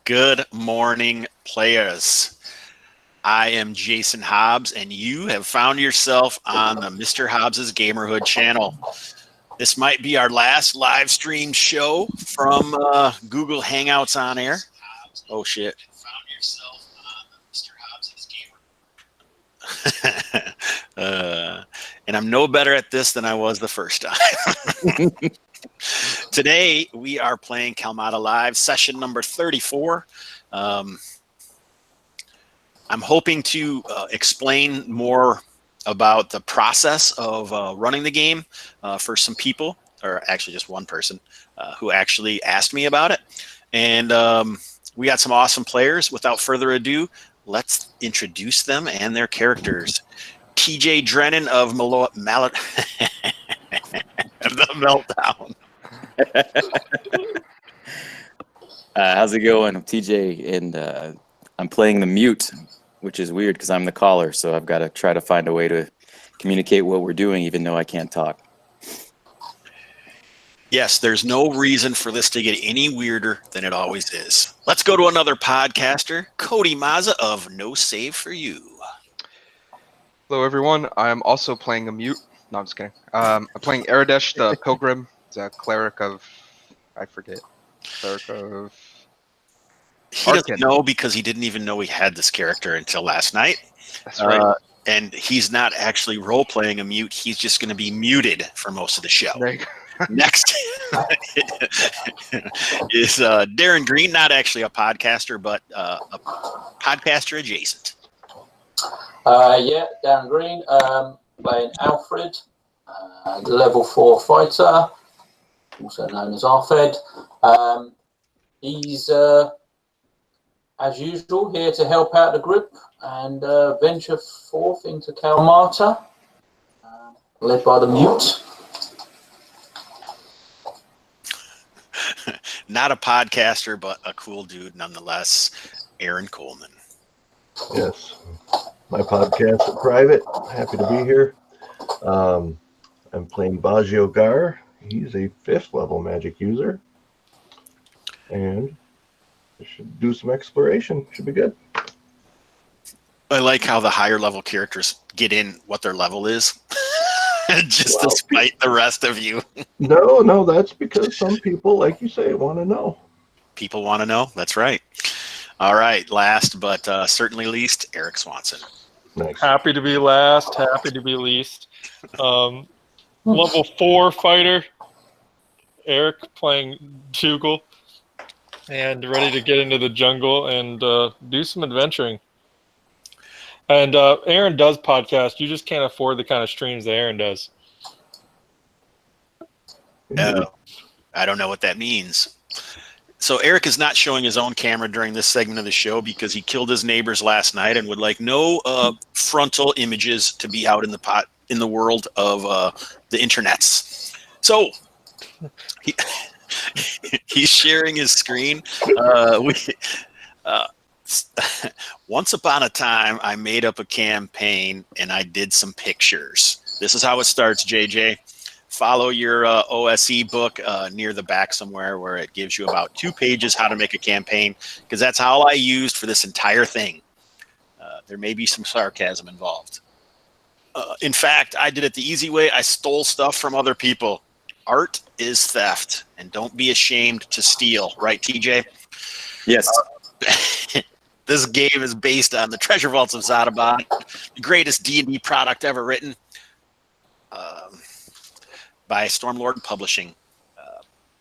Good morning, players. I am Jason Hobbs, and you have found yourself on the Mr. Hobbs Gamerhood channel. This might be our last live stream show from Google Hangouts on air. Oh, shit. And I'm no better at this than I was the first time. Today, we are playing Kalmatta Live, session number 34. I'm hoping to explain more about the process of running the game for some people, or actually just one person, who actually asked me about it. And we got some awesome players. Without further ado, let's introduce them and their characters. TJ Drennan of the Meltdown. How's it going? I'm TJ, and I'm playing the mute, which is weird because I'm the caller, so I've got to try to find a way to communicate what we're doing, even though I can't talk. Yes, there's no reason for this to get any weirder than it always is. Let's go to another podcaster, Cody Mazza of No Save For You. Hello, everyone. I'm also playing a mute. No, I'm just kidding. I'm playing Aradesh, the Pilgrim, the cleric of... I forget. Cleric of... He doesn't know because he didn't even know he had this character until last night. That's right. And he's not actually role-playing a mute. He's just going to be muted for most of the show. There you go. Next is Darren Green, not actually a podcaster, but a podcaster adjacent. Darren Green, playing Alfred, level 4 fighter, also known as RFED. He's, as usual, here to help out the group and venture forth into Kalmatta, led by the mute. Not a podcaster, but a cool dude nonetheless, Aaron Coleman. Yes, my podcast is private. Happy to be here. I'm playing Baggio Gar. He's a 5th level magic user. And I should do some exploration. Should be good. I like how the higher level characters get in what their level is. Just to spite the rest of you. No, that's because some people, like you say, want to know. People want to know? That's right. All right, last but certainly least, Erik Swanson. Nice. Happy to be last, happy to be least. Level 4 fighter, Erik playing Dougal, and ready to get into the jungle and do some adventuring. And Aaron does podcast. You just can't afford the kind of streams that Aaron does. I don't know what that means. So Erik is not showing his own camera during this segment of the show because he killed his neighbors last night and would like no frontal images to be out in the world of the internets. So he's sharing his screen. Once upon a time, I made up a campaign and I did some pictures. This is how it starts, JJ. Follow your OSE book near the back somewhere where it gives you about 2 pages how to make a campaign, because that's all I used for this entire thing. There may be some sarcasm involved. In fact, I did it the easy way. I stole stuff from other people. Art is theft, and don't be ashamed to steal. Right, TJ? Yes. This game is based on the Treasure Vaults of Zadaban, the greatest D&D product ever written by Stormlord Publishing.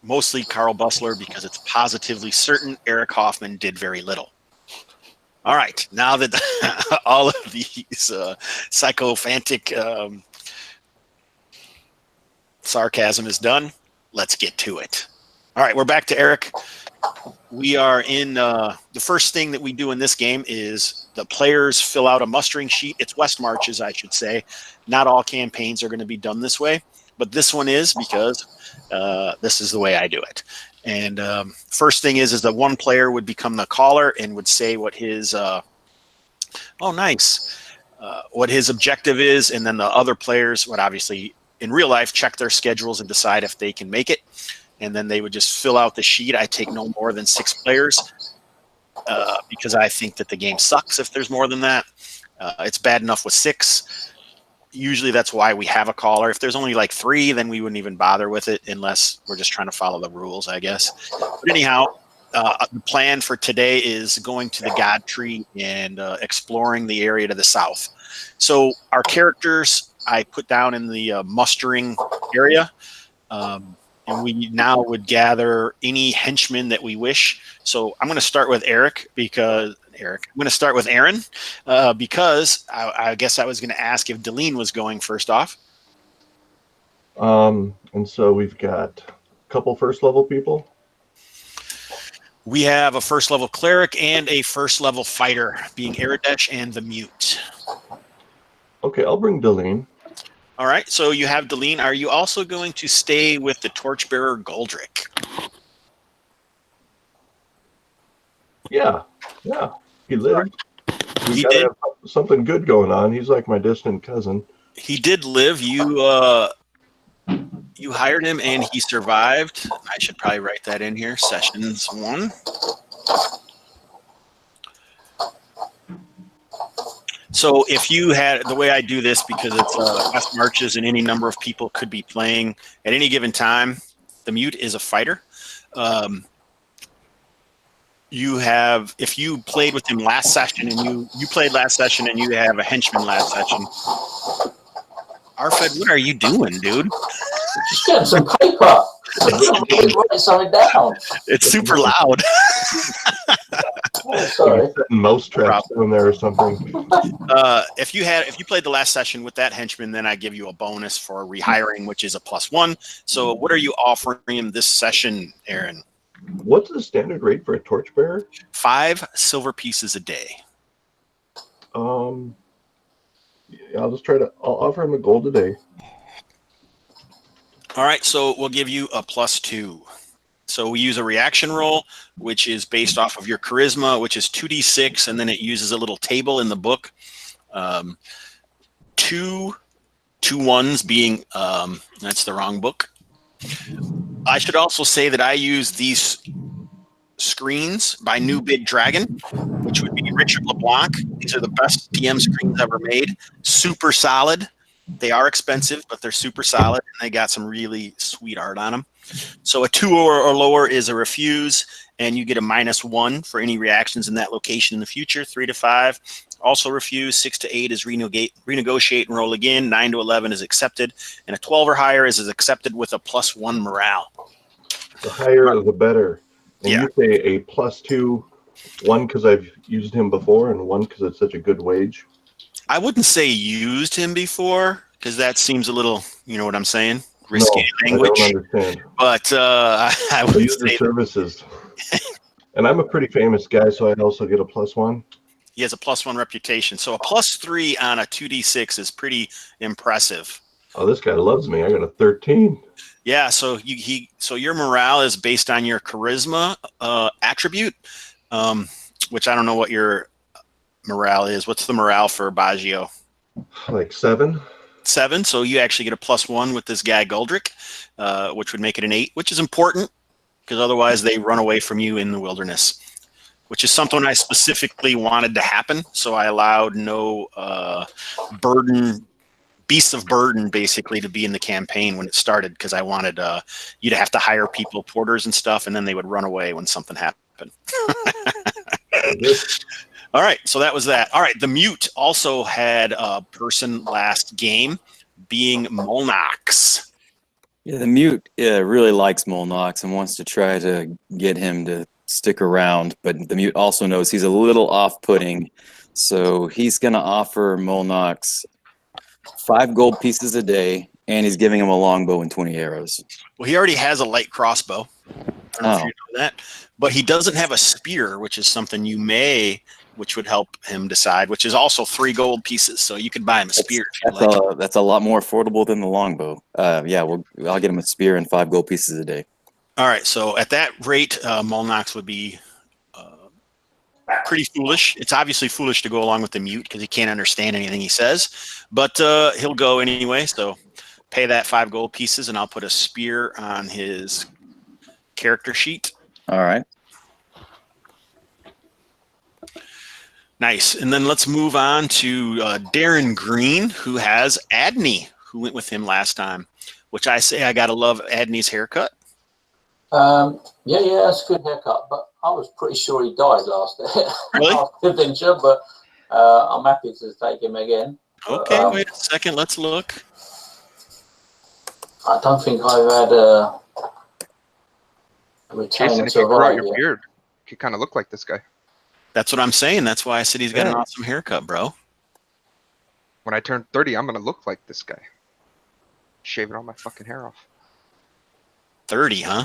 Mostly Carl Bussler, because it's positively certain Eric Hoffman did very little. All right, now that all of these sycophantic sarcasm is done, let's get to it. All right, we're back to Erik. We are in the first thing that we do in this game is the players fill out a mustering sheet. It's West Marches, I should say. Not all campaigns are going to be done this way, but this one is because this is the way I do it. And first thing is that one player would become the caller and would say what his what his objective is, and then the other players would obviously in real life check their schedules and decide if they can make it. And then they would just fill out the sheet. I take no more than 6 players. because I think that the game sucks if there's more than that. It's bad enough with 6. Usually that's why we have a caller. If there's only like 3, then we wouldn't even bother with it unless we're just trying to follow the rules, I guess. But anyhow, the plan for today is going to the God Tree and exploring the area to the south. So our characters I put down in the mustering area. And we now would gather any henchmen that we wish. So I'm going to start with Erik because I'm going to start with Aaron because I guess I was going to ask if Deline was going first off. And so we've got a couple first level people. We have a first level cleric and a first level fighter, being Aradesh and the Mute. Okay, I'll bring Deline. All right, so you have Deline. Are you also going to stay with the torchbearer Goldrick? Yeah. He lived. He We gotta did. have something good going on. He's like my distant cousin. He did live. You hired him and he survived. I should probably write that in here. Sessions 1. So if you had, the way I do this, because it's fast marches and any number of people could be playing at any given time, the Mute is a fighter. You have, if you played with him last session and you played last session and you have a henchman last session. RFED, what are you doing, dude? Just getting some paper. Write something down. It's super loud. Oh, sorry. Setting mouse traps in there or something. If you played the last session with that henchman, then I give you a bonus for rehiring, which is a +1. So what are you offering him this session, Aaron? What's the standard rate for a torchbearer? 5 silver pieces a day. I'll offer him a gold a day. All right, so we'll give you a +2. So we use a reaction roll, which is based off of your charisma, which is 2d6, and then it uses a little table in the book. 2 1s being, that's the wrong book. I should also say that I use these screens by New Big Dragon, which would be Richard LeBlanc. These are the best DM screens ever made. Super solid. They are expensive, but they're super solid, and they got some really sweet art on them. So a 2 or lower is a refuse, and you get a -1 for any reactions in that location in the future. 3 to 5, also refuse. 6 to 8 is renegotiate and roll again. 9 to 11 is accepted, and a 12 or higher is accepted with a +1 morale. The higher, the better. And Yeah. you say a +2, 1 because I've used him before, and 1 because it's such a good wage. I wouldn't say used him before, because that seems a little, you know what I'm saying? Risky language. I don't understand. But I I would use the say services. And I'm a pretty famous guy, so I also get a +1. he has a +1 reputation. So a +3 on a 2d6 is pretty impressive. Oh, this guy loves me. I got a 13. Yeah, so so your morale is based on your charisma attribute, which I don't know what your morale is. What's the morale for Baggio? Like 7. 7. So you actually get a +1 with this guy Goldrick, which would make it an 8, which is important because otherwise they run away from you in the wilderness, which is something I specifically wanted to happen. So I allowed no beasts of burden basically to be in the campaign when it started, because I wanted you to have to hire people, porters and stuff, and then they would run away when something happened. All right, so that was that. All right, the Mute also had a person last game, being Molnox. Yeah, the Mute really likes Molnox and wants to try to get him to stick around, but the Mute also knows he's a little off-putting, so he's going to offer Molnox 5 gold pieces a day, and he's giving him a longbow and 20 arrows. Well, he already has a light crossbow. I don't know if Oh. you know that, but he doesn't have a spear, which is something which would help him decide, which is also 3 gold pieces. So you could buy him a spear. That's a lot more affordable than the longbow. Yeah, I'll get him a spear and 5 gold pieces a day. All right, so at that rate, Molnox would be pretty foolish. It's obviously foolish to go along with the Mute because he can't understand anything he says, but he'll go anyway. So pay that 5 gold pieces, and I'll put a spear on his character sheet. All right. Nice. And then let's move on to Darren Green, who has Adney, who went with him last time, which I say I got to love Adney's haircut. Yeah, that's a good haircut, but I was pretty sure he died last Really? adventure, but I'm happy to take him again. Okay, But, wait a second. Let's look. I don't think I've had a return Jason, to if you grow out survive your yet. beard, you kind of look like this guy. That's what I'm saying. That's why I said he's got an Yeah. awesome haircut, bro. When I turn 30, I'm gonna look like this guy. Shaving all my fucking hair off. 30, huh?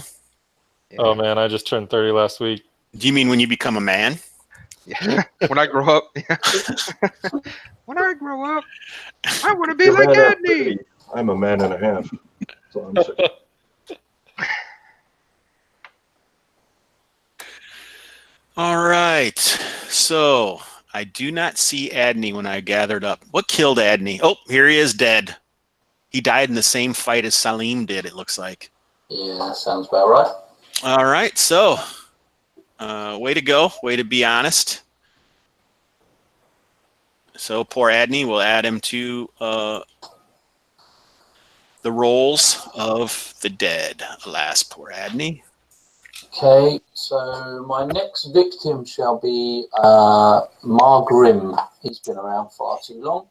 Yeah. Oh man, I just turned 30 last week. Do you mean when you become a man? Yeah. When I grow up, yeah. When I grow up, I want to be You're like right at Adney. 30. I'm a man and a half. That's all I'm saying. All right. So I do not see Adney when I gathered up. What killed Adney? Oh, here he is, dead. He died in the same fight as Salim did, it looks like. Yeah, that sounds about right. All right. So way to go. Way to be honest. So poor Adney, we'll add him to the rolls of the dead. Alas, poor Adney. Okay, so my next victim shall be Margrim. He's been around far too long.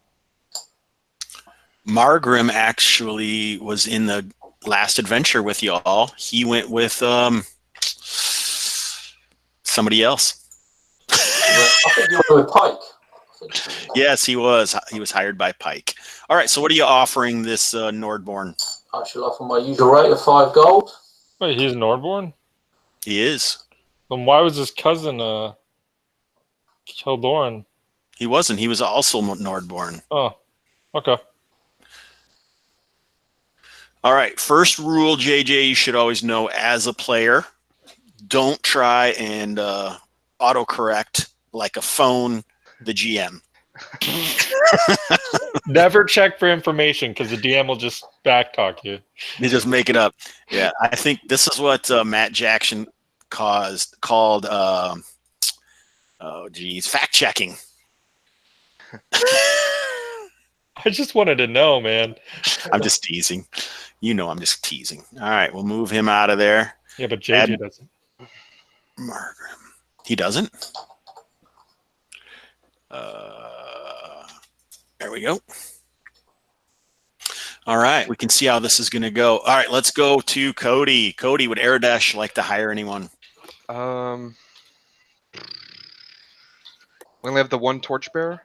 Margrim actually was in the last adventure with y'all. He went with somebody else. I think you were with Pike. Yes, he was. He was hired by Pike. All right, so what are you offering this Nordborn? I shall offer my usual rate of 5 gold. Wait, he's Nordborn? He is. Then why was his cousin Kildoran? He wasn't. He was also Nordborn. Oh, okay. All right, first rule, JJ, you should always know as a player, don't try and autocorrect like a phone the GM. Never check for information because the DM will just backtalk you. They just make it up. Yeah, I think this is what Matt Jackson called fact checking. I just wanted to know, man. I'm just teasing. You know, I'm just teasing. All right, we'll move him out of there. Yeah, but JJ doesn't. Margaret. He doesn't? There we go. All right, we can see how this is going to go. All right, let's go to Cody. Cody, would Aradesh like to hire anyone? We only have the one torchbearer.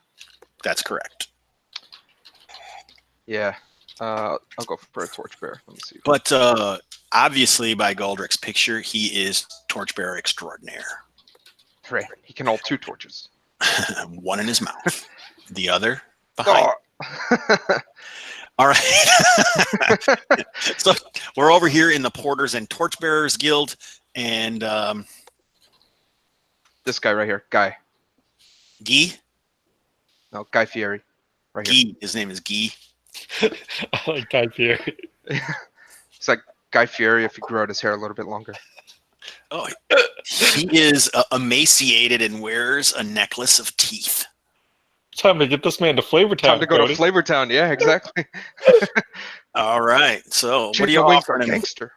That's correct. Yeah. I'll go for a torchbearer. Let me see. But obviously, by Goldrick's picture, he is torchbearer extraordinaire. Right. He can hold 2 torches. One in his mouth, the other behind. Oh. All right. So we're over here in the Porters and Torchbearers Guild, and This guy right here, Guy. Guy. No, Guy Fieri. Right Guy. here. His name is Guy. I like Guy Fieri. It's like Guy Fieri if he grew out his hair a little bit longer. Oh, he is emaciated and wears a necklace of teeth. Time to get this man to Flavortown. Time to go Cody. to Flavortown. Yeah, exactly. All right. So what Check are you your wings offering are him? gangster.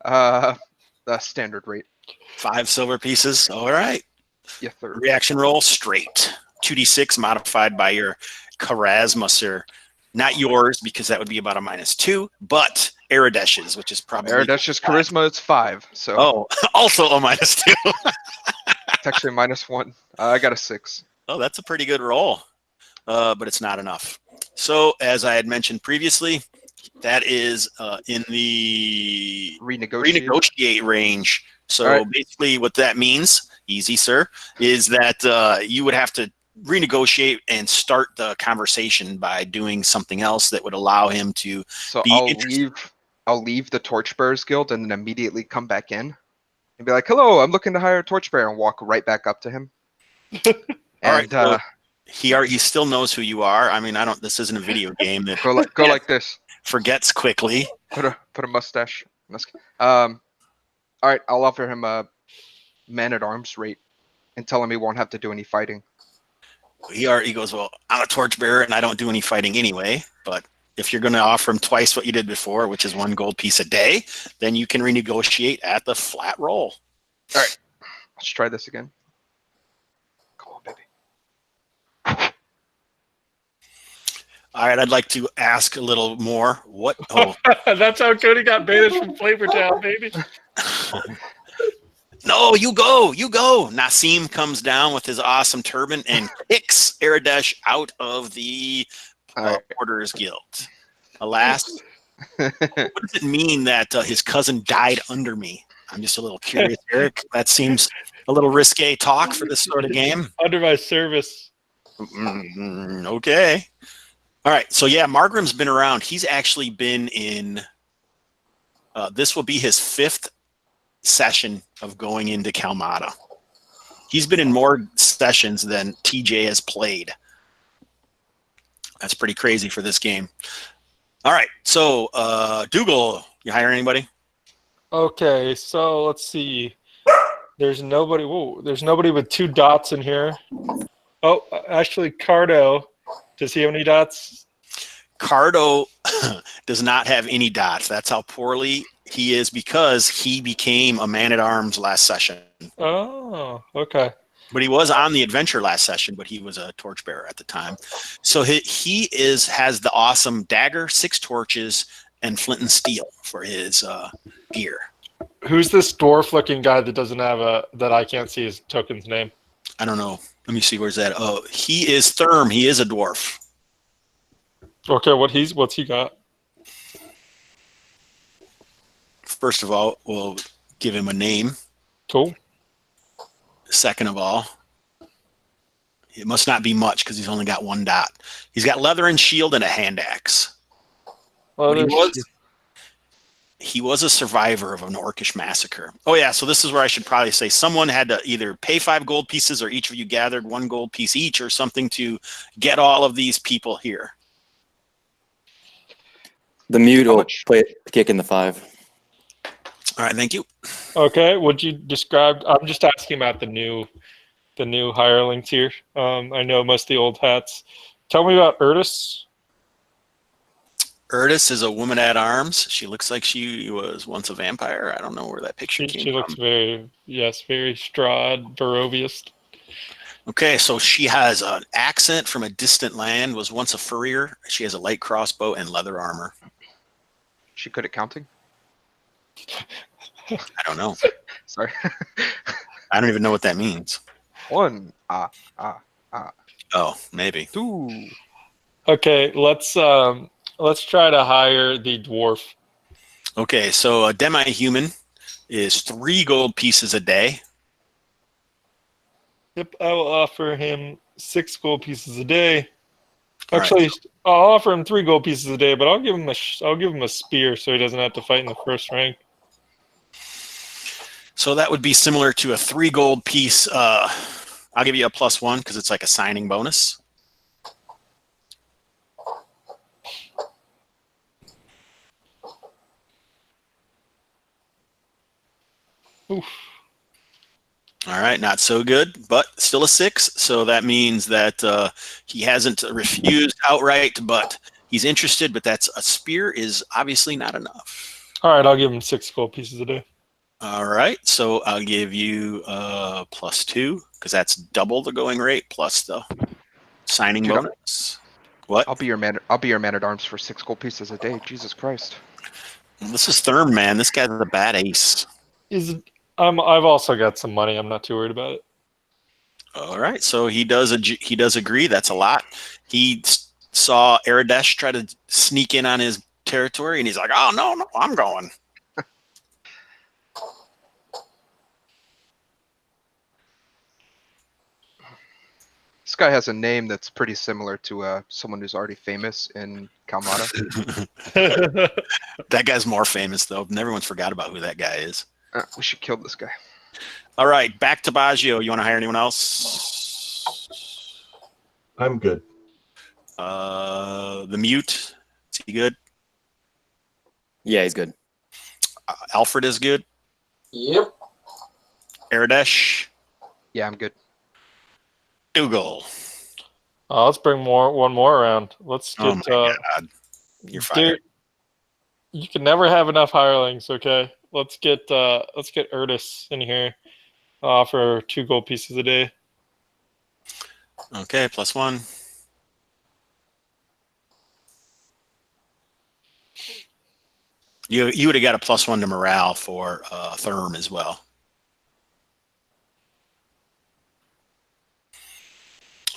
The standard rate. 5 silver pieces. All right. Yeah, third. Reaction roll straight. 2d6 modified by your charisma, sir. Not yours, because that would be about a -2, but Aradesh's, which is probably... Aradesh's charisma is 5, so Oh, also a -2. it's actually a -1. I got a 6. Oh, that's a pretty good roll, but it's not enough. So, as I had mentioned previously, that is in the renegotiate range. So All right. basically what that means, easy, sir, is that you would have to renegotiate and start the conversation by doing something else that would allow him to So be interested. I'll leave the Torchbearers Guild and then immediately come back in and be like, "Hello, I'm looking to hire a torchbearer," and walk right back up to him. All right, And he still knows who you are. I mean, this isn't a video game that go like this. forgets quickly. Put a mustache. All right, I'll offer him a man-at-arms rate and tell him he won't have to do any fighting. he goes, well, I'm a torchbearer and I don't do any fighting anyway. But if you're going to offer him twice what you did before, which is 1 gold piece a day, then you can renegotiate at the flat roll. All right, let's try this again. Come on, baby. All right, I'd like to ask a little more. What? Oh, That's how Cody got banished from Flavor Town, baby. no, you go, you go. Nassim comes down with his awesome turban and kicks Aradesh out of the All right. Porters Guild. Alas, what does it mean that his cousin died under me? I'm just a little curious, Erik. That seems a little risque talk for this sort of game. Under my service. Okay. All right. So, yeah, Margrim's been around. He's actually been in this will be his 5th session of going into Kalmatta. He's been in more sessions than TJ has played. That's pretty crazy for this game. All right. So, Dougal, you hire anybody? Okay, so let's see. There's nobody. Whoa, there's nobody with 2 dots in here. Oh, actually, Cardo. Does he have any dots? Cardo does not have any dots. That's how poorly he is because he became a man-at-arms last session. Oh, okay. But he was on the adventure last session, but he was a torchbearer at the time. So he has the awesome dagger, 6 torches, and flint and steel for his gear. Who's this dwarf-looking guy that doesn't have that I can't see his token's name? I don't know. Let me see. Where's that? Oh, he is Therm. He is a dwarf. Okay, what's he got? First of all, we'll give him a name. Cool. Second of all, it must not be much because he's only got 1 dot. He's got leather and shield and a hand axe. Well, But he was a survivor of an orcish massacre. Oh, yeah, so this is where I should probably say someone had to either pay 5 gold pieces or each of you gathered 1 gold piece each or something to get all of these people here. The mute How will much? play it, kick in the 5. All right, thank you. Okay, would you describe? I'm just asking about the new hirelings here. I know most of the old hats. Tell me about Ertis. Ertis is a woman at arms. She looks like she was once a vampire. I don't know where that picture came She looks from. very Strahd, Barovius. Okay, so she has an accent from a distant land, was once a furrier. She has a light crossbow and leather armor. She good at counting? I don't know. Sorry. I don't even know what that means. 1. Oh, maybe. 2. Okay, let's try to hire the dwarf. Okay, so a demi-human is 3 gold pieces a day. Yep, I will offer him 6 gold pieces a day. All Actually, right. I'll offer him 3 gold pieces a day, but I'll give him a spear so he doesn't have to fight in the first rank. So that would be similar to a 3 gold piece. I'll give you a +1 because it's like a signing bonus. Oof. All right, not so good, but still a 6. So that means that he hasn't refused outright, but he's interested. But that's a spear is obviously not enough. All right, I'll give him 6 gold pieces a day. All right, so I'll give you +2 because that's double the going rate plus the signing Dude, bonus. What? I'll be your man at arms for 6 gold pieces a day. Jesus Christ. This is Therm, man. This guy's a bad ace. I've also got some money. I'm not too worried about it. All right, so he does agree. That's a lot. He saw Aradesh try to sneak in on his territory, and he's like, "Oh no, I'm going." This guy has a name that's pretty similar to someone who's already famous in Kalmatta. That guy's more famous though, and everyone's forgot about who that guy is. We should kill this guy. All right, back to Baggio. You want to hire anyone else? I'm good. The mute. Is he good? Yeah, he's good. Alfred is good. Yep. Aradesh. Yeah, I'm good. Dougal. Let's bring one more around. Let's Oh get. my God. You're fired. Dude, you can never have enough hirelings. Okay, let's get Erdis in here. For 2 gold pieces a day. Okay, +1. You would have got a +1 to morale for Therm as well.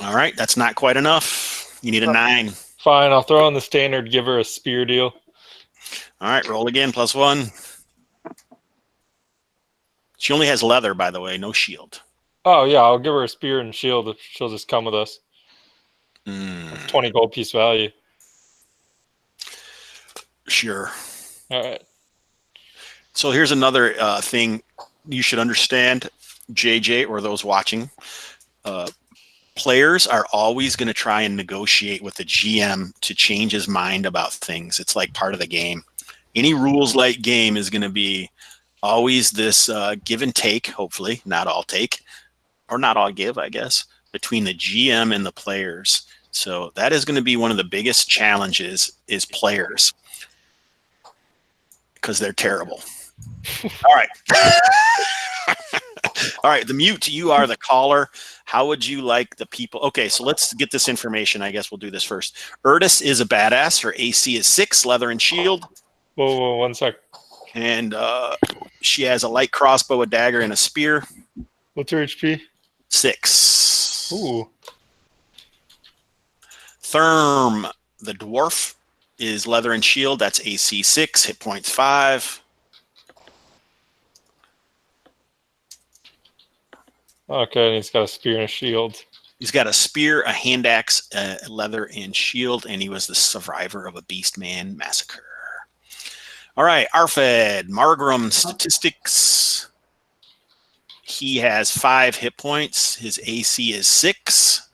All right, that's not quite enough. You need a 9. Fine, I'll throw in the standard. Give her a spear deal. All right, roll again, +1. She only has leather, by the way, no shield. Oh yeah, I'll give her a spear and shield if she'll just come with us. 20 gold piece value. Sure. All right. So here's another thing you should understand, JJ, or those watching. Players are always going to try and negotiate with the GM to change his mind about things. It's like part of the game. Any rules-like game is going to be always this give and take, hopefully, not all take, or not all give, I guess, between the GM and the players. So that is going to be one of the biggest challenges is players, because they're terrible. All right. All right, the mute, you are the caller. How would you like the people? Okay, so let's get this information. I guess we'll do this first. Erdis is a badass. Her AC is 6, leather and shield. Whoa, 1 sec. And she has a light crossbow, a dagger, and a spear. What's her HP? 6. Ooh. Therm, the dwarf, is leather and shield. That's AC 6, hit points 5. Okay, and he's got a spear and a shield. He's got a spear, a hand axe, leather, and shield, and he was the survivor of a Beastman massacre. All right, RFED, Margram statistics. He has 5 hit points. His AC is 6.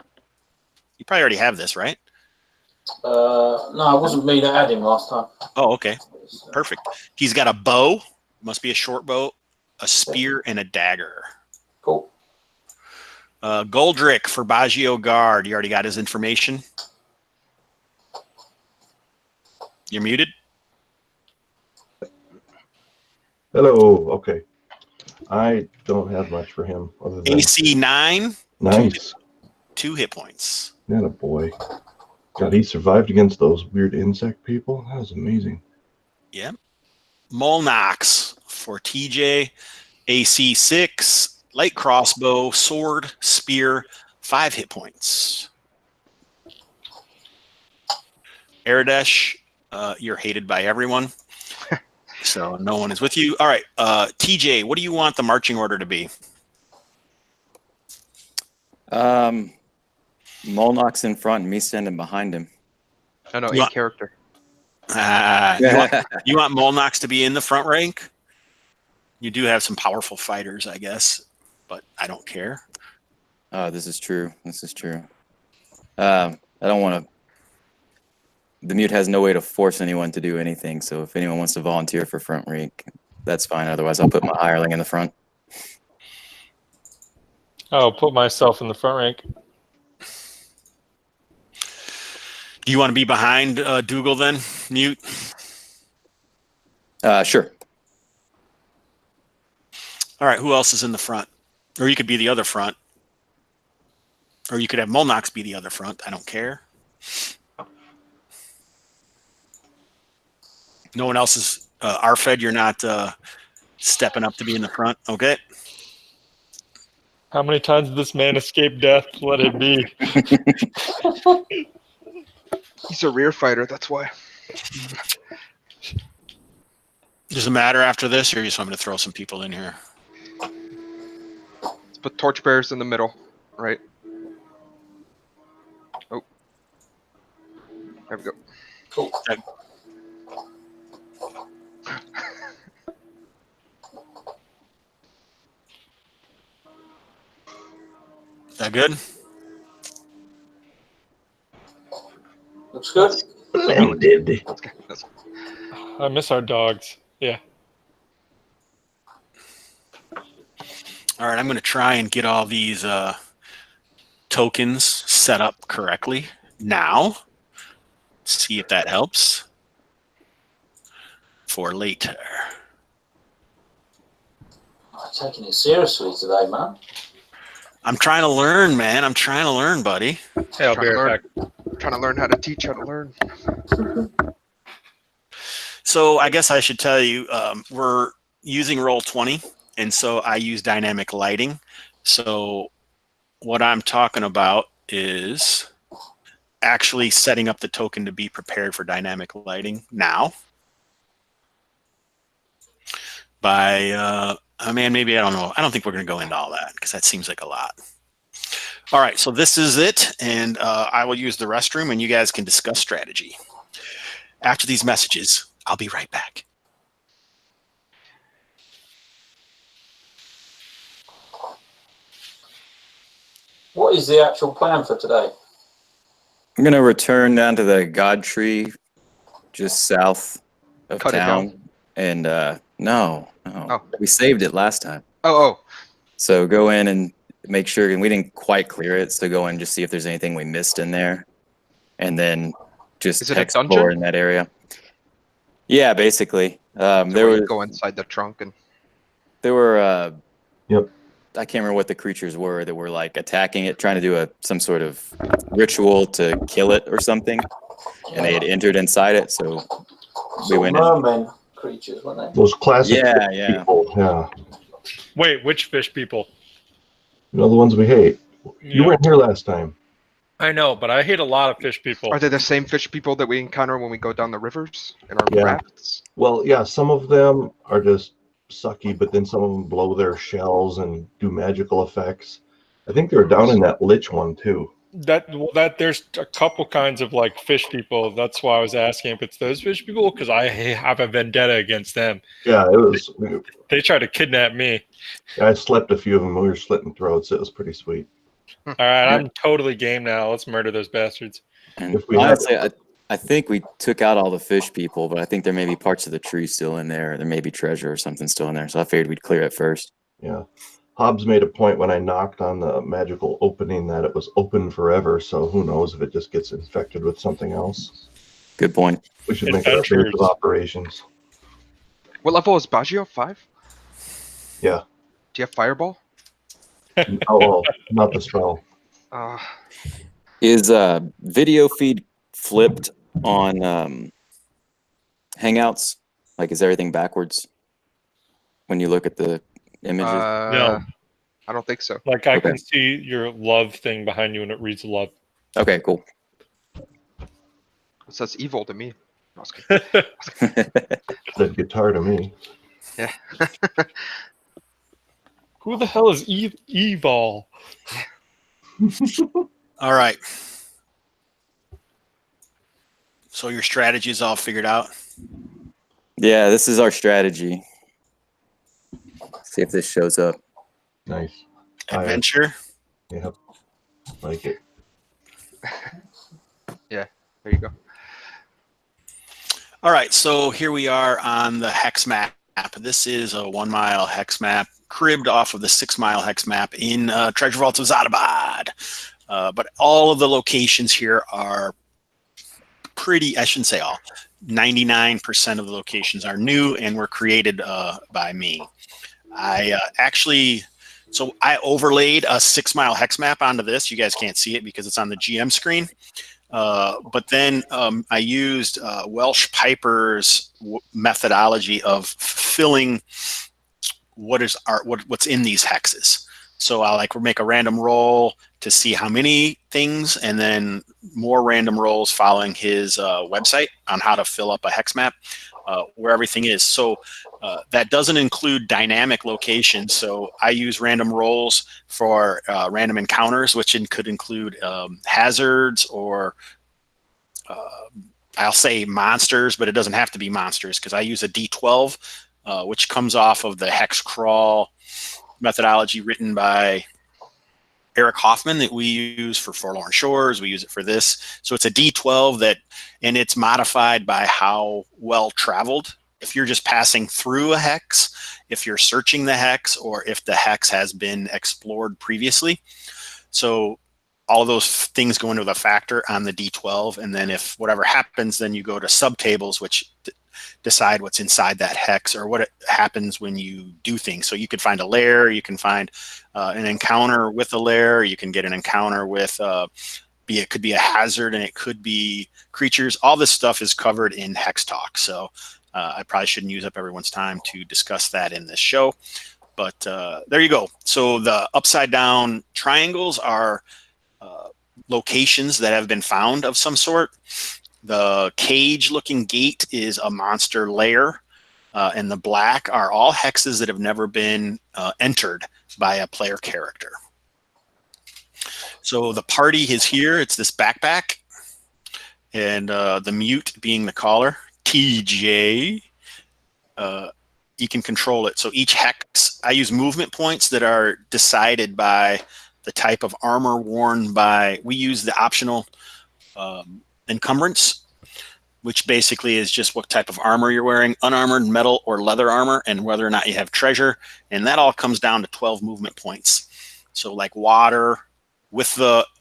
You probably already have this, right? No, it wasn't me that had him last time. Oh, okay. Perfect. He's got a bow, must be a short bow, a spear, and a dagger. Cool. Goldrick for Baggio Guard. You already got his information? You're muted? Hello. Okay. I don't have much for him other than AC 9. nice. 2 hit points. That a boy. God, he survived against those weird insect people. That was amazing. Yep. Molnox for TJ. AC 6. Light crossbow, sword, spear, 5 hit points. Aradesh, you're hated by everyone. So no one is with you. All right. TJ, what do you want the marching order to be? Molnox in front and me standing behind him. No, You in character. You want Molnox to be in the front rank? You do have some powerful fighters, I guess, but I don't care. Oh, this is true. This is true. I don't want to. The mute has no way to force anyone to do anything. So if anyone wants to volunteer for front rank, that's fine. Otherwise, I'll put my hireling in the front. I'll put myself in the front rank. Do you want to be behind Dougal then, Mute? Sure. All right, who else is in the front? Or you could be the other front. Or you could have Molnox be the other front. I don't care. No one else is RFED. You're not stepping up to be in the front. Okay. How many times did this man escape death? Let it be. He's a rear fighter, that's why. Does it matter after this, or you just want me to throw some people in here? Let's put torchbearers in the middle, right? Oh. There we go. Cool. Is that good? Looks good. Splendid. Okay. That's I miss our dogs. Yeah. All right, I'm going to try and get all these tokens set up correctly now. See if that helps for later. I'm taking it seriously today, man. I'm trying to learn, man. I'm trying to learn, buddy. Hey, I'll be right back. Trying to learn how to teach how to learn. So I guess I should tell you, we're using Roll20, and so I use dynamic lighting. So what I'm talking about is actually setting up the token to be prepared for dynamic lighting now. By, man, maybe, I don't know. I don't think we're going to go into all that because that seems like a lot. All right, so this is it, and I will use the restroom, and you guys can discuss strategy. After these messages, I'll be right back. What is the actual plan for today? I'm gonna return down to the God Tree, just south of Cut it town, down. and no, Oh. we saved it last time. Oh, So go in and make sure, and we didn't quite clear it, so go in and just see if there's anything we missed in there, and then just Is it a explore dungeon? in that area. Yeah, basically. so There we was go inside the trunk and. there were Yep. I can't remember what the creatures were that were like attacking it, trying to do some sort of ritual to kill it or something, and they had entered inside it, so we Sort went of in. mermen creatures, weren't they? Those classic Yeah. people. Yeah. Wait, which fish people? You know, the ones we hate. You Yeah, weren't here last time. I know, but I hate a lot of fish people. Are they the same fish people that we encounter when we go down the rivers in our Yeah. rafts? Well, yeah, some of them are just sucky, but then some of them blow their shells and do magical effects. I think they were down in that lich one too. That there's a couple kinds of like fish people. That's why I was asking if it's those fish people because I have a vendetta against them. Yeah, it was. They tried to kidnap me. I slept a few of them. We were slitting throats. It was pretty sweet. All right, I'm totally game now. Let's murder those bastards. And If we had- honestly, I think we took out all the fish people, but I think there may be parts of the tree still in there. There may be treasure or something still in there, so I figured we'd clear it first. Yeah. Hobbs made a point when I knocked on the magical opening that it was open forever, so who knows if it just gets infected with something else. Good point. We should make it our base Adventures. of operations. What level is Baggio? 5? Yeah. Do you have Fireball? Oh, not the spell. Is video feed flipped on Hangouts? Like, is everything backwards when you look at the images? No. I don't think so. Like I Okay. can see your love thing behind you and it reads love. Okay, cool. It says evil to me. No, I was kidding. That guitar to me. Yeah. Who the hell is Evil? All right. So your strategy is all figured out? Yeah, this is our strategy. See if this shows up. Nice. Adventure? Yep. Like it. There you go. All right, so here we are on the Hex Map. This is a 1 mile Hex Map, cribbed off of the 6 mile Hex Map in Treasure Vaults of Zadabad. But all of the locations here are pretty, I shouldn't say all, 99% of the locations are new and were created by me. I overlaid a 6 mile Hex Map onto this. You guys can't see it because it's on the GM screen. But then I used Welsh Piper's methodology of filling what's in these hexes. So I'll make a random roll to see how many things, and then more random rolls following his website on how to fill up a hex map where everything is. So that doesn't include dynamic locations. So I use random rolls for random encounters, which could include hazards or I'll say monsters, but it doesn't have to be monsters because I use a D12, which comes off of the hex crawl methodology written by Erik Hoffman that we use for Forlorn Shores. We use it for this. So it's a D12 and it's modified by how well traveled. If you're just passing through a hex, if you're searching the hex, or if the hex has been explored previously. So all of those things go into the factor on the D12, and then if whatever happens, then you go to subtables, which decide what's inside that hex or what it happens when you do things. So you could find a lair, you can find an encounter with a lair, you can get an encounter with it could be a hazard, and it could be creatures. All this stuff is covered in Hex Talk. So I probably shouldn't use up everyone's time to discuss that in this show. But there you go. So the upside down triangles are locations that have been found of some sort. The cage looking gate is a monster lair, and the black are all hexes that have never been entered by a player character. So the party is here. It's this backpack, and the mute being the caller, TJ. You can control it. So each hex, I use movement points that are decided by the type of armor worn by, we use the optional encumbrance, which basically is just what type of armor you're wearing, unarmored, metal, or leather armor, and whether or not you have treasure. And that all comes down to 12 movement points. So like water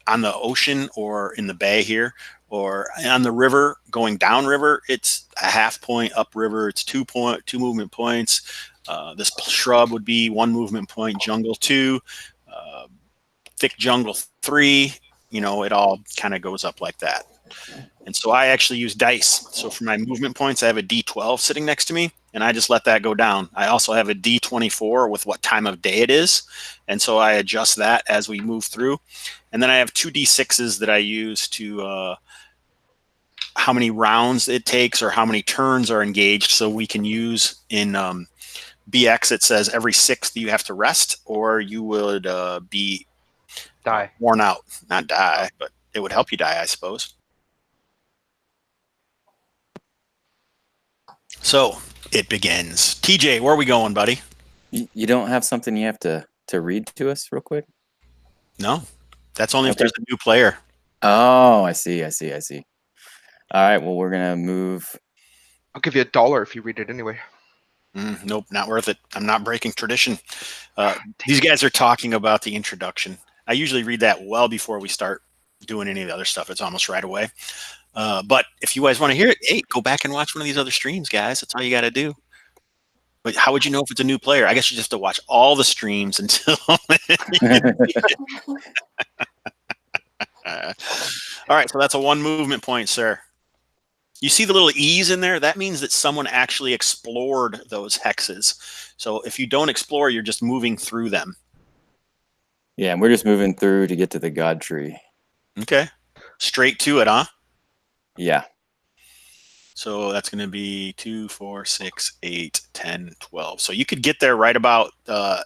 on the ocean or in the bay here, or on the river, going down river, it's a half point. Up river, it's 2 movement points. This shrub would be 1 movement point. Jungle 2, thick jungle 3. You know, it all kind of goes up like that. And so I actually use dice. So for my movement points, I have a D12 sitting next to me, and I just let that go down. I also have a D24 with what time of day it is, and so I adjust that as we move through. And then I have 2 D6s that I use to how many rounds it takes or how many turns are engaged. So we can use in BX, it says every 6th you have to rest, or you would be Die. worn out. Not die, but it would help you die, I suppose. So it begins. TJ, where are we going, buddy? You don't have something you have to read to us real quick? No, that's only if there's a new player. Oh, I see. All right, well, we're going to move. I'll give you $1 if you read it anyway. Nope, not worth it. I'm not breaking tradition. These guys are talking about the introduction. I usually read that well before we start doing any of the other stuff. It's almost right away. But if you guys want to hear it, hey, go back and watch one of these other streams, guys. That's all you got to do. But how would you know if it's a new player? I guess you just have to watch all the streams until. All right, so that's a 1 movement point, sir. You see the little E's in there? That means that someone actually explored those hexes. So if you don't explore, you're just moving through them. Yeah, and we're just moving through to get to the God tree. Okay. Straight to it, huh? Yeah. So that's going to be 2, 4, 6, 8, 10, 12. So you could get there right about the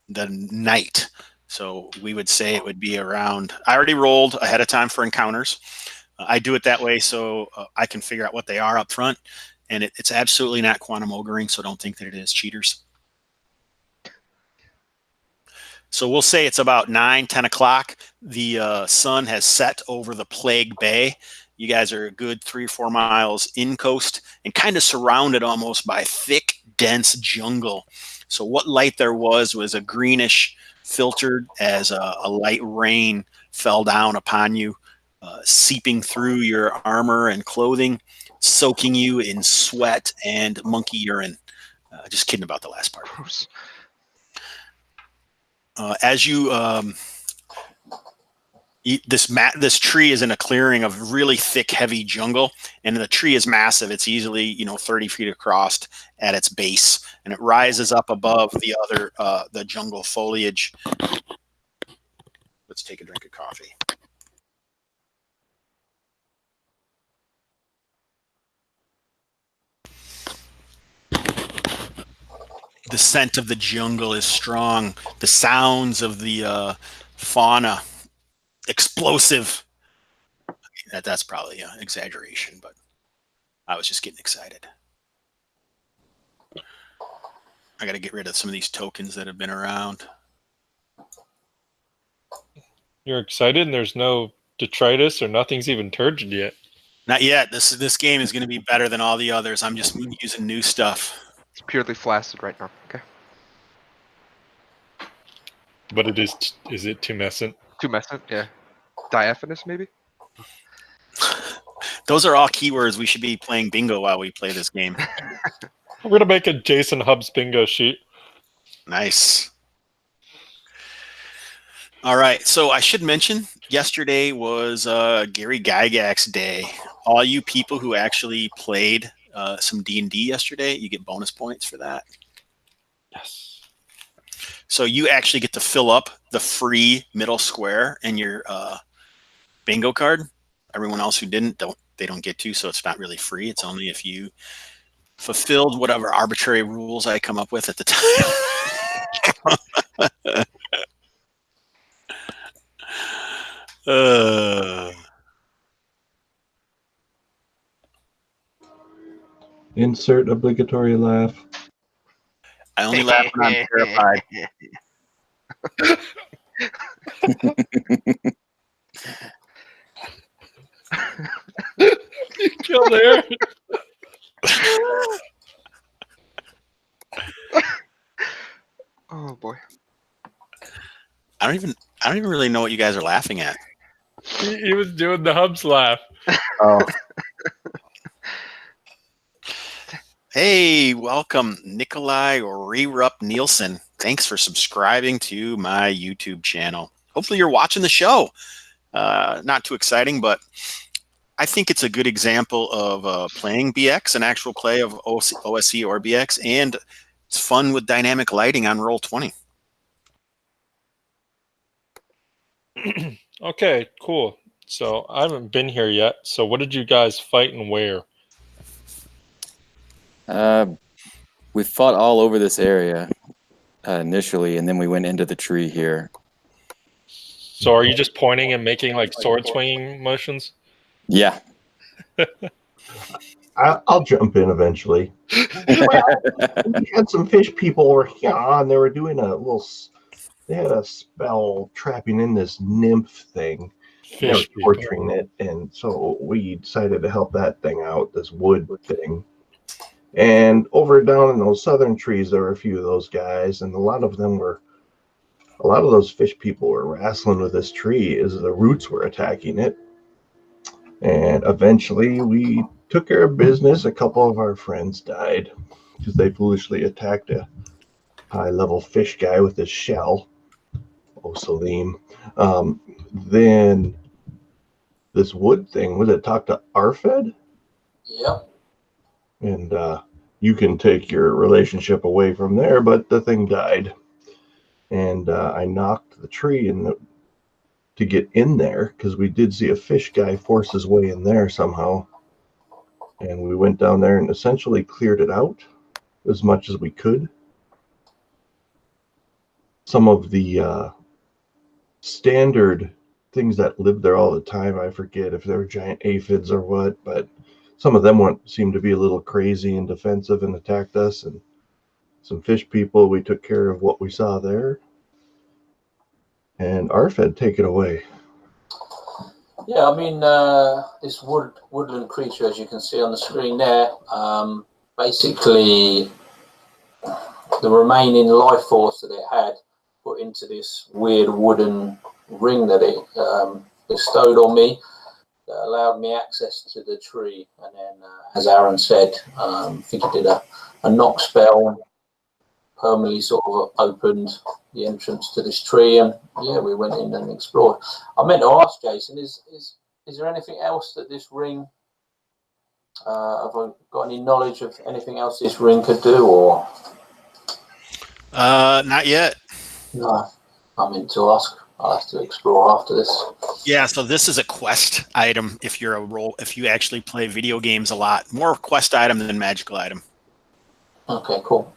night. So we would say it would be around, I already rolled ahead of time for encounters. I do it that way so I can figure out what they are up front. And it's absolutely not quantum ogering, so don't think that it is, cheaters. So we'll say it's about 9, 10 o'clock. The sun has set over the Plague Bay. You guys are a good 3 or 4 miles in coast and kind of surrounded almost by thick, dense jungle. So what light there was a greenish filtered as a light rain fell down upon you, seeping through your armor and clothing, soaking you in sweat and monkey urine. Just kidding about the last part. Gross. As you this tree is in a clearing of really thick, heavy jungle, and the tree is massive. It's easily 30 feet across at its base, and it rises up above the other the jungle foliage. Let's take a drink of coffee. The scent of the jungle is strong. The sounds of the fauna, explosive. That's probably an exaggeration, but I was just getting excited. I got to get rid of some of these tokens that have been around. You're excited and there's no detritus or nothing's even turgid yet. Not yet. This game is going to be better than all the others. I'm just using new stuff. It's purely flaccid right now. Okay. But is it tumescent? Tumescent, yeah. Diaphanous, maybe? Those are all keywords. We should be playing bingo while we play this game. We're gonna make a Jason Hubbs bingo sheet. Nice. All right. So I should mention yesterday was Gary Gygax's day. All you people who actually played some D&D yesterday, you get bonus points for that. Yes. So you actually get to fill up the free middle square in your bingo card. Everyone else who didn't, don't get to, so it's not really free. It's only if you fulfilled whatever arbitrary rules I come up with at the time. Insert obligatory laugh. I only laugh when I'm terrified. You killed Aaron. Oh boy. I don't even really know what you guys are laughing at. He was doing the Hubbs laugh. Oh. Hey, welcome, Nikolai Rerup Nielsen. Thanks for subscribing to my YouTube channel. Hopefully you're watching the show. Not too exciting, but I think it's a good example of playing BX, an actual play of OSE or BX, and it's fun with dynamic lighting on Roll20. Okay, cool. So I haven't been here yet. So what did you guys fight and where? We fought all over this area initially, and then we went into the tree here. So are you just pointing and making like sword swinging motions? Yeah. I'll jump in eventually. We had some fish people over here, and they were doing they had a spell trapping in this nymph thing. They were Fish people. torturing it, and so we decided to help that thing out, this wood thing. And over down in those southern trees, there were a few of those guys, and a lot of those fish people were wrestling with this tree as the roots were attacking it. And eventually we took care of business. A couple of our friends died because they foolishly attacked a high-level fish guy with his shell. Oh, Salim. Then this wood thing, was it talk to RFED? Yep. And you can take your relationship away from there, but the thing died. And I knocked the tree to get in there, because we did see a fish guy force his way in there somehow. And we went down there and essentially cleared it out as much as we could. Some of the standard things that live there all the time, I forget if they're giant aphids or what, but some of them seemed to be a little crazy and defensive and attacked us. And some fish people, we took care of what we saw there. And RFED, take it away. Yeah, I mean, this woodland creature, as you can see on the screen there, basically the remaining life force that it had put into this weird wooden ring that it bestowed on me that allowed me access to the tree. And then, as Aaron said, I think he did a knock spell, permanently sort of opened the entrance to this tree, and yeah, we went in and explored. I meant to ask Jason, is there anything else that this ring, have I got any knowledge of anything else this ring could do, or? Not yet. No, I meant to ask. I'll have to explore after this. Yeah, so this is a quest item if you actually play video games a lot. More quest item than magical item. Okay, cool.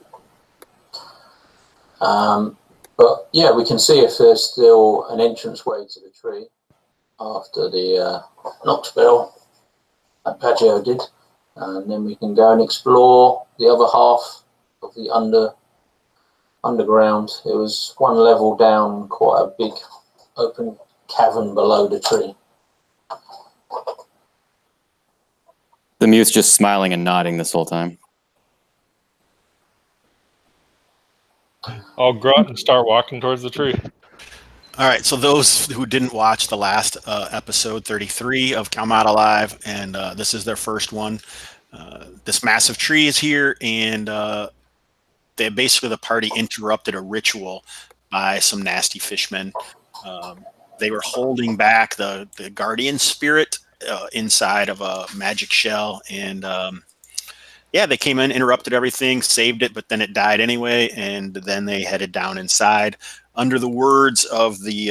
But yeah, we can see if there's still an entranceway to the tree after the knock spell that Paggio did, and then we can go and explore the other half of the underground. It was one level down, quite a big open cavern below the tree. The mute's just smiling and nodding this whole time. I'll grunt and start walking towards the tree. All right, so those who didn't watch the last episode 33 of Kalmatta Live, and this is their first one, this massive tree is here, and they basically, the party interrupted a ritual by some nasty fishmen. They were holding back the guardian spirit inside of a magic shell, and yeah, they came in, interrupted everything, saved it, but then it died anyway, and then they headed down inside. Under the words of the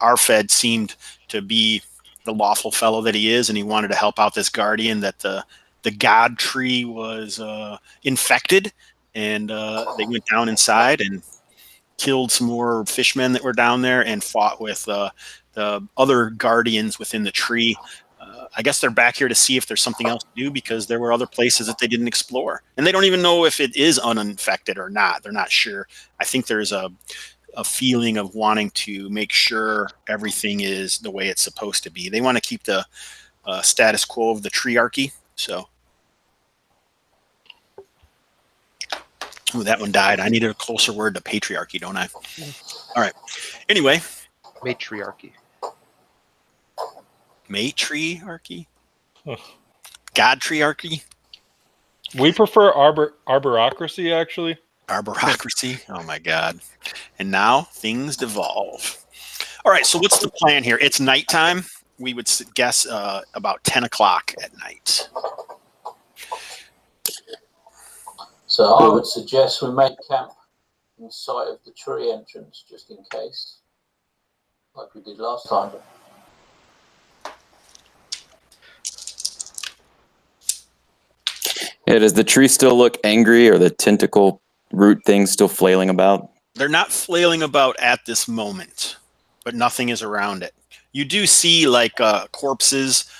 RFED, seemed to be the lawful fellow that he is, and he wanted to help out this guardian, that the god tree was infected, and they went down inside and killed some more fishmen that were down there and fought with the other guardians within the tree. I guess they're back here to see if there's something else to do, because there were other places that they didn't explore. And they don't even know if it is uninfected or not. They're not sure. I think there's a feeling of wanting to make sure everything is the way it's supposed to be. They want to keep the status quo of the triarchy. So, ooh, that one died. I needed a closer word to patriarchy, don't I? All right. Anyway. Matriarchy. Matriarchy? God triarchy? We prefer arborocracy, actually. Arborocracy? Oh my God. And now things devolve. All right, so what's the plan here? It's nighttime. We would guess about 10 o'clock at night. So I would suggest we make camp in sight of the tree entrance, just in case, like we did last time. Yeah, does the tree still look angry, or the tentacle root thing still flailing about? They're not flailing about at this moment, but nothing is around it. You do see like corpses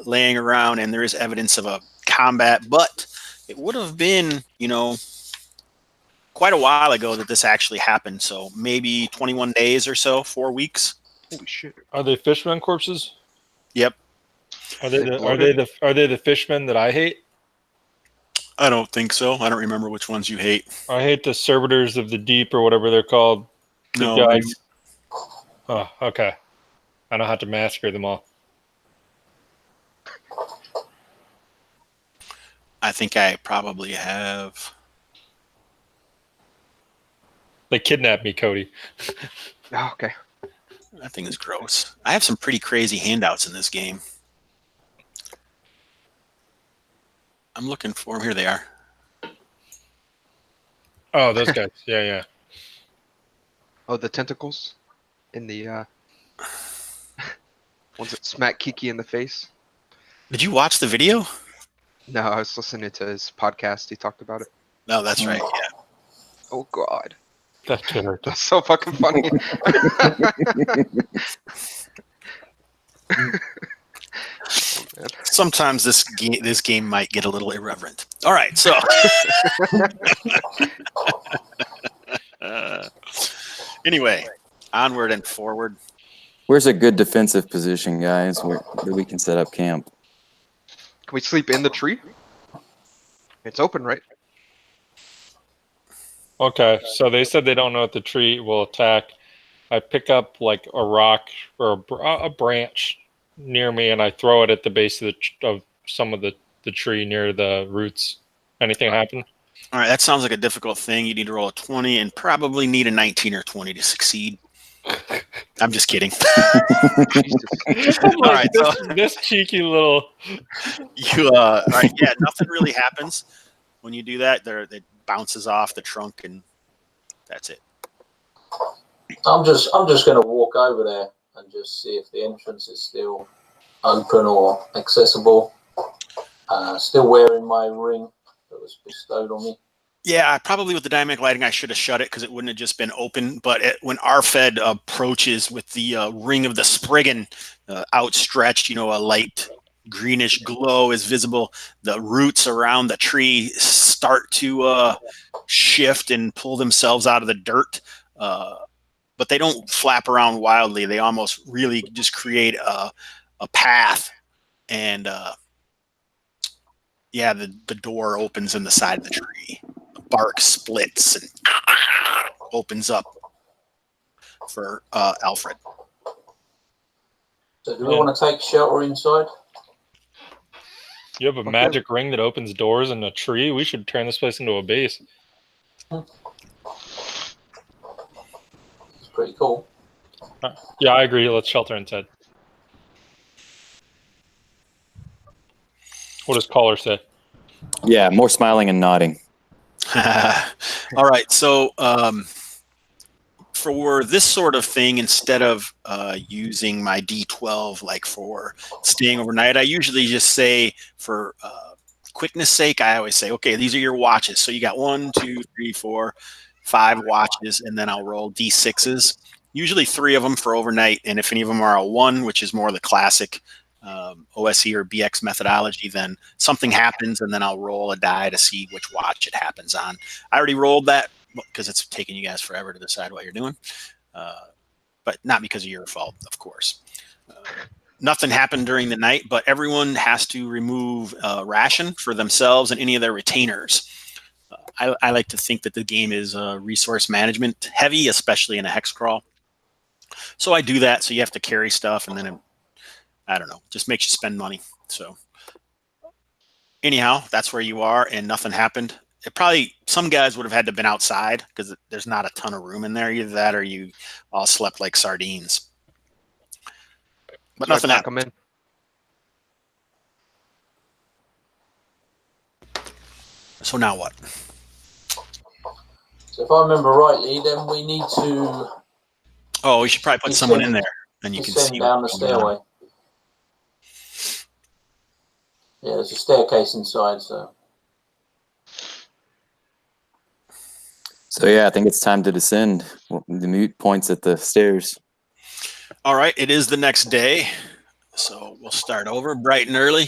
laying around, and there is evidence of a combat, but it would have been, you know, quite a while ago that this actually happened. So maybe 21 days or so, 4 weeks. Holy shit. Are they fishermen corpses? Yep. Are they the fishmen that I hate? I don't think so. I don't remember which ones you hate. I hate the servitors of the deep, or whatever they're called. No, guys. Oh, okay. I know how to massacre them all. I think I probably have. They kidnapped me, Cody. Oh, okay. That thing is gross. I have some pretty crazy handouts in this game. I'm looking for them. Here they are. Oh, those guys. Yeah. Oh, the tentacles in the ones that smack Kiki in the face. Did you watch the video? No, I was listening to his podcast. He talked about it. No, that's right. Yeah. Oh God, That hurt. that's so fucking funny. Oh, Sometimes this game might get a little irreverent. All right, so anyway, onward and forward. Where's a good defensive position, guys, where we can set up camp? Can we sleep in the tree? It's open, right? Okay, so they said they don't know if the tree will attack. I pick up like a rock or a branch near me, and I throw it at the base of some of the tree near the roots. Anything happen? All right, that sounds like a difficult thing. You need to roll a 20 and probably need a 19 or 20 to succeed. I'm just kidding. All right, so this cheeky little. all right, yeah, nothing really happens when you do that. It bounces off the trunk, and that's it. I'm just going to walk over there and just see if the entrance is still open or accessible. Still wearing my ring that was bestowed on me. Yeah, probably with the dynamic lighting, I should have shut it because it wouldn't have just been open. But when RFED approaches with the ring of the Spriggan outstretched, a light greenish glow is visible. The roots around the tree start to shift and pull themselves out of the dirt. But they don't flap around wildly. They almost really just create a path. And yeah, the door opens in the side of the tree. The bark splits and opens up. for Alfred. So do we want to take shelter inside? You have a magic ring that opens doors in a tree. We should turn this place into a base. It's pretty cool. Yeah, I agree. Let's shelter inside. What does caller say? Yeah, more smiling and nodding. All right, so for this sort of thing, instead of using my D12 like for staying overnight, I usually just say for quickness sake, I always say, okay, these are your watches. So you got 1, 2, 3, 4, 5 watches, and then I'll roll D6s. Usually 3 of them for overnight, and if any of them are a 1, which is more the classic OSE or BX methodology, then something happens, and then I'll roll a die to see which watch it happens on. I already rolled that because it's taking you guys forever to decide what you're doing, but not because of your fault, of course. Nothing happened during the night, but everyone has to remove a ration for themselves and any of their retainers. I like to think that the game is resource management heavy, especially in a hex crawl. So I do that. So you have to carry stuff, and then I don't know, just makes you spend money. So anyhow, that's where you are, and nothing happened. It probably, some guys would have had to been outside because there's not a ton of room in there. Either that or you all slept like sardines. But So nothing I happened. come in. So now what? So if I remember rightly, then we need to Oh, we should probably put someone in there, and you can descend see down the what's going on. stairway. Yeah, there's a staircase inside, so. So yeah, I think it's time to descend. Well, the mute points at the stairs. All right, it is the next day, so we'll start over bright and early.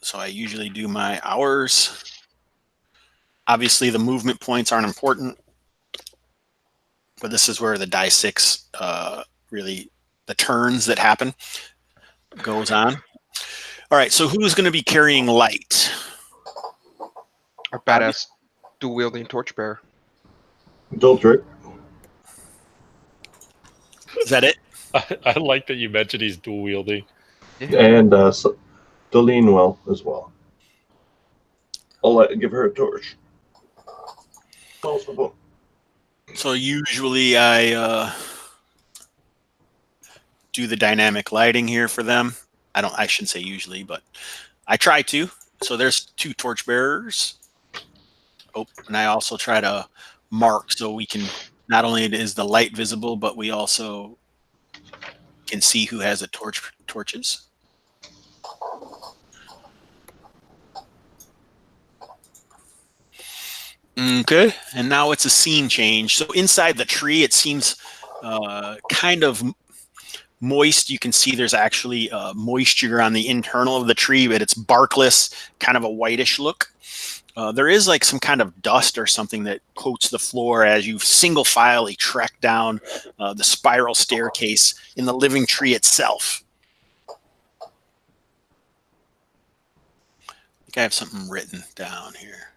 So I usually do my hours. Obviously, the movement points aren't important, but this is where the die 6 really, the turns that happen goes on. All right, so who's going to be carrying light? Our badass dual-wielding torchbearer. Dultrick. Is that it? I like that you mentioned he's dual wielding. And Dolene will as well. I'll give her a torch. Possible. So usually I do the dynamic lighting here for them. I shouldn't say usually, but I try to. So there's 2 torchbearers. Oh, and I also try to mark so we can, not only is the light visible, but we also can see who has the torches. Okay, and now it's a scene change. So inside the tree, it seems kind of moist. You can see there's actually moisture on the internal of the tree, but it's barkless, kind of a whitish look. There is like some kind of dust or something that coats the floor as you single-filely trek down the spiral staircase in the living tree itself. I think I have something written down here.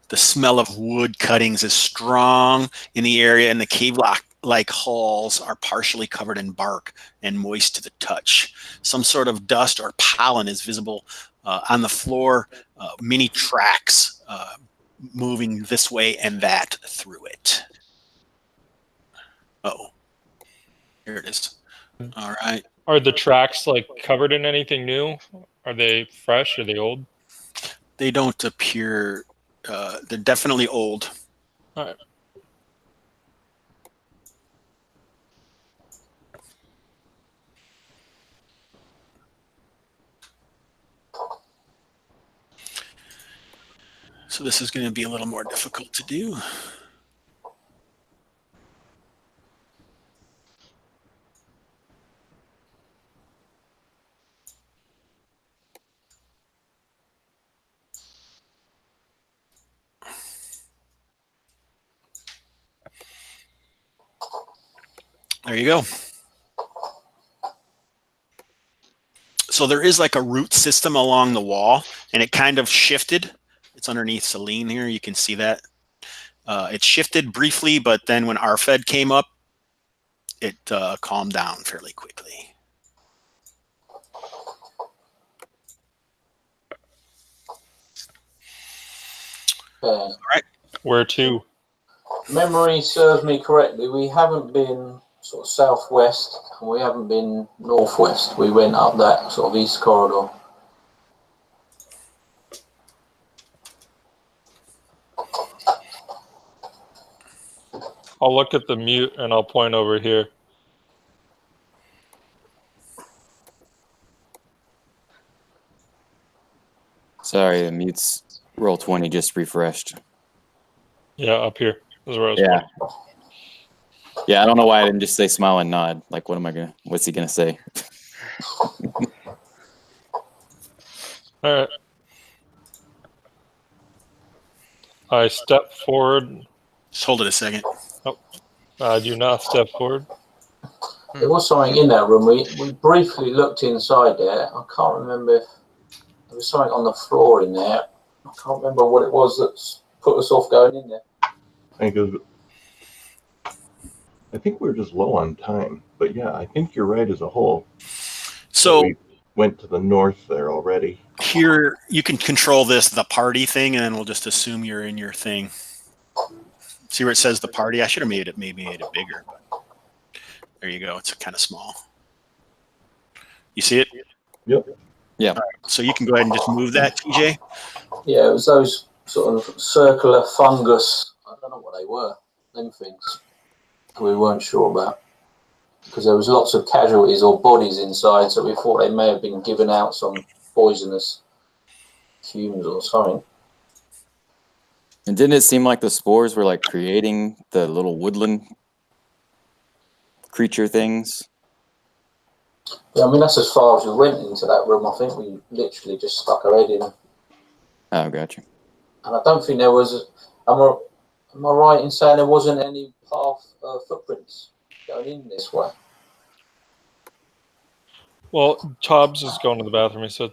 The smell of wood cuttings is strong in the area, and the cave-like halls are partially covered in bark and moist to the touch. Some sort of dust or pollen is visible on the floor, many tracks moving this way and that through it. Uh-oh. Here it is. All right. Are the tracks like covered in anything new? Are they fresh? Are they old? They don't appear, they're definitely old. All right. So this is going to be a little more difficult to do. There you go. So there is like a root system along the wall, and it kind of shifted. It's underneath Celine here. You can see that. It shifted briefly, but then when RFED came up, it calmed down fairly quickly. Okay. Where to? Memory serves me correctly. We haven't been sort of southwest, and we haven't been northwest. We went up that sort of east corridor. I'll look at the mute and I'll point over here. Sorry, the mute's roll 20 just refreshed. Yeah, up here. This is where I was Yeah. pointing. Yeah, I don't know why I didn't just say smile and nod. Like, what's he gonna say? All right. I step forward. Just hold it a second. I do not step forward. There was something in that room. We briefly looked inside there. I can't remember if there was something on the floor in there. I can't remember what it was that put us off going in there. I think we're just low on time, but yeah, I think you're right as a whole. So we went to the north there already. here you can control the party thing, and then we'll just assume you're in your thing. See where it says the party? I should have made it bigger, but there you go. It's kind of small. You see it? Yep. Yeah. All right, so you can go ahead and just move that, TJ. Yeah, it was those sort of circular fungus. I don't know what they were. Them things we weren't sure about, because there was lots of casualties or bodies inside, so we thought they may have been giving out some poisonous fumes or something. And didn't it seem like the spores were like creating the little woodland creature things? Yeah, I mean, that's as far as we went into that room. I think we literally just stuck our head in. Oh, gotcha. And I don't think there was, am I right in saying there wasn't any path footprints going in this way? Well, Tubbs is going to the bathroom. He said,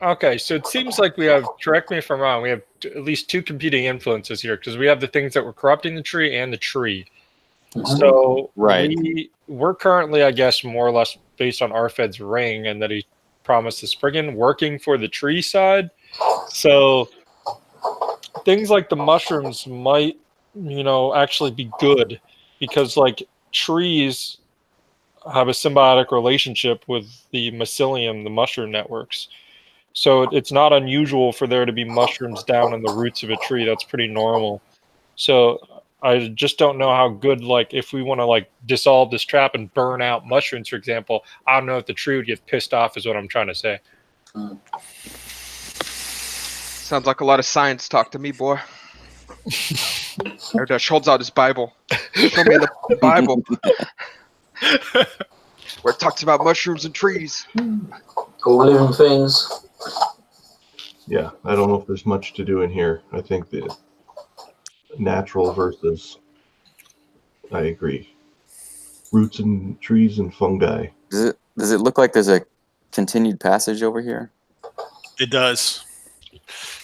okay, so it seems like we have, correct me if I'm wrong, we have at least two competing influences here, because we have the things that were corrupting the tree and the tree. Mhm. So Right. we're currently, I guess, more or less based on RFED's ring and that he promised to Spriggan, working for the tree side. So things like the mushrooms might, actually be good, because like trees have a symbiotic relationship with the mycelium, the mushroom networks. So it's not unusual for there to be mushrooms down in the roots of a tree. That's pretty normal. So I just don't know how good, like, if we want to like dissolve this trap and burn out mushrooms, for example, I don't know if the tree would get pissed off, is what I'm trying to say. Sounds like a lot of science talk to me, boy. Erdash holds out his Bible. Show me the Bible. Where it talks about mushrooms and trees. All living things. Yeah, I don't know if there's much to do in here. I think the natural versus, I agree, roots and trees and fungi. Does it look like there's a continued passage over here? It does.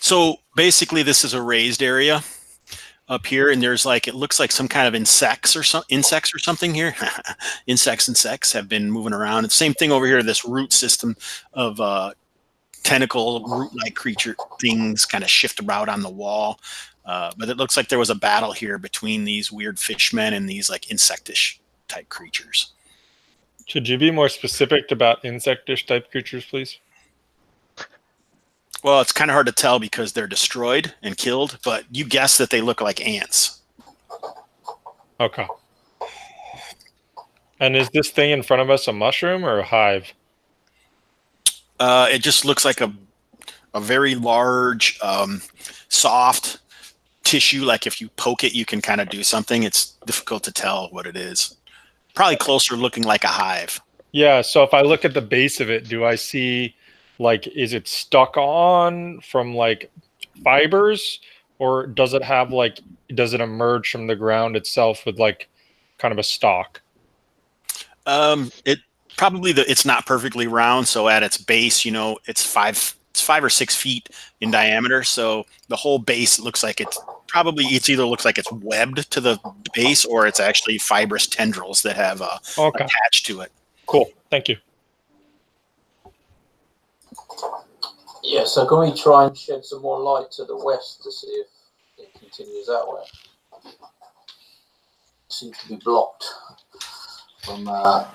So basically, this is a raised area up here, and there's like, it looks like some kind of insects or something here. Insects have been moving around. It's the same thing over here. This root system of tentacle root-like creature things kind of shift around on the wall. But it looks like there was a battle here between these weird fishmen and these like insectish type creatures. Could you be more specific about insectish type creatures, please? Well, it's kind of hard to tell because they're destroyed and killed, but you guess that they look like ants. Okay. And is this thing in front of us a mushroom or a hive? It just looks like a very large, soft tissue. Like if you poke it, you can kind of do something. It's difficult to tell what it is. Probably closer looking like a hive. Yeah, so if I look at the base of it, do I see, like, is it stuck on from, like, fibers? Or does it have, like, does it emerge from the ground itself with, like, kind of a stalk? It's not perfectly round, so at its base, it's 5 or 6 feet in diameter. So the whole base looks like it's probably it's either looks like it's webbed to the base or it's actually fibrous tendrils that have Okay. attached to it. Cool. Thank you. Yeah, so can we try and shed some more light to the west to see if it continues that way? Seems to be blocked from. I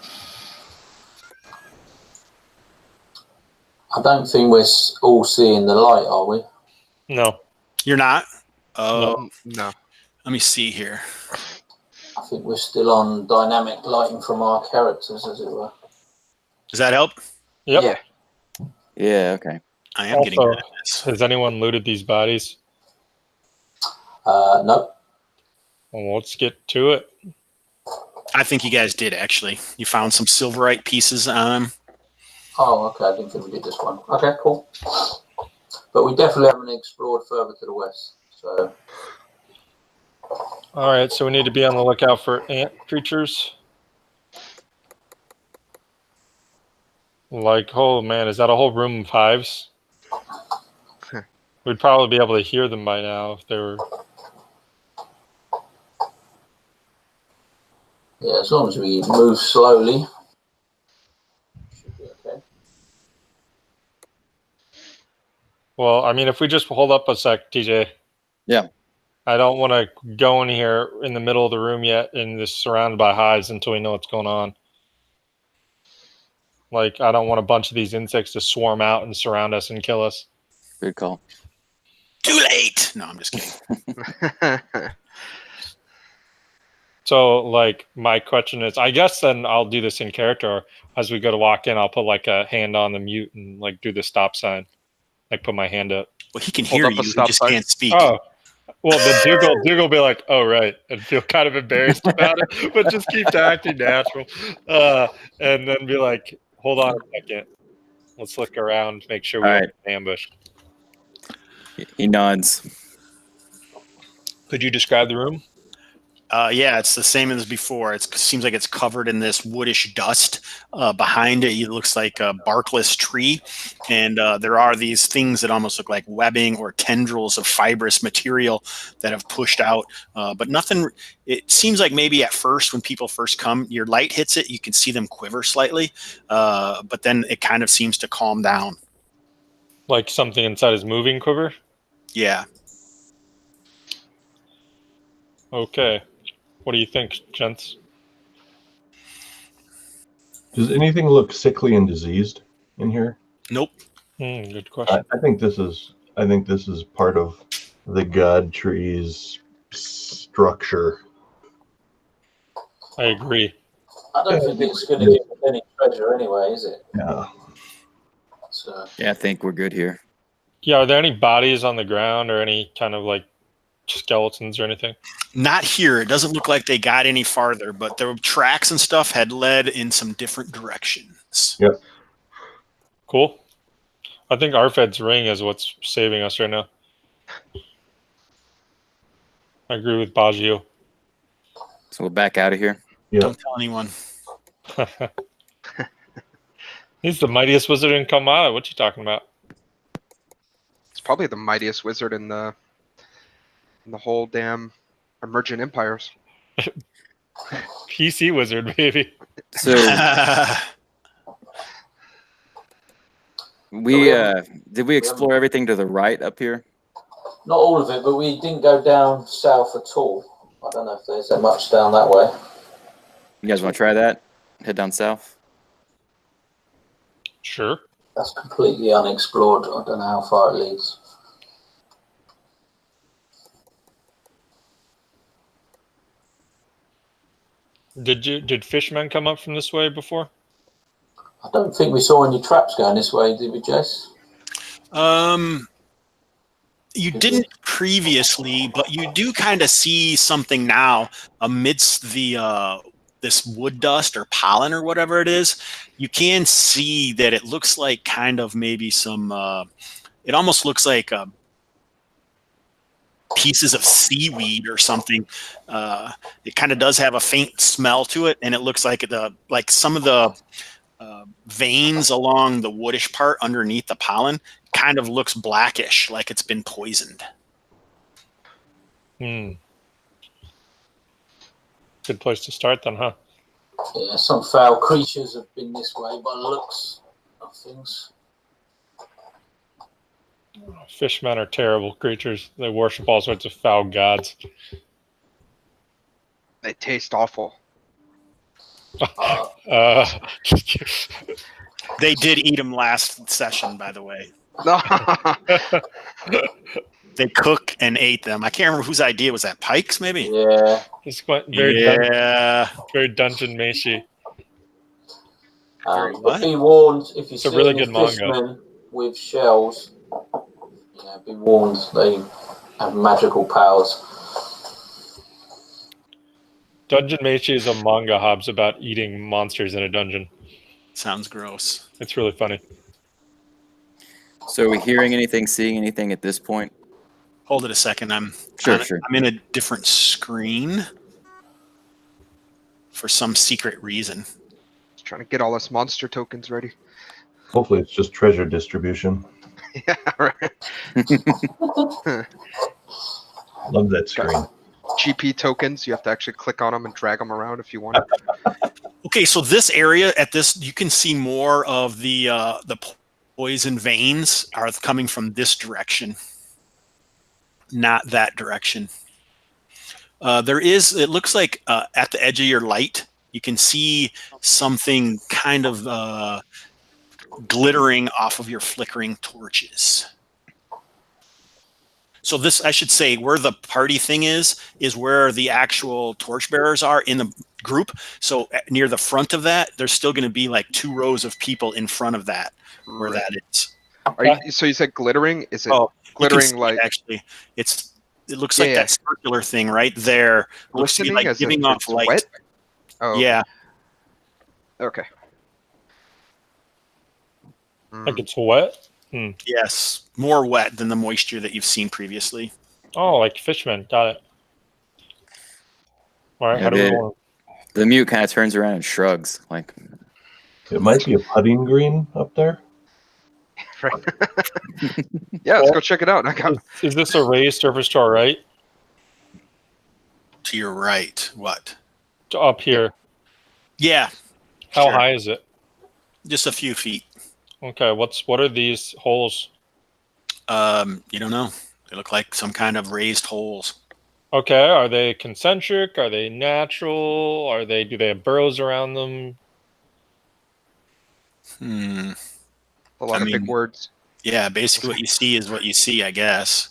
don't think we're all seeing the light, are we? No. You're not? No. Let me see here. I think we're still on dynamic lighting from our characters, as it were. Does that help? Yep. Yeah. Yeah, okay. I am getting Also, rid of this. has anyone looted these bodies? No. Well, let's get to it. I think you guys did, actually. You found some silverite pieces on them. Oh, okay. I didn't think we did this one. Okay, cool. But we definitely haven't explored further to the west. So. All right, so we need to be on the lookout for ant creatures. Like, oh man, is that a whole room of hives? We'd probably be able to hear them by now if they were. Yeah, as long as we move slowly. Should be okay. Well, I mean, if we just hold up a sec, TJ. Yeah. I don't want to go in here in the middle of the room yet and just surrounded by hives until we know what's going on. Like, I don't want a bunch of these insects to swarm out and surround us and kill us. Good call. Too late! No, I'm just kidding. So, like, my question is, I guess then I'll do this in character. As we go to walk in, I'll put, like, a hand on the mute and, like, do the stop sign. Like, put my hand up. Well, he can Hold hear up a you. He stop just sign. can't speak. Oh. Well, then Dougal will be like, oh, right, and feel kind of embarrassed about it, but just keep acting natural. And then be like, hold on a second. Let's look around, make sure we All don't get ambushed. He nods. Could you describe the room? Yeah, it's the same as before. It seems like it's covered in this woodish dust. Behind it, it looks like a barkless tree. And there are these things that almost look like webbing or tendrils of fibrous material that have pushed out. But nothing, it seems like maybe at first when people first come, your light hits it, you can see them quiver slightly. But then it kind of seems to calm down. Like something inside his moving quiver? Yeah. Okay. What do you think, gents? Does anything look sickly and diseased in here? Nope. Good question. I think this is part of the God Tree's structure. I agree. I don't think it's going to give us any treasure anyway, is it? Yeah. So, Yeah, I think we're good here. Yeah, are there any bodies on the ground or any kind of like skeletons or anything? Not here. It doesn't look like they got any farther, but the tracks and stuff had led in some different directions. Yep. Cool. I think RFED's ring is what's saving us right now. I agree with Baggio. So we'll back out of here. Yeah. Don't tell anyone. He's the mightiest wizard in Kalmatta. What you talking about? It's probably the mightiest wizard in the whole damn emergent empires. PC wizard, baby. So did we explore everything to the right up here? not all of it, but we didn't go down south at all. I don't know if there's that much down that way. You guys want to try that? Head down south? Sure. That's completely unexplored. I don't know how far it leads. Did fishmen come up from this way before? I don't think we saw any traps going this way, did we, Jess? You didn't previously, but you do kind of see something now amidst the this wood dust or pollen or whatever it is. You can see that it looks like kind of maybe some. It almost looks like pieces of seaweed or something. It kind of does have a faint smell to it, and it looks like some of the veins along the woodish part underneath the pollen kind of looks blackish, like it's been poisoned. Hmm. Good place to start then, huh? Yeah, some foul creatures have been this way by the looks of things. Fishmen are terrible creatures. They worship all sorts of foul gods. They taste awful. Uh, They did eat them last session, by the way. No. They cooked and ate them. I can't remember whose idea was that. Pike's, maybe? Yeah. it's quite very Yeah. very dungeon machy. Very But what? be warned, if you It's a see really any good manga. fishmen with shells, be warned, they have magical powers. Dungeon Mechi is a manga, Hobbs, about eating monsters in a dungeon. Sounds gross. It's really funny. So are we hearing anything, seeing anything at this point? Hold it a second. I'm Sure. I'm in a different screen for some secret reason. Trying to get all us monster tokens ready. Hopefully, it's just treasure distribution. Yeah, right. Love that screen. GP tokens. You have to actually click on them and drag them around if you want it. Okay, so this area at this, you can see more of the poison veins are coming from this direction, not that direction. It looks like at the edge of your light, you can see something kind of glittering off of your flickering torches. So this, I should say, where the party thing is where the actual torchbearers are in the group. So near the front of that, there's still going to be like 2 rows of people in front of that, where that is. So you said glittering? Is it Oh, glittering like actually, it looks like that circular thing right there. Looks to be glistening like as giving if off it's light. wet? Oh, Yeah, okay. Like it's wet? yes, more wet than the moisture that you've seen previously. Oh, like fishmen. Got it. All right, Yeah, how do we want The mute kind of turns around and shrugs, like, It might be a putting green up there. Right. Yeah, let's go check it out. is this a raised surface to our right? To your right, what? To up here. Yeah, How sure. high is it? Just a few feet. Okay, what are these holes? You don't know. They look like some kind of raised holes. Okay, are they concentric? Are they natural? Do they have burrows around them? A lot of big words. Yeah, basically what you see is what you see, I guess.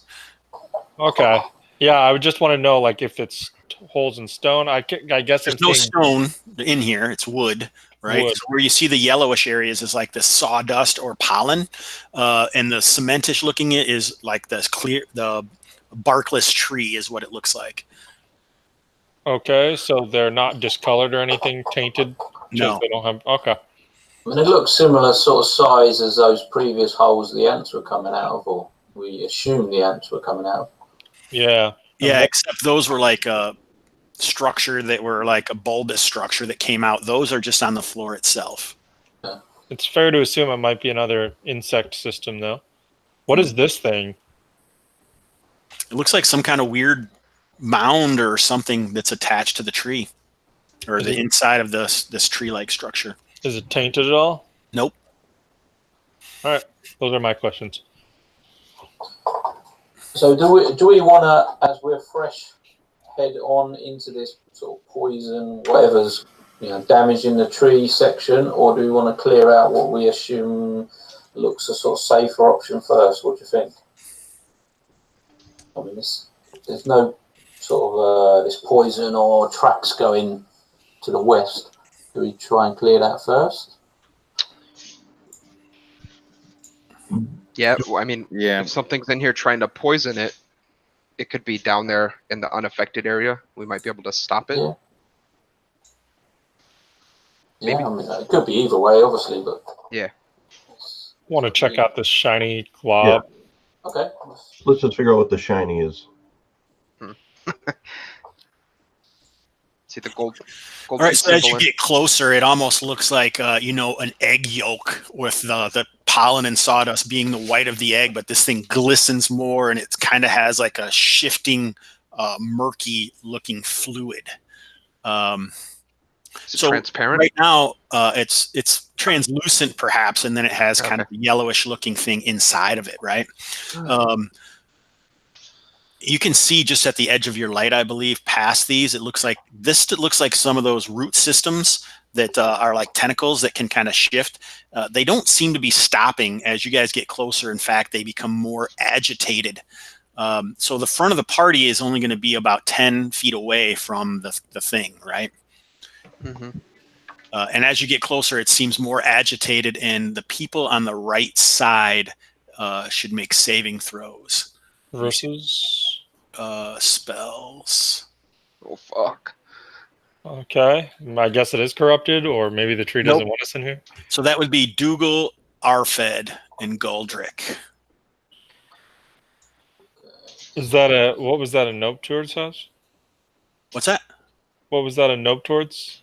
Okay. Yeah, I would just want to know, like, if it's holes in stone. I guess There's no stone in here. It's wood, right? Wood. So where you see the yellowish areas is like the sawdust or pollen, and the cementish looking it is like the barkless tree is what it looks like. Okay, so they're not discolored or anything, tainted? No. They don't have. Okay. I mean, they look similar sort of size as those previous holes the ants were coming out of, or we assume the ants were coming out of. Yeah. Yeah, except those were like a structure that were like a bulbous structure that came out. Those are just on the floor itself. It's fair to assume it might be another insect system, though. What is this thing? It looks like some kind of weird mound or something that's attached to the tree, or the inside of this tree-like structure. Is it tainted at all? Nope. All right. Those are my questions. So do we want to, as we're fresh, head on into this sort of poison, whatever's damaging the tree section, or do we want to clear out what we assume looks a sort of safer option first? What do you think? I mean, there's no sort of this poison or tracks going to the west. Do we try and clear that first? Yeah, I mean, yeah. if something's in here trying to poison it, it could be down there in the unaffected area. We might be able to stop it. Yeah. Maybe. Yeah, I mean, it could be either way, obviously, but Yeah. Want to check out this shiny glob? okay. Let's just figure out what the shiny is. See the gold. All right, so as you get closer, it almost looks like an egg yolk with the pollen and sawdust being the white of the egg, but this thing glistens more, and it kind of has like a shifting murky looking fluid. Is it So transparent? right now, it's translucent perhaps, and then it has kind of a yellowish looking thing inside of it, right? You can see just at the edge of your light, I believe, past these, it looks like some of those root systems that are like tentacles that can kind of shift. They don't seem to be stopping as you guys get closer. In fact, they become more agitated. So the front of the party is only going to be about 10 feet away from the thing, right? Mm-hmm. And as you get closer, it seems more agitated, and the people on the right side should make saving throws. Versus. Spells. Oh fuck. Okay. I guess it is corrupted, or maybe the tree doesn't Nope. want us in here. So that would be Dougal, RFED, and Goldrick. Is that what was that a note towards us? What's that? What was that a note towards?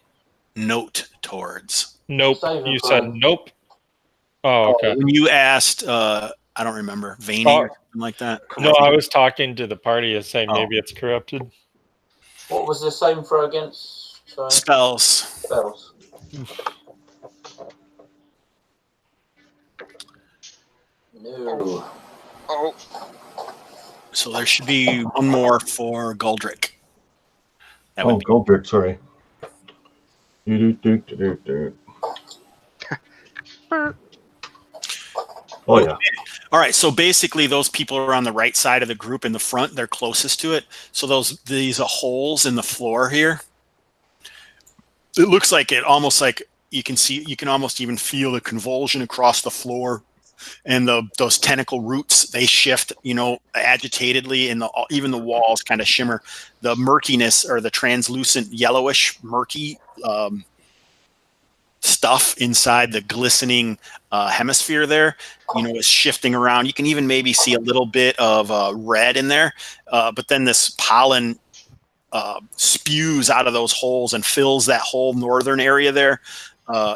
Note towards. Nope. Saving You throw. said nope. Oh, okay. When you asked, I don't remember, Vaney or something like that. No, I was talking to the party and saying Oh. maybe it's corrupted. What was the same throw against? Sorry. Spells. Spells. No. Oh. So there should be one more for Goldrick. That Oh, would be Goldrick, sorry. Do-do-do-do-do-do. Oh, yeah. all right. So basically, those people are on the right side of the group in the front. They're closest to it. So these are holes in the floor here. It looks like almost like you can almost even feel the convulsion across the floor, and those tentacle roots, they shift, agitatedly, and even the walls kind of shimmer. The murkiness, or the translucent yellowish murky stuff inside the glistening hemisphere there, is shifting around. You can even maybe see a little bit of red in there, but then this pollen spews out of those holes and fills that whole northern area there,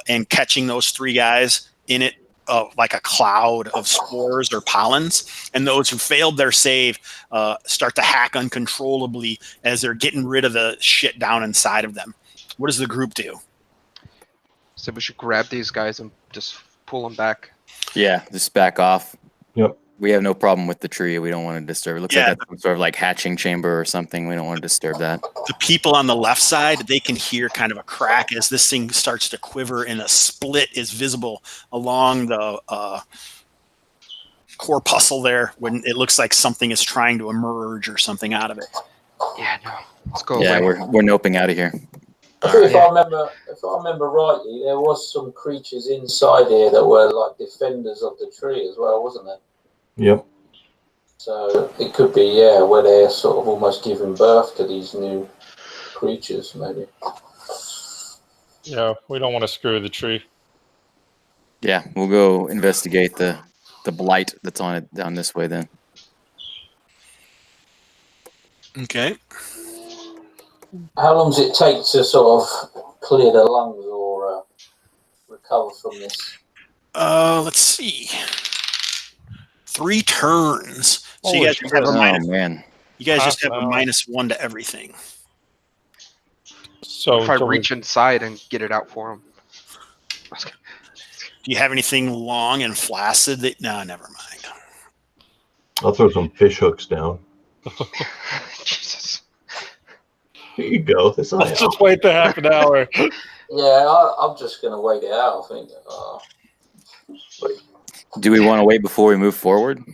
and catching those three guys in it like a cloud of spores or pollens. And those who failed their save start to hack uncontrollably as they're getting rid of the shit down inside of them. What does the group do? So we should grab these guys and just pull them back. Yeah, just back off. Yep. We have no problem with the tree. We don't want to disturb it. Looks Yeah. like that's some sort of like hatching chamber or something. We don't want to disturb that. The people on the left side, they can hear kind of a crack as this thing starts to quiver, and a split is visible along the corpuscle there, when it looks like something is trying to emerge or something out of it. Yeah, no. Let's go Yeah, away. we're noping out of here. I think if I remember rightly, there was some creatures inside here that were like defenders of the tree as well, wasn't there? Yep. So it could be, where they're sort of almost giving birth to these new creatures, maybe. Yeah, we don't want to screw the tree. Yeah, we'll go investigate the blight that's on it down this way then. Okay. How long does it take to sort of clear the lungs or recover from this? Let's see. 3 turns. So you guys just have a Oh minus. man. You guys just have a Wow. -1 to everything. So If I so we- reach inside and get it out for him. Do you have anything long and flaccid? No, never mind. I'll throw some fish hooks down. Jesus. Here you go. This I let's just wait the half an hour. Yeah, I'm just going to wait it out, I think. Do we want to wait before we move forward?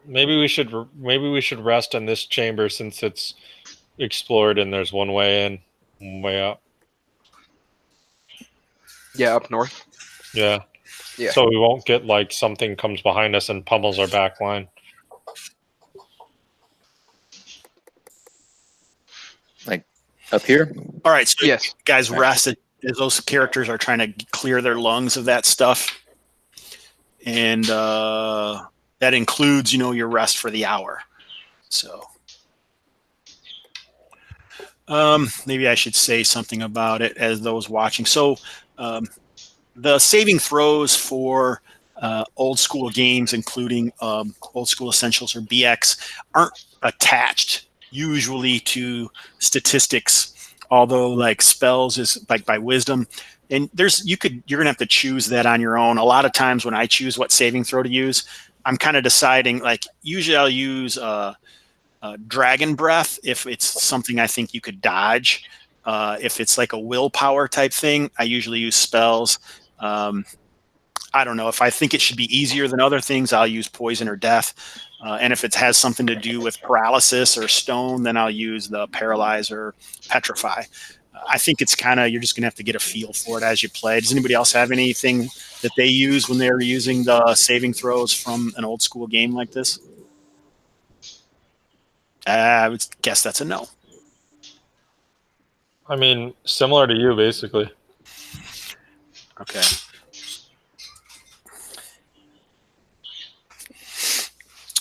Maybe we should rest in this chamber since it's explored and there's one way in, one way out. Yeah, up north. Yeah. Yeah. So we won't get like something comes behind us and pummels our back line. Like up here? All right, so Yes. guys, rest as those characters are trying to clear their lungs of that stuff, and that includes, your rest for the hour. So, maybe I should say something about it as those watching. So, the saving throws for old school games, including Old School Essentials or BX, aren't attached usually to statistics, although like spells is like by wisdom. And you're gonna have to choose that on your own. A lot of times when I choose what saving throw to use, I'm kind of deciding, like, usually I'll use Dragon Breath if it's something I think you could dodge. If it's like a willpower type thing, I usually use spells. I don't know. If I think it should be easier than other things, I'll use Poison or Death. And if it has something to do with paralysis or stone, then I'll use the Paralyze or Petrify. I think it's kind of, you're just going to have to get a feel for it as you play. Does anybody else have anything that they use when they're using the saving throws from an old school game like this? I would guess that's a no. I mean, similar to you, basically. Okay.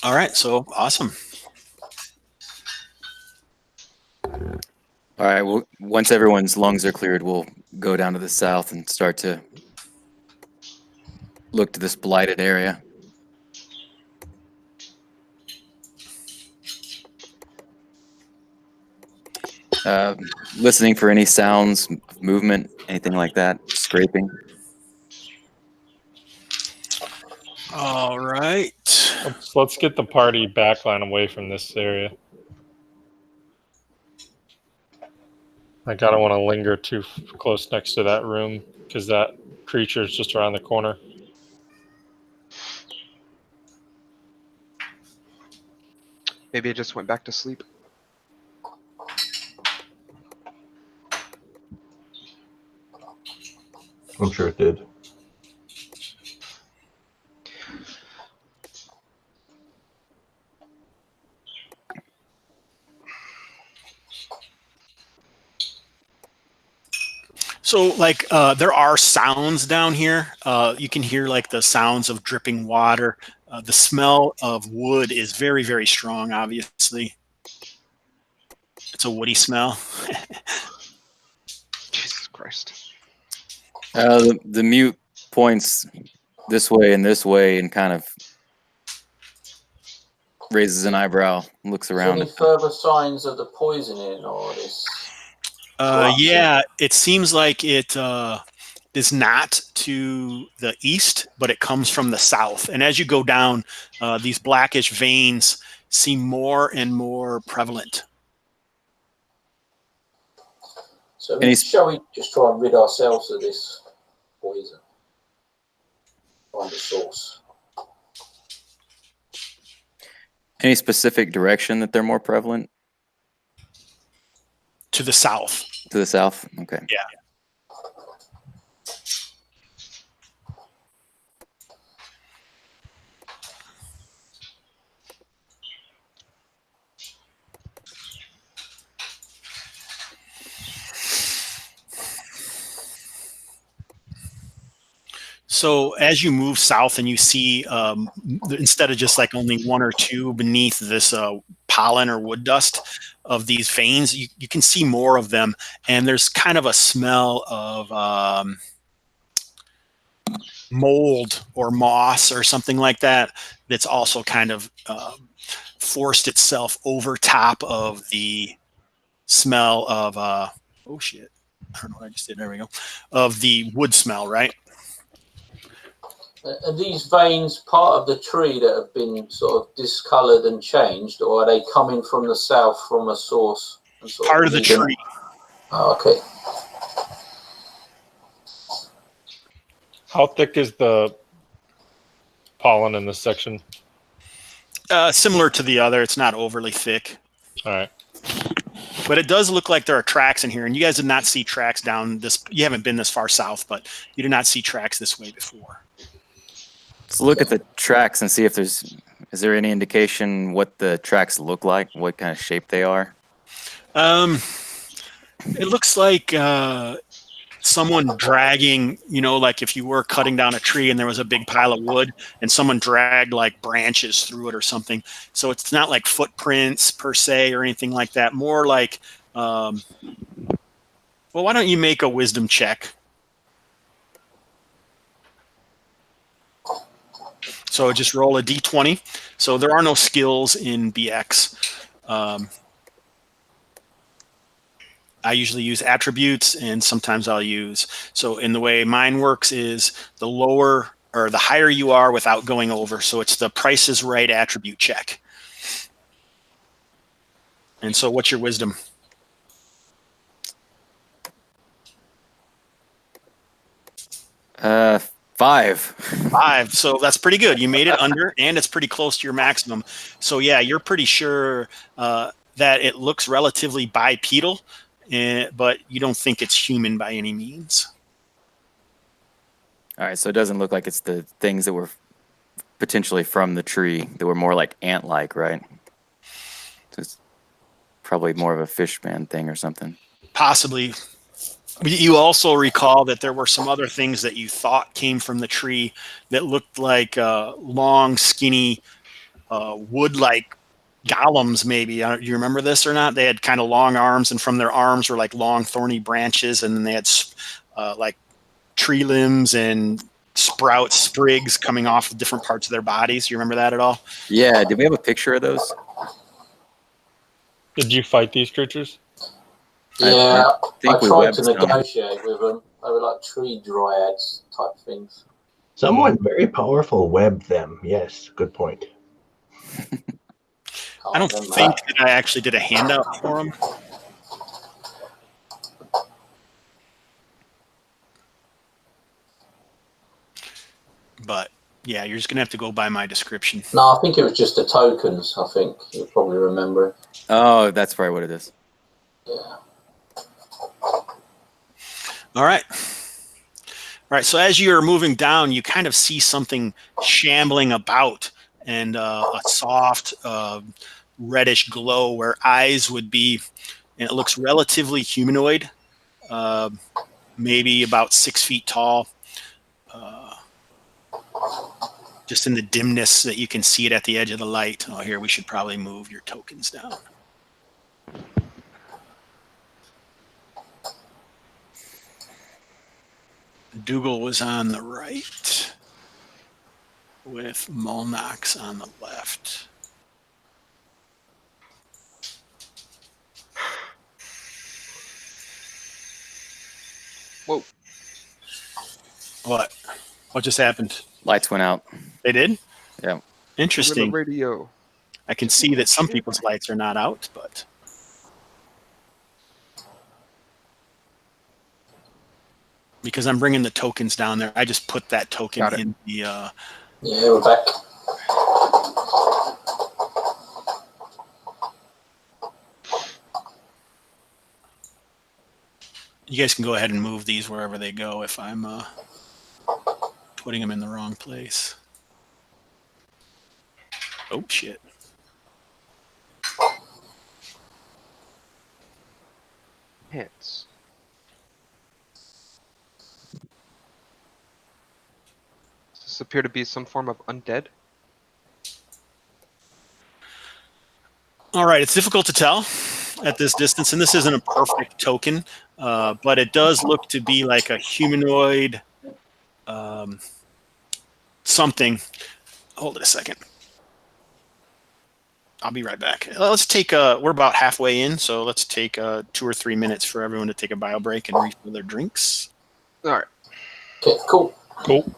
All right, so awesome. All right. Well, once everyone's lungs are cleared, we'll go down to the south and start to look to this blighted area. Listening for any sounds, movement, anything like that, scraping. All right. Let's get the party backline away from this area. I don't want to linger too close next to that room because that creature is just around the corner. Maybe it just went back to sleep. I'm sure it did. So, like, there are sounds down here. You can hear, like, the sounds of dripping water. The smell of wood is very, very strong, obviously. It's a woody smell. Jesus Christ. The mute points this way and kind of raises an eyebrow, looks around. Any further signs of the poisoning or this? Yeah, it seems like it is not to the east, but it comes from the south. And as you go down, these blackish veins seem more and more prevalent. So Any- shall we just try and rid ourselves of this poison? Find the source. Any specific direction that they're more prevalent? To the south. To the south? Okay. Yeah. So as you move south and you see, instead of just like only one or two beneath this pollen or wood dust of these veins, you can see more of them. And there's kind of a smell of mold or moss or something like that that's also kind of forced itself over top of the smell of, oh shit, I don't know what I just did. There we go. Of the wood smell, right? Are these veins part of the tree that have been sort of discoloured and changed, or are they coming from the south from a source? And sort Part of the leading- tree. Oh, okay. How thick is the pollen in this section? Similar to the other, it's not overly thick, All right. but it does look like there are tracks in here. And you guys did not see tracks down this. You haven't been this far south, but you did not see tracks this way before. Let's look at the tracks and see if is there any indication what the tracks look like, what kind of shape they are? It looks like someone dragging, like if you were cutting down a tree and there was a big pile of wood and someone dragged like branches through it or something. So it's not like footprints per se or anything like that. More like, well, why don't you make a wisdom check? So just roll a d20. So there are no skills in BX. I usually use attributes, and sometimes I'll use. So in the way mine works is the lower or the higher you are without going over. So it's the Price is Right attribute check. And so what's your wisdom? 5. 5. So that's pretty good. You made it under, and it's pretty close to your maximum. So yeah, you're pretty sure that it looks relatively bipedal, but you don't think it's human by any means. All right, so it doesn't look like it's the things that were potentially from the tree that were more like ant-like, right? It's probably more of a fishman thing or something. Possibly. You also recall that there were some other things that you thought came from the tree that looked like long, skinny, wood-like golems, maybe. Do you remember this or not? They had kind of long arms, and from their arms were like long, thorny branches, and then they had like tree limbs and sprouts, sprigs coming off of different parts of their bodies. You remember that at all? Yeah, did we have a picture of those? Did you fight these creatures? Yeah, I we tried webbed to some. negotiate with them. They were like tree dryads type things. Someone very powerful webbed them. Yes, good point. I don't think that I actually did a handout for them. But yeah, you're just gonna have to go by my description. No, I think it was just the tokens. I think you'll probably remember it. Oh, that's probably what it is. Yeah. All right. All right. So as you're moving down, you kind of see something shambling about, and a soft reddish glow where eyes would be, and it looks relatively humanoid, maybe about 6 feet tall. Just in the dimness that you can see it at the edge of the light. Oh, here, we should probably move your tokens down. Dougal was on the right with Molnox on the left. Whoa. What? What just happened? Lights went out. They did? Yeah. Over the Interesting. radio. I can see that some people's lights are not out, but because I'm bringing the tokens down there, I just put that token Got it. in the. Yeah, we're back. You guys can go ahead and move these wherever they go if I'm putting them in the wrong place. Oh, shit. Hits. Does this appear to be some form of undead? All right, it's difficult to tell at this distance, and this isn't a perfect token, but it does look to be like a humanoid something. Hold it a second. I'll be right back. Let's take we're about halfway in, so let's take 2 or 3 minutes for everyone to take a bio break and refill their drinks. All right. Okay, cool. Cool.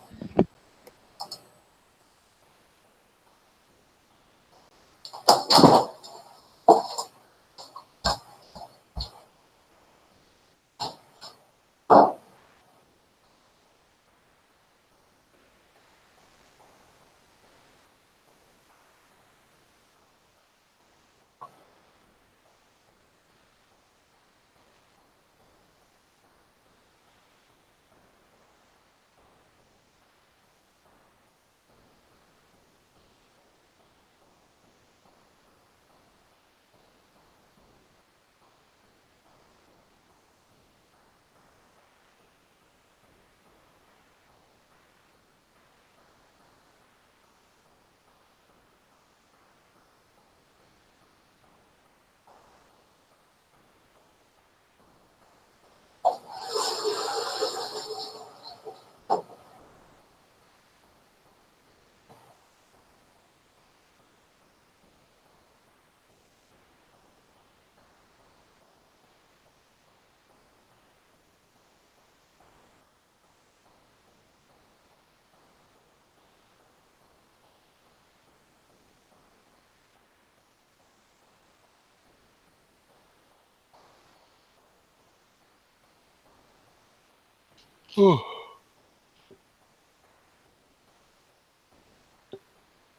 Whew.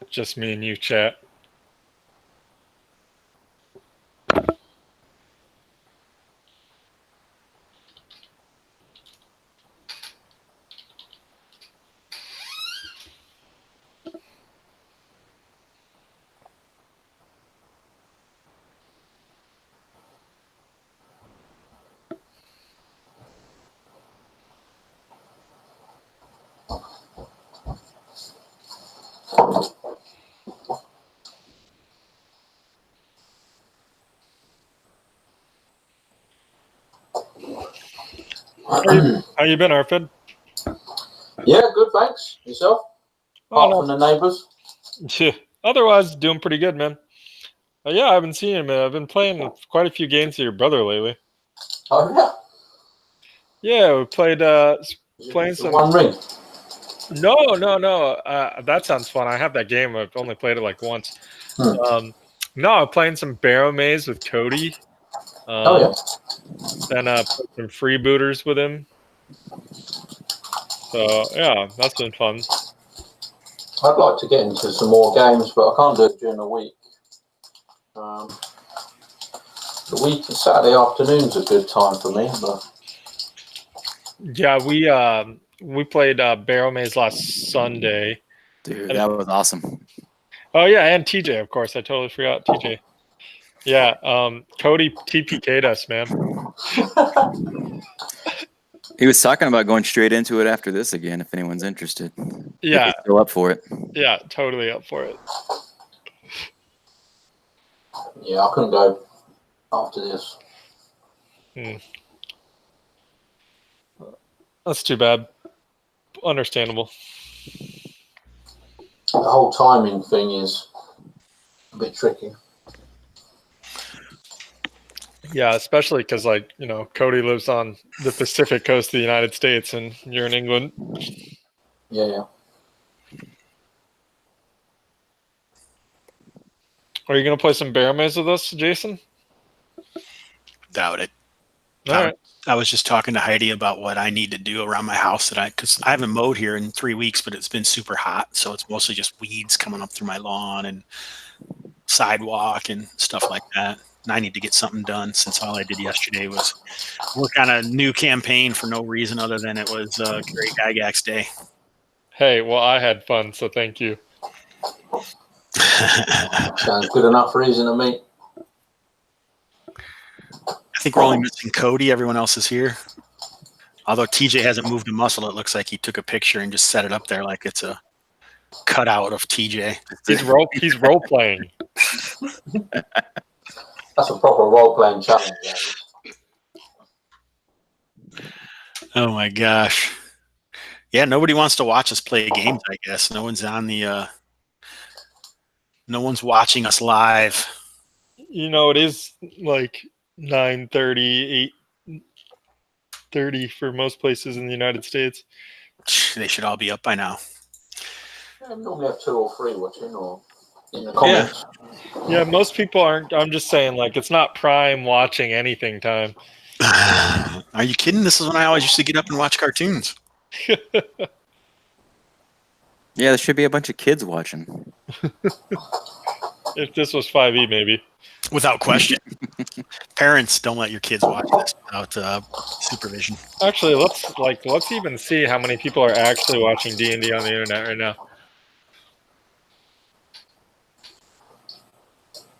Just me and you, chat. How you been, RFED? Yeah, good, thanks. Yourself? Apart from the neighbours? Yeah. Otherwise, doing pretty good, man. Yeah, I haven't seen him. I've been playing quite a few games with your brother lately. Oh, yeah. Yeah, we played playing some. One Ring. No. That sounds fun. I have that game. I've only played it like once. No, I'm playing some Barrow Maze with Cody. Oh, yeah. Then put some freebooters with him. So yeah, that's been fun. I'd like to get into some more games, but I can't do it during the week. The week, Saturday afternoon's a good time for me. But yeah, we played Barrow Maze last Sunday. Dude, that was awesome. Oh yeah, and TJ, of course. I totally forgot TJ. Yeah, Cody TPK'd us, man. He was talking about going straight into it after this again, if anyone's interested. Yeah. If he's still up for it. Yeah, totally up for it. yeah, I couldn't go after this. That's too bad. Understandable. The whole timing thing is a bit tricky. Yeah, especially because, like, you know, Cody lives on the Pacific coast of the United States and you're in England. Yeah. Are you going to play some Barrow Maze with us, Jason? Doubt it. All right. I was just talking to Heidi about what I need to do around my house because I haven't mowed here in 3 weeks, but it's been super hot. So it's mostly just weeds coming up through my lawn and sidewalk and stuff like that. And I need to get something done since all I did yesterday was work on a new campaign for no reason other than it was Great Gygax Day. Hey, well, I had fun, so thank you. Sounds good enough reason to me. I think we're only missing Cody. Everyone else is here. Although TJ hasn't moved a muscle, it looks like he took a picture and just set it up there like it's a cutout of TJ. He's role playing. That's a proper role-playing challenge. Oh my gosh. Yeah, nobody wants to watch us play games, I guess. No one's on the no one's watching us live. You know, it is like 9:30, 8:30 for most places in the United States. They should all be up by now. Yeah, we normally have 2 or 3 watching or in the comments. Yeah, most people aren't. I'm just saying, like, it's not prime watching anything time. Are you kidding? This is when I always used to get up and watch cartoons. Yeah, there should be a bunch of kids watching. If this was 5e, maybe. Without question. Parents, don't let your kids watch this without supervision. Actually, let's even see how many people are actually watching D&D on the internet right now.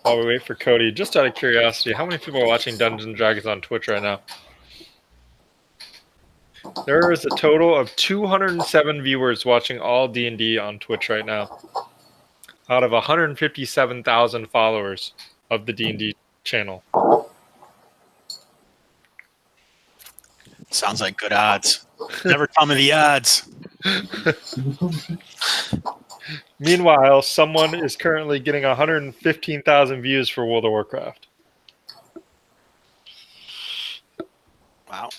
While we wait for Cody, just out of curiosity, how many people are watching Dungeons and Dragons on Twitch right now? There is a total of 207 viewers watching all D&D on Twitch right now, out of 157,000 followers of the D&D channel. Sounds like good odds. Never tell me the odds. Meanwhile, someone is currently getting 115,000 views for World of Warcraft. Wow.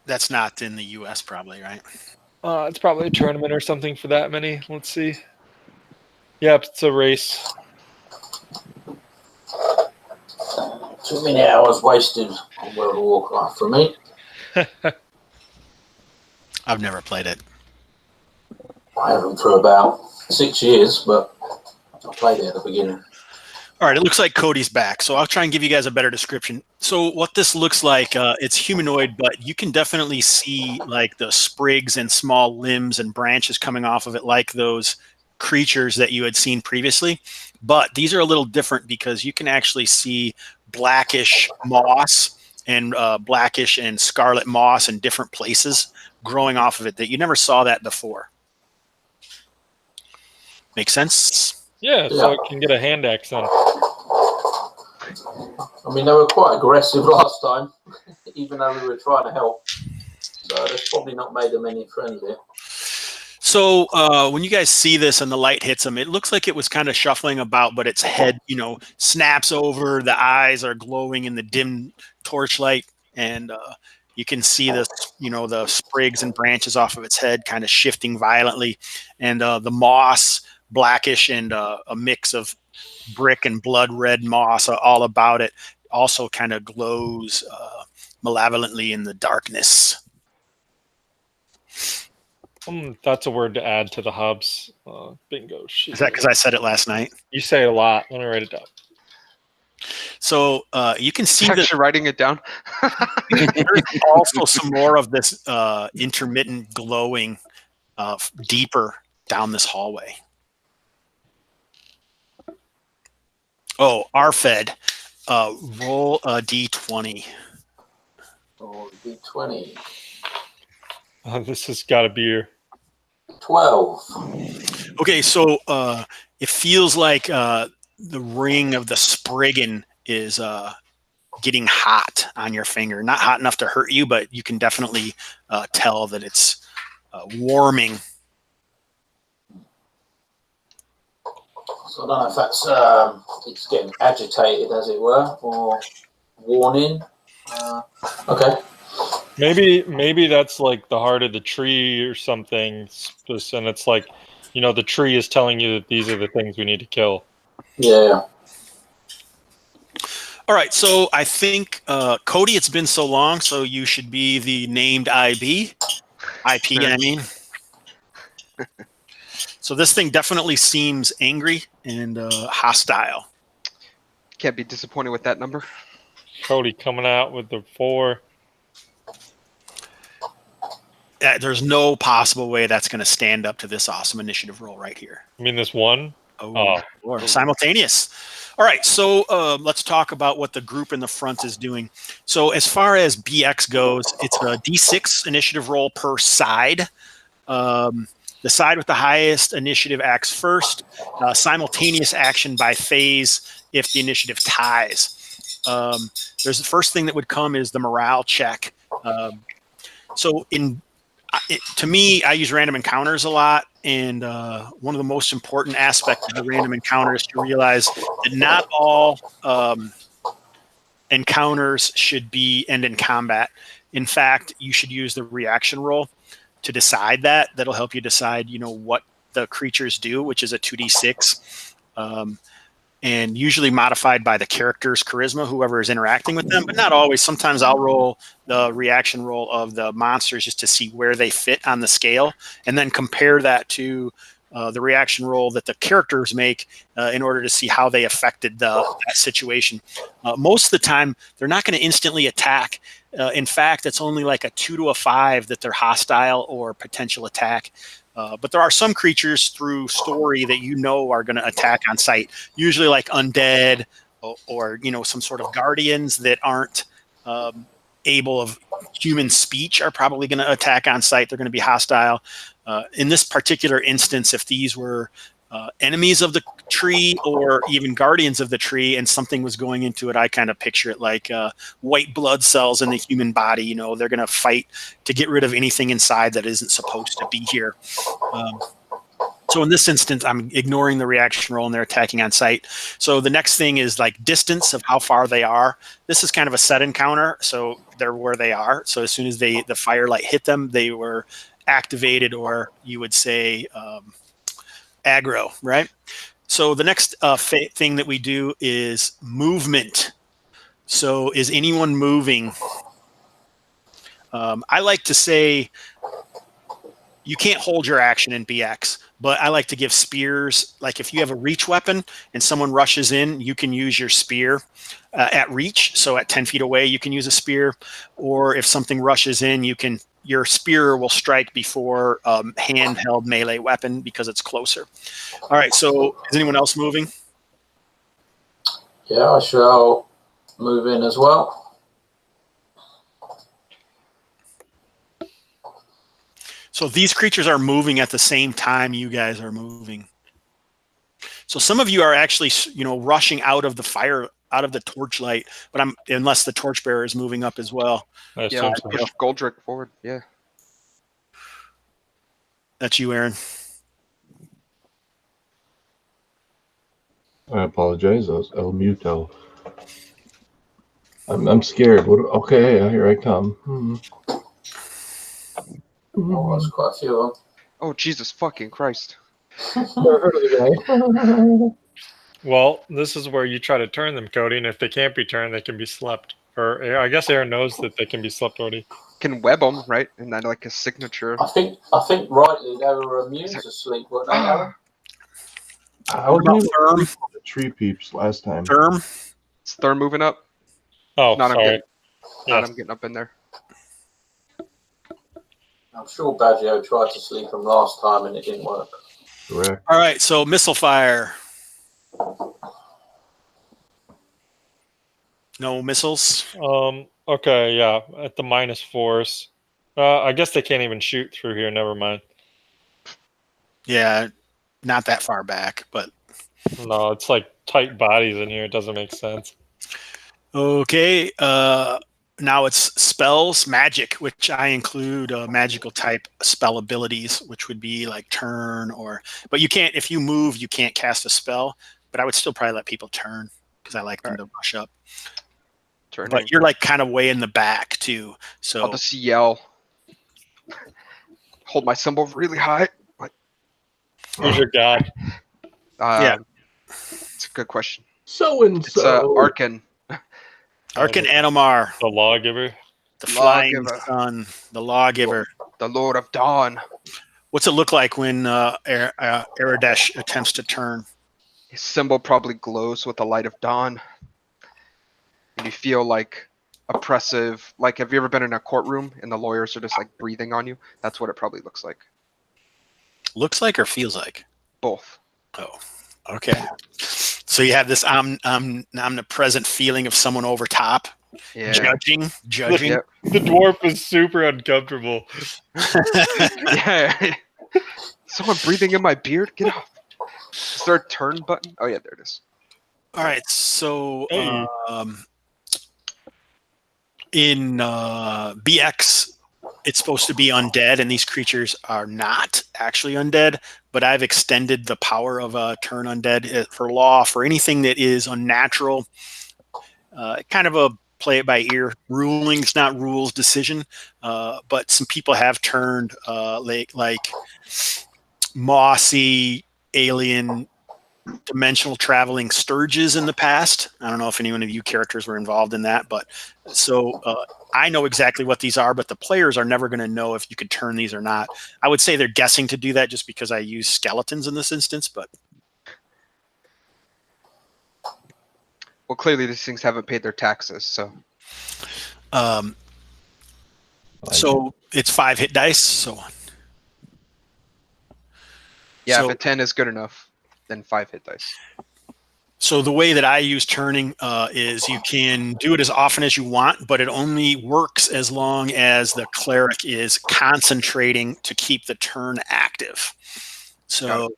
That's not in the U.S. probably, right? It's probably a tournament or something for that many. Let's see. Yep, it's a race. Too many hours wasted on World of Warcraft for me. I've never played it. I haven't for about 6 years, but I played it at the beginning. All right, it looks like Cody's back, so I'll try and give you guys a better description. So what this looks like, it's humanoid, but you can definitely see like the sprigs and small limbs and branches coming off of it like those creatures that you had seen previously. But these are a little different because you can actually see blackish moss and blackish and scarlet moss in different places growing off of it that you never saw that before. Make sense? Yeah, so it can get a hand axe then. I mean, they were quite aggressive last time, even though we were trying to help. So that's probably not made them any friends here. So when you guys see this and the light hits them, it looks like it was kind of shuffling about, but its head, snaps over. The eyes are glowing in the dim torchlight, and you can see the sprigs and branches off of its head kind of shifting violently, and the moss, blackish and a mix of brick and blood red moss all about it, also kind of glows malevolently in the darkness. That's a word to add to the Hobbs bingo sheet. Is that because I said it last night? You say it a lot. Let me write it down. So you can see that Actually writing it down. there's also some more of this intermittent glowing deeper down this hallway. Oh, RFED, roll a d20. Or D20. This has got to be your 12. Okay, so it feels like the ring of the spriggan is getting hot on your finger. Not hot enough to hurt you, but you can definitely tell that it's warming. So I don't know if that's it's getting agitated, as it were, or worn in. Okay. maybe that's like the heart of the tree or something, and it's like, the tree is telling you that these are the things we need to kill. Yeah. All right, so I think, Cody, it's been so long, so you should be the named IP, I mean. So this thing definitely seems angry and hostile. Can't be disappointed with that number. Cody coming out with the 4. There's no possible way that's going to stand up to this awesome initiative roll right here. I mean, this 1. Or simultaneous. All right, so let's talk about what the group in the front is doing. So as far as BX goes, it's a D6 initiative roll per side. The side with the highest initiative acts first. Simultaneous action by phase if the initiative ties. There's the first thing that would come is the morale check. To me, I use random encounters a lot, and one of the most important aspects of the random encounter is to realize that not all encounters should end in combat. In fact, you should use the reaction roll to decide that. That'll help you decide, what the creatures do, which is a 2d6, and usually modified by the character's charisma, whoever is interacting with them, but not always. Sometimes I'll roll the reaction roll of the monsters just to see where they fit on the scale, and then compare that to the reaction roll that the characters make in order to see how they affected that situation. Most of the time, they're not going to instantly attack. In fact, it's only like a 2 to a 5 that they're hostile or potential attack. But there are some creatures through story that are going to attack on sight, usually like undead or some sort of guardians that aren't able of human speech are probably going to attack on sight. They're going to be hostile. In this particular instance, if these were enemies of the tree or even guardians of the tree and something was going into it, I kind of picture it like white blood cells in the human body. They're going to fight to get rid of anything inside that isn't supposed to be here. So in this instance, I'm ignoring the reaction roll and they're attacking on sight. So the next thing is like distance of how far they are. This is kind of a set encounter, so they're where they are. So as soon as the firelight hit them, they were activated, or you would say aggro, right? So the next thing that we do is movement. So is anyone moving? I like to say You can't hold your action in BX, but I like to give spears. Like if you have a reach weapon and someone rushes in, you can use your spear at reach. So at 10 feet away, you can use a spear. Or if something rushes in, your spear will strike before handheld melee weapon because it's closer. All right. So is anyone else moving? Yeah, I shall move in as well. So these creatures are moving at the same time you guys are moving. So some of you are actually, rushing out of the fire, out of the torchlight, but unless the torchbearer is moving up as well. I Yeah, assume I so. pushed Goldrick forward. Yeah. That's you, Aaron. I apologize. I was El Muto. I'm scared. Okay, here I come. Oh, there's quite a few of them. Oh, Jesus fucking Christ. Never heard of the guy. Well, this is where you try to turn them, Cody, and if they can't be turned, they can be slept. Or I guess Aaron knows that they can be slept already. Can web them, right? And then like a signature. I think rightly they were immune to sleep, weren't they, Aaron? I was What about moving Therm? the tree peeps last time. Therm? Is Thurm moving up? Oh, Not sorry. I'm getting up in there. I'm sure Baggio tried to sleep them last time and it didn't work. Correct. All right. So missile fire. No missiles. Okay, yeah, at the minus force. I guess they can't even shoot through here. Never mind. Yeah, not that far back, but No, it's like tight bodies in here. It doesn't make sense. okay. Now it's spells, magic, which I include magical type spell abilities, which would be like turn but you can't, if you move, you can't cast a spell, but I would still probably let people turn because I like them to rush up. Turning. But you're like kind of way in the back too. So I'll just yell. Hold my symbol really high. Who's your god? Yeah. It's a good question. So and It's so. Arkan. Arkan Animar, The lawgiver. the flying Lawgiver. sun, the lawgiver. The Lord of Dawn. What's it look like when Aradesh attempts to turn? His symbol probably glows with the light of dawn. And you feel like oppressive. Like, have you ever been in a courtroom and the lawyers are just like breathing on you? That's what it probably looks like. Looks like or feels like? Both. Oh, okay. So you have this omnipresent feeling of someone over top, Yeah. judging. Yep. The dwarf is super uncomfortable. Yeah. Someone breathing in my beard? Get off. Is there a turn button? Oh, yeah, there it is. All right. So Hey. in BX, it's supposed to be undead, and these creatures are not actually undead. But I've extended the power of turn undead for law for anything that is unnatural. Kind of a play it by ear rulings, not rules decision. But some people have turned like mossy alien dimensional traveling sturges in the past. I don't know if any one of you characters were involved in that, but so I know exactly what these are, but the players are never going to know if you could turn these or not. I would say they're guessing to do that just because I use skeletons in this instance, but Well, clearly these things haven't paid their taxes, so. So it's 5 hit dice. So Yeah, so, if a 10 is good enough, then 5 hit dice. So the way that I use turning is you can do it as often as you want, but it only works as long as the cleric is concentrating to keep the turn active. So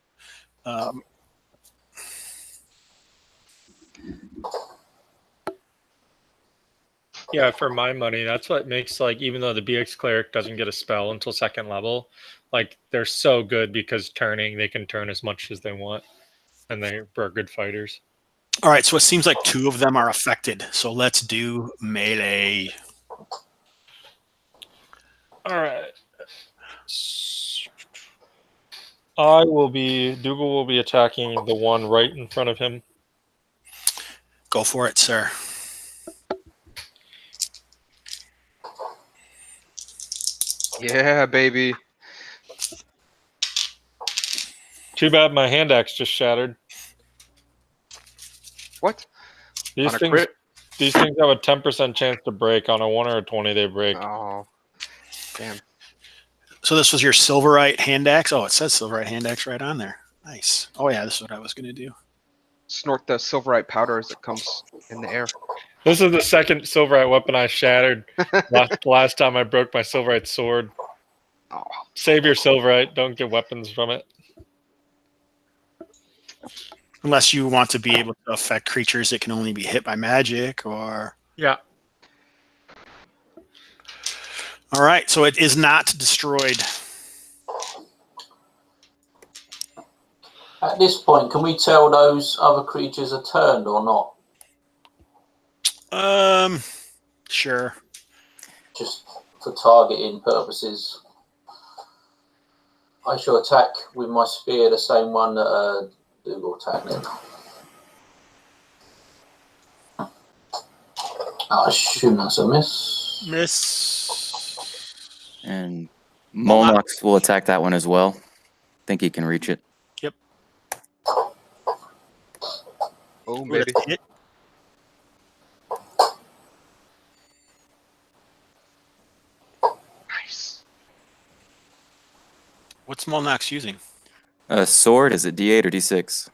Yeah, for my money, that's what makes, like, even though the BX cleric doesn't get a spell until 2nd level, like, they're so good because turning, they can turn as much as they want, and they're good fighters. all right, so it seems like 2 of them are affected. So let's do melee. All right. Dougal will be attacking the one right in front of him. Go for it, sir. Yeah, baby. Too bad my hand axe just shattered. What? These On a things, crit? these things have a 10% chance to break. On a 1 or a 20, they break. Oh, damn. So this was your silverite hand axe? Oh, it says silverite hand axe right on there. Nice. Oh yeah, this is what I was gonna do. Snort the silverite powder as it comes in the air. This is the second silverite weapon I shattered. last time I broke my silverite sword. Oh, Save your silverite. Don't get weapons from it. Unless you want to be able to affect creatures that can only be hit by magic, or Yeah. all right. So it is not destroyed. At this point, can we tell those other creatures are turned or not? Sure. Just for targeting purposes. I shall attack with my spear the same one that Dougal attacked then. I assume that's a miss. Miss. And Molnox will attack that one as well. Think he can reach it. Yep. oh, maybe. That's it. Nice. What's Molnox using? Sword, is it D8 or D6?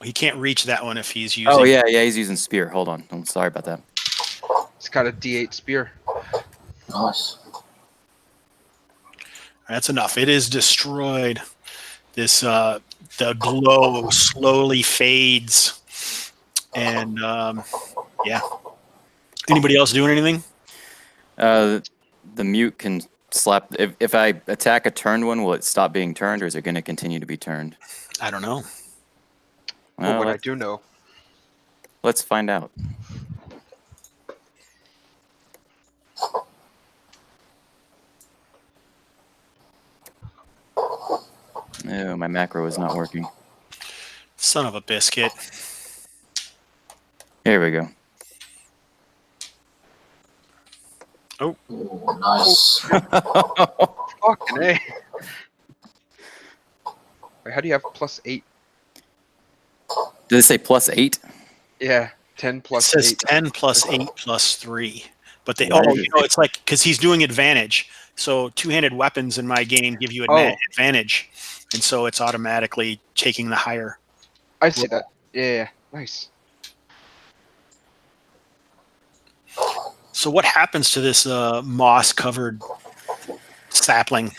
He can't reach that one if he's using. Oh, yeah, he's using spear. Hold on. I'm sorry about that. He's got a D8 spear. Nice. That's enough. It is destroyed. This the glow slowly fades, and yeah. Anybody else doing anything? The mute can slap. If I attack a turned one, will it stop being turned, or is it going to continue to be turned? I don't know. But what I do know. Let's find out. No, my macro is not working. Son of a biscuit. Here we go. Oh, Ooh, nice. Fucking A. Wait, how do you have +8? Did it say +8? Yeah, 10 it plus says 8. 10 plus 8 plus 3. But they, Right. it's like, because he's doing advantage. So two-handed weapons in my game give you advantage. And so it's automatically taking the higher. I see that. Yeah, nice. So what happens to this moss-covered sapling?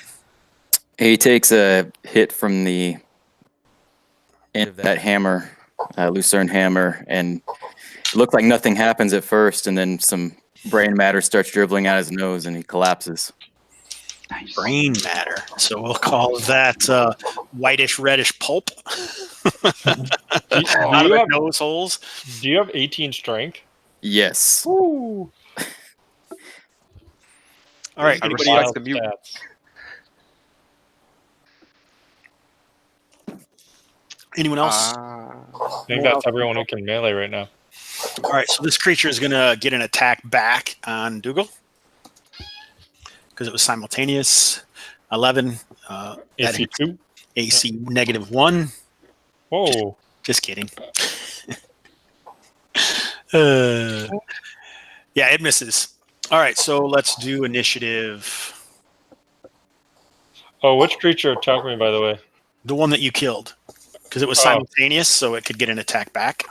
He takes a hit from the end of that hammer, Lucerne hammer, and it looked like nothing happens at first, and then some brain matter starts dribbling out his nose, and he collapses. Nice. Brain matter. So we'll call that whitish reddish pulp out of the nose holes. Do you have 18 strength? Yes. Ooh. All right. I Anybody respect else? the mute. Anyone else? I think that's everyone who can melee right now. All right. So this creature is going to get an attack back on Dougal because it was simultaneous. 11. AC 2. AC -1. Whoa. Just kidding. Yeah, it misses. All right, so let's do initiative. Oh, which creature attacked me, by the way? The one that you killed, because it was simultaneous, so it could get an attack back.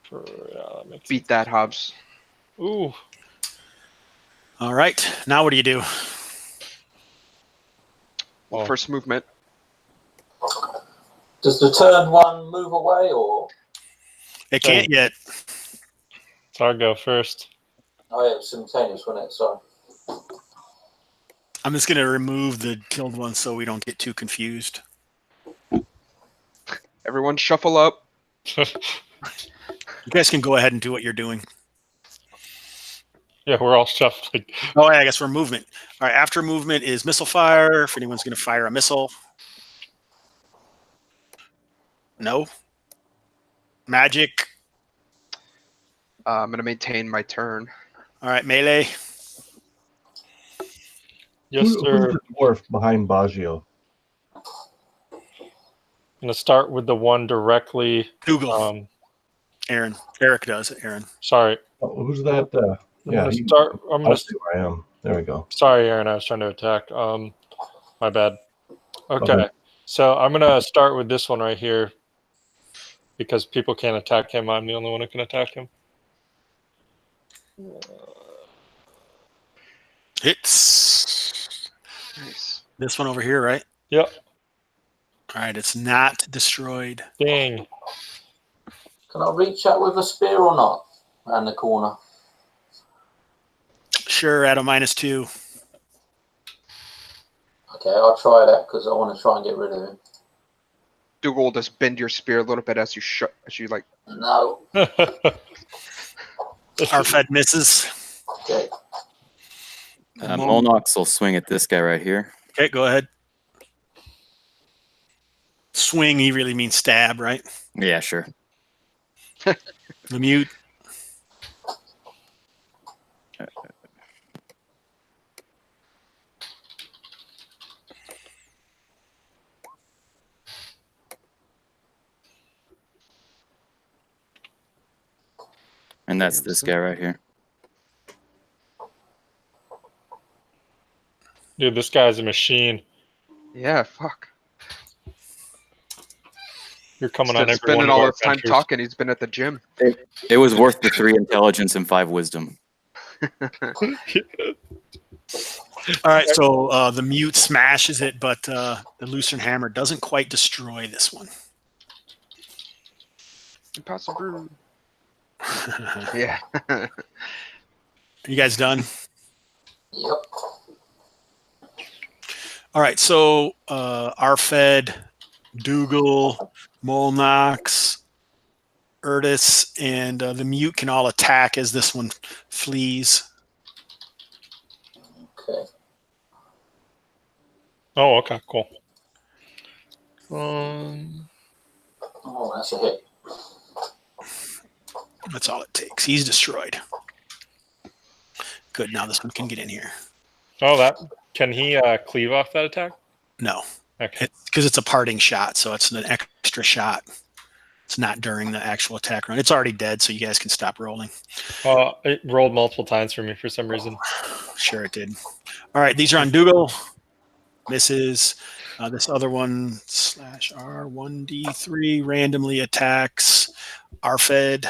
That makes Beat that, Hobbs. Ooh. All right, now what do you do? Oh. First movement. Does the turned one move away or? It can't yet. So I'll go first. Oh, yeah, it was simultaneous, wasn't it? Sorry. I'm just going to remove the killed one so we don't get too confused. Everyone shuffle up. You guys can go ahead and do what you're doing. Yeah, we're all shuffling. Oh, yeah, I guess we're movement. All right, after movement is missile fire. If anyone's going to fire a missile. No. Magic. I'm going to maintain my turn. All right, melee. Yes, Who's sir. the dwarf behind Baggio? gonna start with the one directly. Google. Aaron. Erik does it, Aaron. Sorry. Oh, who's that? I'm Yeah, gonna start. I'm gonna. I'll see where I am. There we go. Sorry, Aaron. I was trying to attack. My bad. Okay. Okay. So I'm gonna start with this one right here because people can't attack him. I'm the only one who can attack him. It's Nice. this one over here, right? Yep. All right, it's not destroyed. Dang. Can I reach out with a spear or not? Around the corner. Sure, at a -2. Okay, I'll try that because I want to try and get rid of him. Dougal will just bend your spear a little bit as you like. No. RFED misses. Okay. Molnox will swing at this guy right here. Okay, go ahead. Swing, he really means stab, right? Yeah, sure. The mute. And that's this guy right here. Dude, this guy's a machine. Yeah, fuck. You're coming Instead on of every spending one of all our his time adventures. talking, he's been at the gym. It was worth the 3 intelligence and 5 wisdom. All right, so the mute smashes it, but the Lucerne Hammer doesn't quite destroy this one. Impossible. Yeah. You guys done? Yep. All right, so RFED, Dougal, Molnox, Ertis, and the mute can all attack as this one flees. Okay. Oh, okay, cool. Oh, that's a hit. That's all it takes. He's destroyed. Good, now this one can get in here. Oh, that can he cleave off that attack? No, Okay. because it's a parting shot, so it's an extra shot. It's not during the actual attack run. It's already dead, so you guys can stop rolling. It rolled multiple times for me for some reason. Sure it did. All right, these are on Dougal. Misses. This other one, /R1D3, randomly attacks RFED.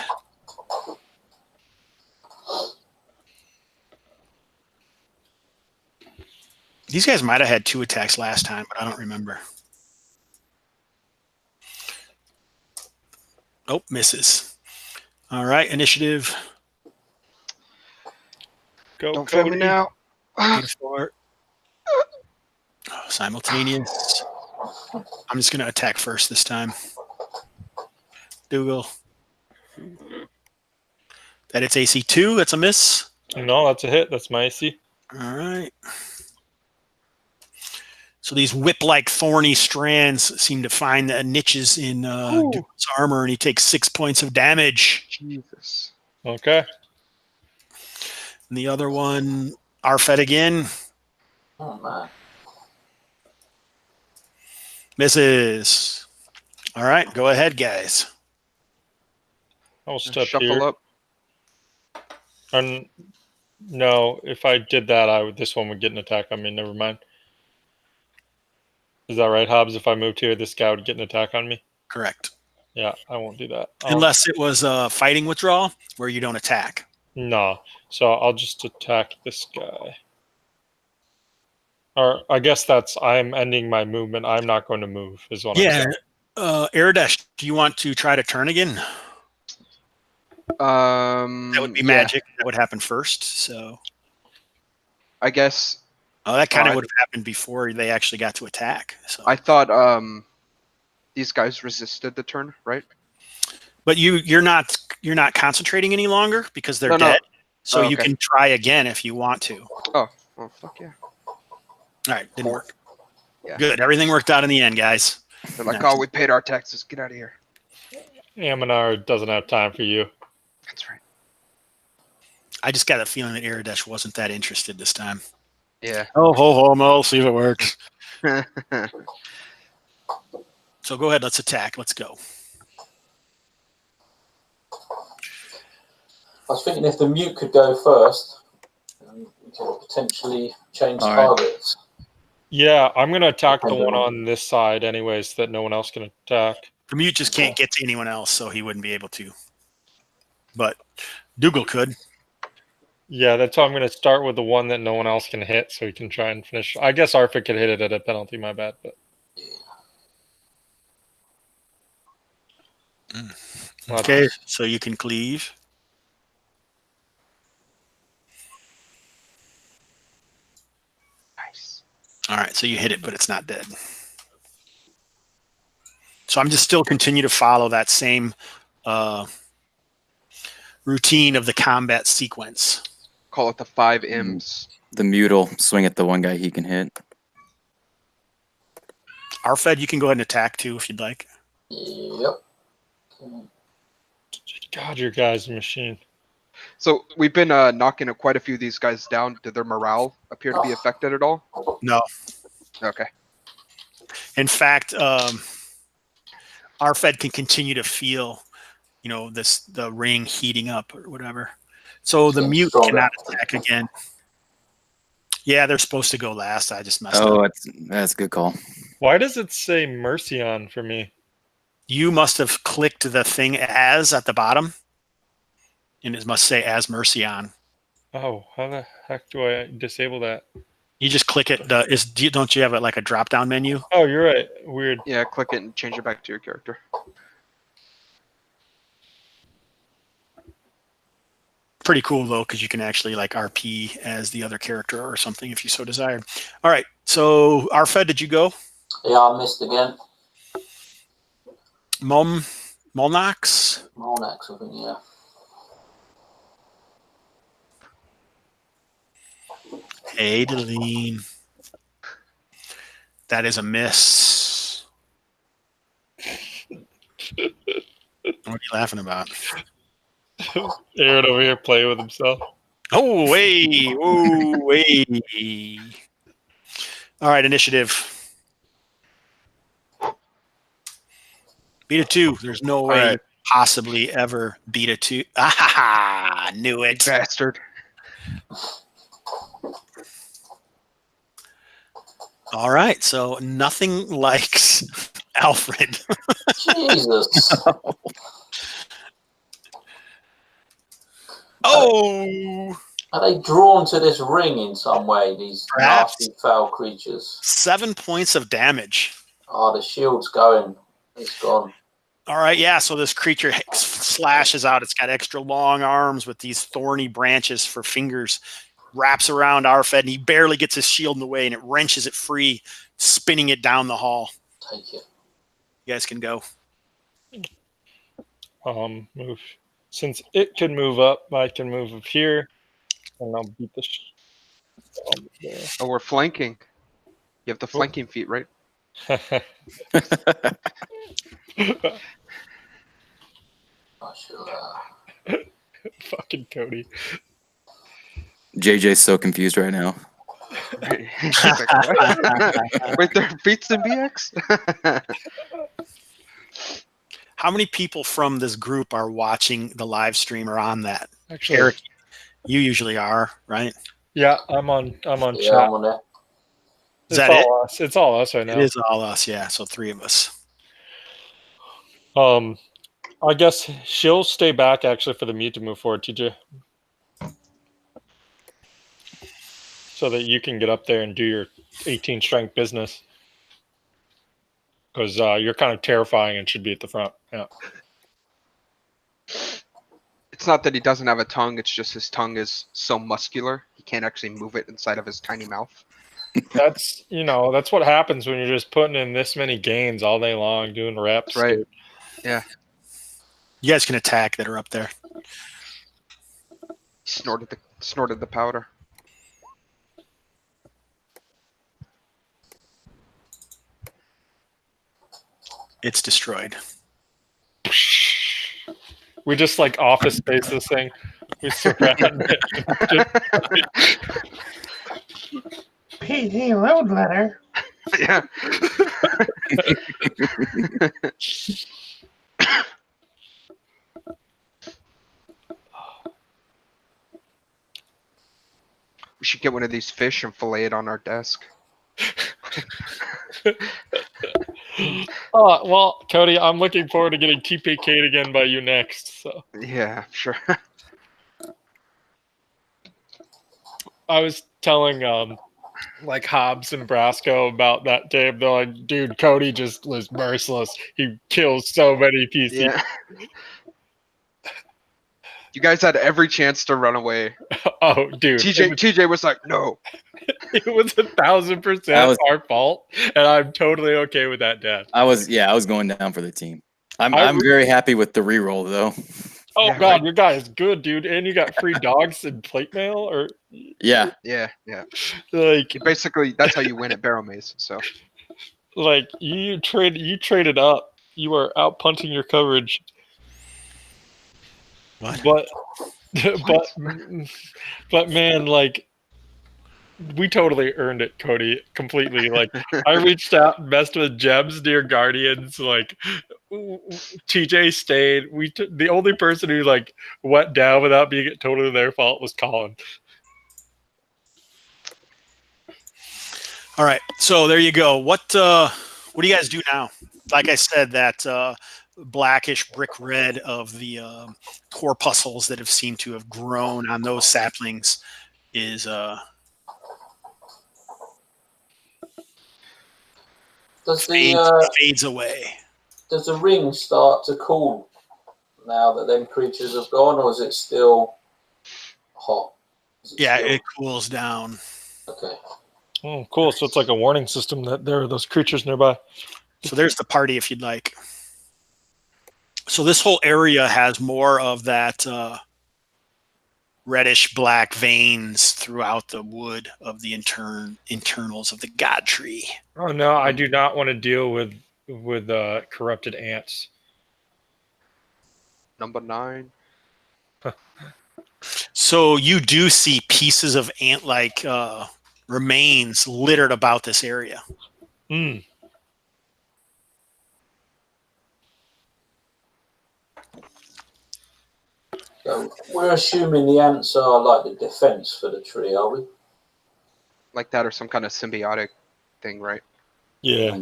These guys might have had 2 attacks last time, but I don't remember. Oh, misses. All right, initiative. Go, Don't fail me Cody. now. Good for it. Oh, simultaneous. I'm just going to attack first this time. Dougal. That it's AC 2. That's a miss. No, that's a hit. That's my AC. All right. So these whip-like thorny strands seem to find the niches in Dougal's armor, and he takes 6 points of damage. Jesus. Okay. And the other one, RFED again. Oh, man. Misses. All right, go ahead, guys. I'll step Shuffle here. up. And no, if I did that, this one would get an attack on me. Never mind. Is that right, Hobbs? If I moved here, this guy would get an attack on me. Correct. Yeah, I won't do that. Unless it was a fighting withdrawal where you don't attack. No. So I'll just attack this guy. Or I guess I'm ending my movement. I'm not going to move, is what I'm Yeah. saying. Aradesh, do you want to try to turn again? That would be yeah, magic. That would happen first. So I guess that kind of I- would have happened before they actually got to attack. So, I thought these guys resisted the turn, right? but you're not concentrating any longer because they're No. dead. So Oh, you okay. can try again if you want to. Oh, fuck yeah. All right, didn't work. Yeah. Good. Everything worked out in the end, guys. They're like, Nice. oh, we paid our taxes. Get out of here. Aminar doesn't have time for you. That's right. I just got a feeling that Aradesh wasn't that interested this time. Yeah. Oh, ho, ho, mo. See if it works. So go ahead. Let's attack. Let's go. I was thinking if the mute could go first, we could potentially change All right. targets. Yeah, I'm going to attack the one on this side anyways that no one else can attack. The mute just can't get to anyone else, so he wouldn't be able to. But Dougal could. Yeah, that's how I'm going to start with the one that no one else can hit so he can try and finish. I guess RFED could hit it at a penalty, my bad. But Okay, so you can cleave. Nice. All right, so you hit it, but it's not dead. So I'm just still continue to follow that same routine of the combat sequence. Call it the 5 M's. The mute will swing at the one guy he can hit. RFED, you can go ahead and attack too if you'd like. Yep. God, your guy's a machine. So we've been knocking quite a few of these guys down. Did their morale appear to be affected at all? No. Okay. In fact, RFED can continue to feel, the ring heating up or whatever. So the mute cannot attack again. Yeah, they're supposed to go last. I just messed up. That's a good call. Why does it say Mercy on for me? You must have clicked the thing as at the bottom, and it must say as Mercy on. Oh, how the heck do I disable that? You just click it. Don't you have like a drop down menu? Oh, you're right. Weird. Yeah, click it and change it back to your character. Pretty cool though, because you can actually like RP as the other character or something if you so desired. All right, so RFED, did you go? Yeah, I missed again. Molnax? Molnax, I think, yeah. Adeline. That is a miss. What are you laughing about? Aaron over here playing with himself. Oh, wait. Oh, wait. All right, initiative. Beat a 2. There's no way you possibly ever beat a 2. Ah, knew it. Bastard. All right, so nothing likes Alfred. Jesus. Oh! Are they drawn to this ring in some way, these Perhaps. nasty, foul creatures? 7 points of damage. Oh, the shield's going. It's gone. All right, yeah, so this creature slashes out. It's got extra long arms with these thorny branches for fingers. Wraps around RFED, and he barely gets his shield in the way, and it wrenches it free, spinning it down the hall. Take it. You guys can go. Move. Since it can move up, I can move up here, and I'll beat the Oh, we're flanking. You have the flanking feat, right? Fucking Cody. JJ's so confused right now. Wait, there are feats in BX? How many people from this group are watching the live stream or on that? Actually, Erik, you usually are, right? yeah, I'm on Yeah, chat. I'm on there. Is that it? Us. It's all us right now. It is all us, yeah. So 3 of us. I guess she'll stay back actually for the mute to move forward, TJ. So that you can get up there and do your 18 strength business. Because you're kind of terrifying and should be at the front. Yeah. It's not that he doesn't have a tongue, it's just his tongue is so muscular, he can't actually move it inside of his tiny mouth. That's what happens when you're just putting in this many gains all day long, doing reps. Right. Dude. Yeah. You guys can attack that are up there. He snorted the powder. It's destroyed. We just like office space this thing. We surround it. PD load letter. Yeah. We should get one of these fish and fillet it on our desk. Oh, well, Cody, I'm looking forward to getting TPK'd again by you next. So Yeah, sure. I was telling like Hobbs and Brasco about that game. They're like, dude, Cody just was merciless. He kills so many PCs. Yeah. You guys had every chance to run away. Oh, dude. TJ was like, no. It was 1,000% our fault, and I'm totally okay with that death. I was going down for the team. I'm very happy with the reroll though. Oh Yeah, God, right. your guy is good, dude, and you got free dogs and plate mail, or Yeah. Yeah. like Basically, that's how you win at Barrel Maze. So you traded up. You are out punting your coverage. What? But man, like we totally earned it, Cody, completely. Like I reached out and messed with Gems near Guardians. Like TJ stayed. The only person who like went down without being totally their fault was Colin. All right, so there you go. What do you guys do now? Like I said, that blackish brick red of the corpuscles that have seemed to have grown on those saplings is fades away. Does the ring start to cool now that them creatures have gone, or is it still hot? It cools down. Okay. Oh, cool. So it's like a warning system that there are those creatures nearby. So there's the party if you'd like. So this whole area has more of that reddish black veins throughout the wood of the internals of the god tree. Oh no, I do not want to deal with corrupted ants. Number 9. So you do see pieces of ant-like remains littered about this area. Mm. So we're assuming the ants are like the defense for the tree, are we? Like that or some kind of symbiotic thing, right? Yeah.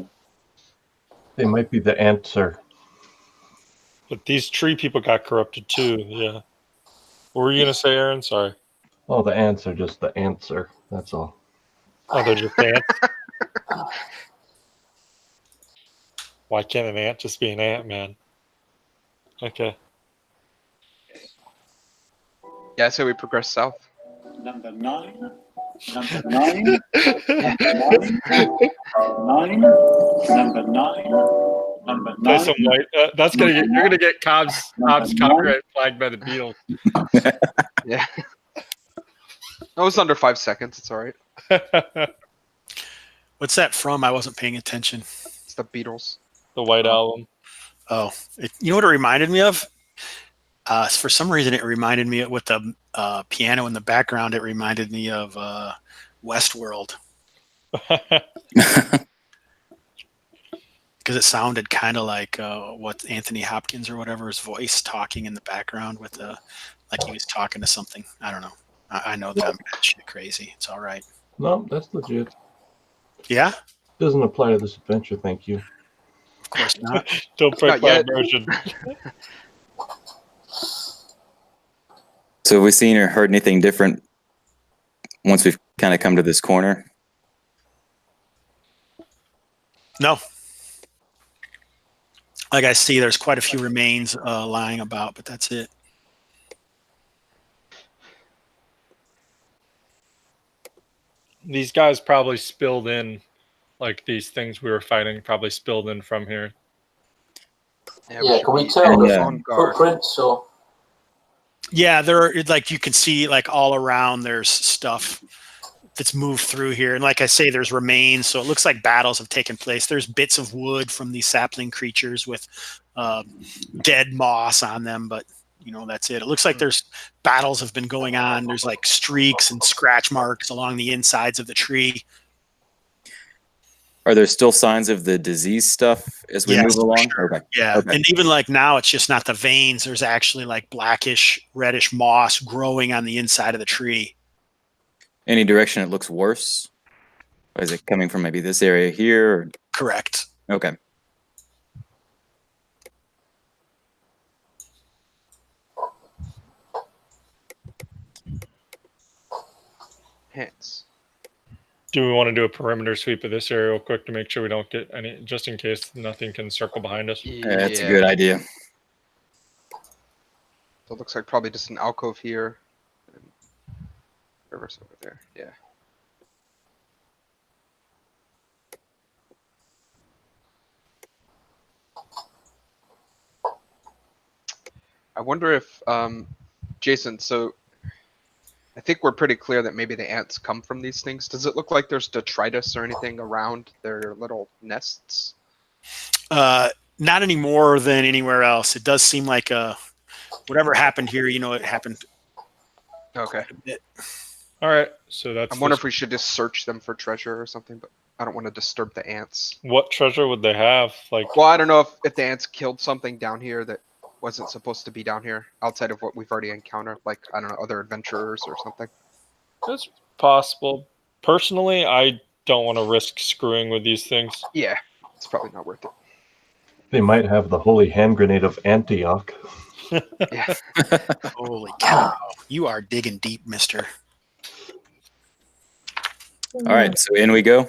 They might be the answer. But these tree people got corrupted too. Yeah. What were you gonna say, Aaron? Sorry. Oh, the ants are just the answer. That's all. Oh, they're just ants. Why can't an ant just be an ant, man? Okay. Yeah, so we progress south. Number 9. Number 9. Number 9. Number 9. Play some white. That's gonna get. You're gonna get Cobb's copyright flagged by the Beatles. Yeah. That was under 5 seconds. It's all right. What's that from? I wasn't paying attention. It's the Beatles. The White Album. Oh, you know what it reminded me of? For some reason, it reminded me with the piano in the background. It reminded me of Westworld because it sounded kind of like what Anthony Hopkins or whatever's voice talking in the background with like he was talking to something. I don't know. I know that I'm shit crazy. It's all right. No, that's legit. Yeah, Doesn't apply to this adventure, thank you. of course not. Don't break Not my yet. immersion. So have we seen or heard anything different once we've kind of come to this corner? No. Like I see, there's quite a few remains lying about, but that's it. These guys probably spilled in, like these things we were fighting probably spilled in from here. Yeah, can we be tell the on guard. footprints or? Yeah, there like you can see like all around there's stuff that's moved through here. And like I say, there's remains. So it looks like battles have taken place. There's bits of wood from these sapling creatures with dead moss on them, but you know, that's it. It looks like there's battles have been going on. There's like streaks and scratch marks along the insides of the tree. Are there still signs of the disease stuff as we Yes, move for along? sure. Okay. Yeah, Okay. and even like now, it's just not the veins. There's actually like blackish, reddish moss growing on the inside of the tree. Any direction it looks worse? Or is it coming from maybe this area here? Or... Correct. Okay. Hits. Do we want to do a perimeter sweep of this area real quick to make sure we don't get any, just in case nothing can circle behind us? Yeah, that's a good idea. So it looks like probably just an alcove here. And reverse over there. Yeah. I wonder if, Jason, so I think we're pretty clear that maybe the ants come from these things. Does it look like there's detritus or anything around their little nests? Not any more than anywhere else. It does seem like whatever happened here, it happened. Okay. A bit. All right, so that's. I wonder if we should just search them for treasure or something, but I don't want to disturb the ants. What treasure would they have? Like, Well, I don't know if the ants killed something down here that wasn't supposed to be down here outside of what we've already encountered, like, I don't know, other adventurers or something. it's possible. Personally, I don't want to risk screwing with these things. Yeah, it's probably not worth it. They might have the holy hand grenade of Antioch. Yeah. Holy cow! You are digging deep, mister. All right, so in we go.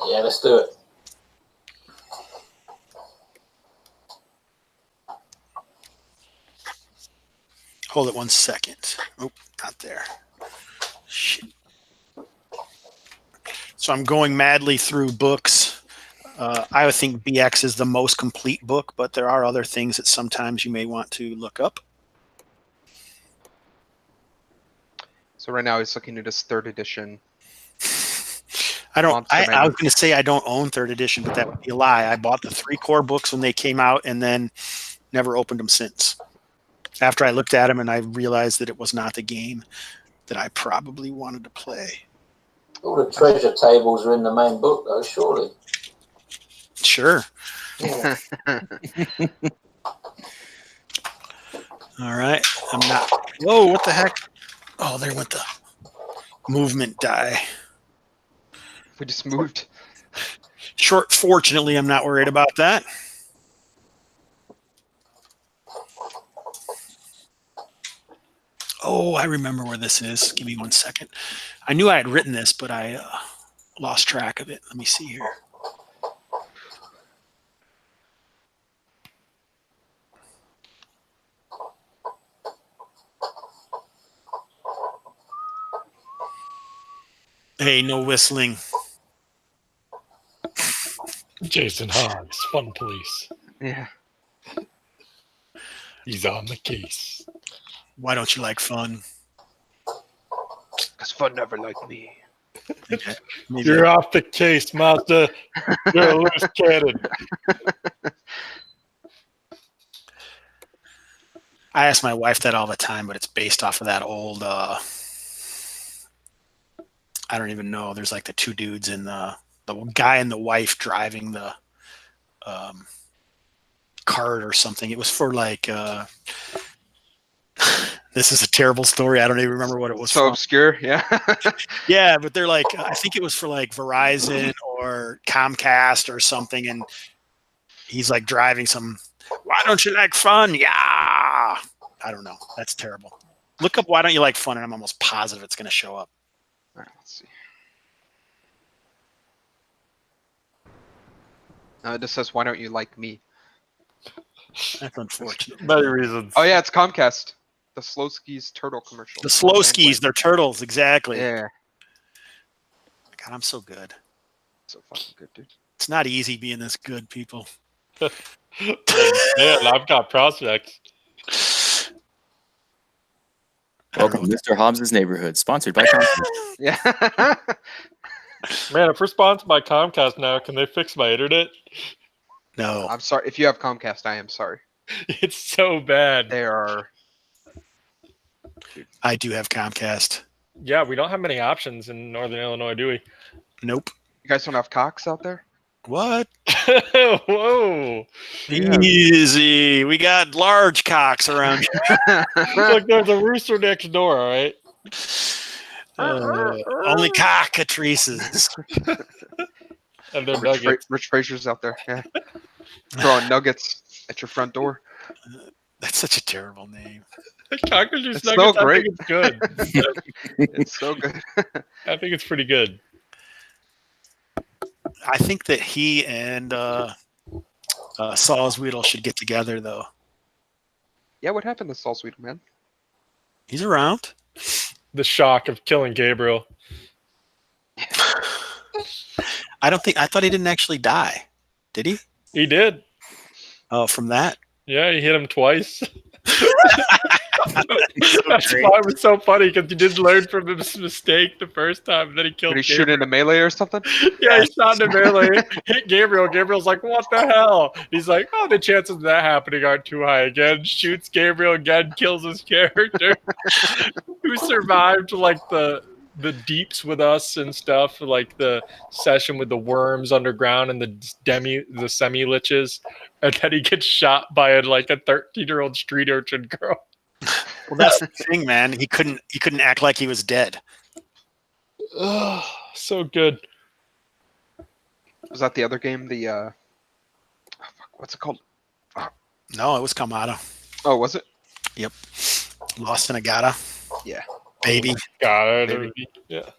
Yeah, let's do it. Hold it 1 second. Oh, not there. Shit. So I'm going madly through books. I would think BX is the most complete book, but there are other things that sometimes you may want to look up. So right now he's looking at his 3rd edition. I don't. Monster I was Manual. going to say I don't own 3rd edition, but that would be a lie. I bought the 3 core books when they came out, and then never opened them since. After I looked at them and I realized that it was not the game that I probably wanted to play. All the treasure tables are in the main book, though, surely. Sure. Yeah. All right. I'm not. Whoa! What the heck? Oh, there went the movement die. We just moved. Fortunately, I'm not worried about that. Oh, I remember where this is. Give me 1 second. I knew I had written this, but I lost track of it. Let me see here. Hey, no whistling. Jason Hobbs, Fun Police. Yeah. He's on the case. Why don't you like fun? Because fun never liked me. Okay. Maybe You're off the case, Master. You're a loose cannon. I ask my wife that all the time, but it's based off of that old. I don't even know. There's like the 2 dudes in the guy and the wife driving the cart or something. It was for like. This is a terrible story. I don't even remember what it was. So from. obscure, yeah. Yeah, but they're like, I think it was for like Verizon or Comcast or something, and he's like driving some. Why don't you like fun? Yeah, I don't know. That's terrible. Look up why don't you like fun, and I'm almost positive it's going to show up. All right, let's see. No, it just says, why don't you like me? That's unfortunate. Many reasons. Oh, yeah, it's Comcast. The Slow Skis turtle commercial. The slow skis, they're turtles, exactly. Yeah. God, I'm so good. So fucking good, dude. It's not easy being this good, people. Man, I've got prospects. Welcome to Mr. Hobbs' Neighborhood, sponsored by Comcast. Yeah. Man, if we're sponsored by Comcast now, can they fix my internet? No. I'm sorry. If you have Comcast, I am sorry. It's so bad. They are. I do have Comcast. Yeah, we don't have many options in Northern Illinois, do we? Nope. You guys don't have cocks out there? What? Whoa! Yeah. Easy. We got large cocks around here. Look, there's a rooster next door. All right. Only cockatrices. And they're Rich, nuggets. Rich Frazier's out there. Yeah. Throwing nuggets at your front door. That's such a terrible name. Cockroaches It's so nuggets. great. I think it's good. It's so good. I think it's pretty good. I think that he and Salzwedel should get together, though. Yeah, what happened to Saul Sweet, man? He's around. The shock of killing Gabriel. I thought he didn't actually die. Did he? He did. Oh, from that? Yeah, he hit him twice. So That's great. why it was so funny, because he didn't learn from his mistake the first time, and then he killed Did he Gabriel. shoot into melee or something? Yeah, he shot in melee, hit Gabriel. Gabriel's like, what the hell? He's like, oh, the chances of that happening aren't too high. Again, shoots Gabriel again, kills his character. Who survived like the deeps with us and stuff, like the session with the worms underground and the semi liches, and then he gets shot by a 13-year-old street urchin girl. Well, that's the thing, man. He couldn't act like he was dead. Oh, so good. Was that the other game? The what's it called? No, it was Kalmatta. Oh, was it? Yep. Lost in Agata. Yeah. Baby. Got it. Maybe. Yeah.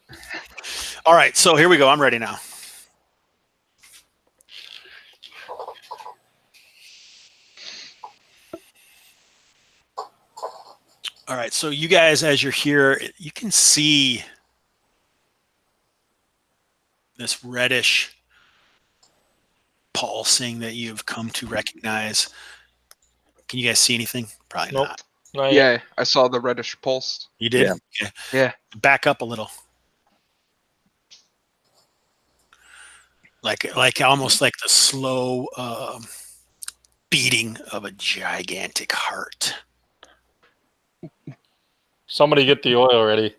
All right, so here we go. I'm ready now. All right, so you guys, as you're here, you can see this reddish pulsing that you've come to recognize. Can you guys see anything? Probably Nope. not. Not yet. Yeah, I saw the reddish pulse. You did? Yeah. Okay. Yeah. Back up a little. Like almost like the slow beating of a gigantic heart. Somebody get the oil ready.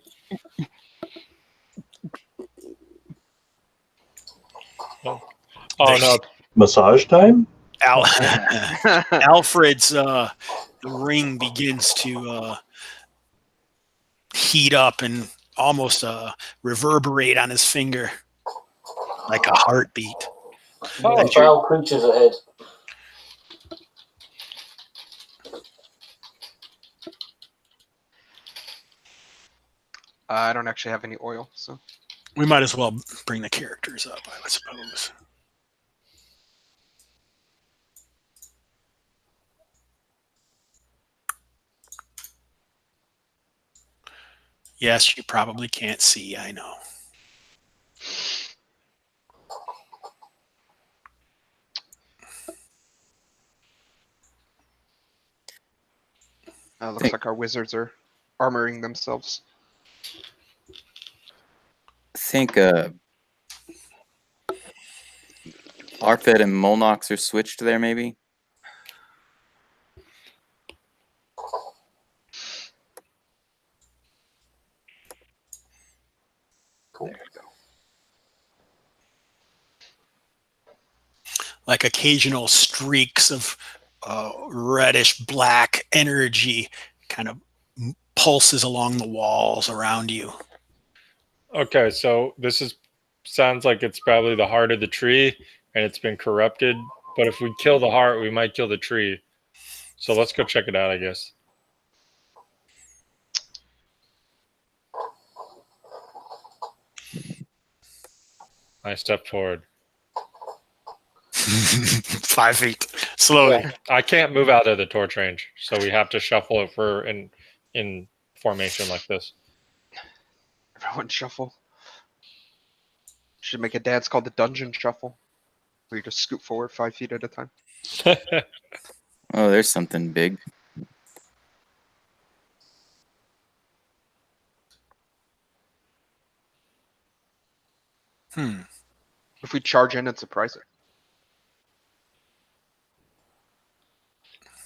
Oh no. Massage time? Alfred's the ring begins to heat up and almost reverberate on his finger like a heartbeat. Oh, Foul creatures ahead. I don't actually have any oil, so We might as well bring the characters up, I suppose. Yes, you probably can't see, I know. looks like our wizards are armoring themselves. I think RFED and Molnox are switched there, maybe. There we go. Like occasional streaks of reddish black energy kind of pulses along the walls around you. Okay, so sounds like it's probably the heart of the tree, and it's been corrupted. But if we kill the heart, we might kill the tree. So let's go check it out, I guess. I step forward. 5 feet, slowly. I can't move out of the torch range, so we have to shuffle if we're in formation like this. Everyone shuffle. Should make a dance called the dungeon shuffle, where you just scoot forward 5 feet at a time. Oh, there's something big. If we charge in and surprise it.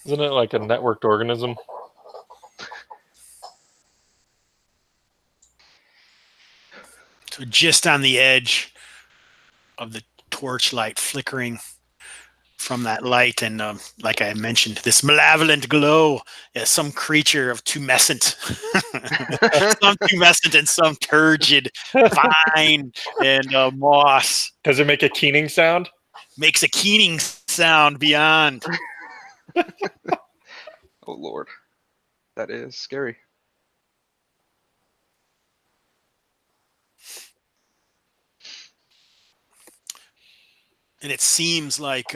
Isn't it like a networked organism? So just on the edge of the torchlight flickering from that light, and like I mentioned, this malevolent glow is some creature of tumescent, some tumescent and some turgid vine and moss. Does it make a keening sound? Makes a keening sound beyond. Oh Lord, that is scary. And it seems like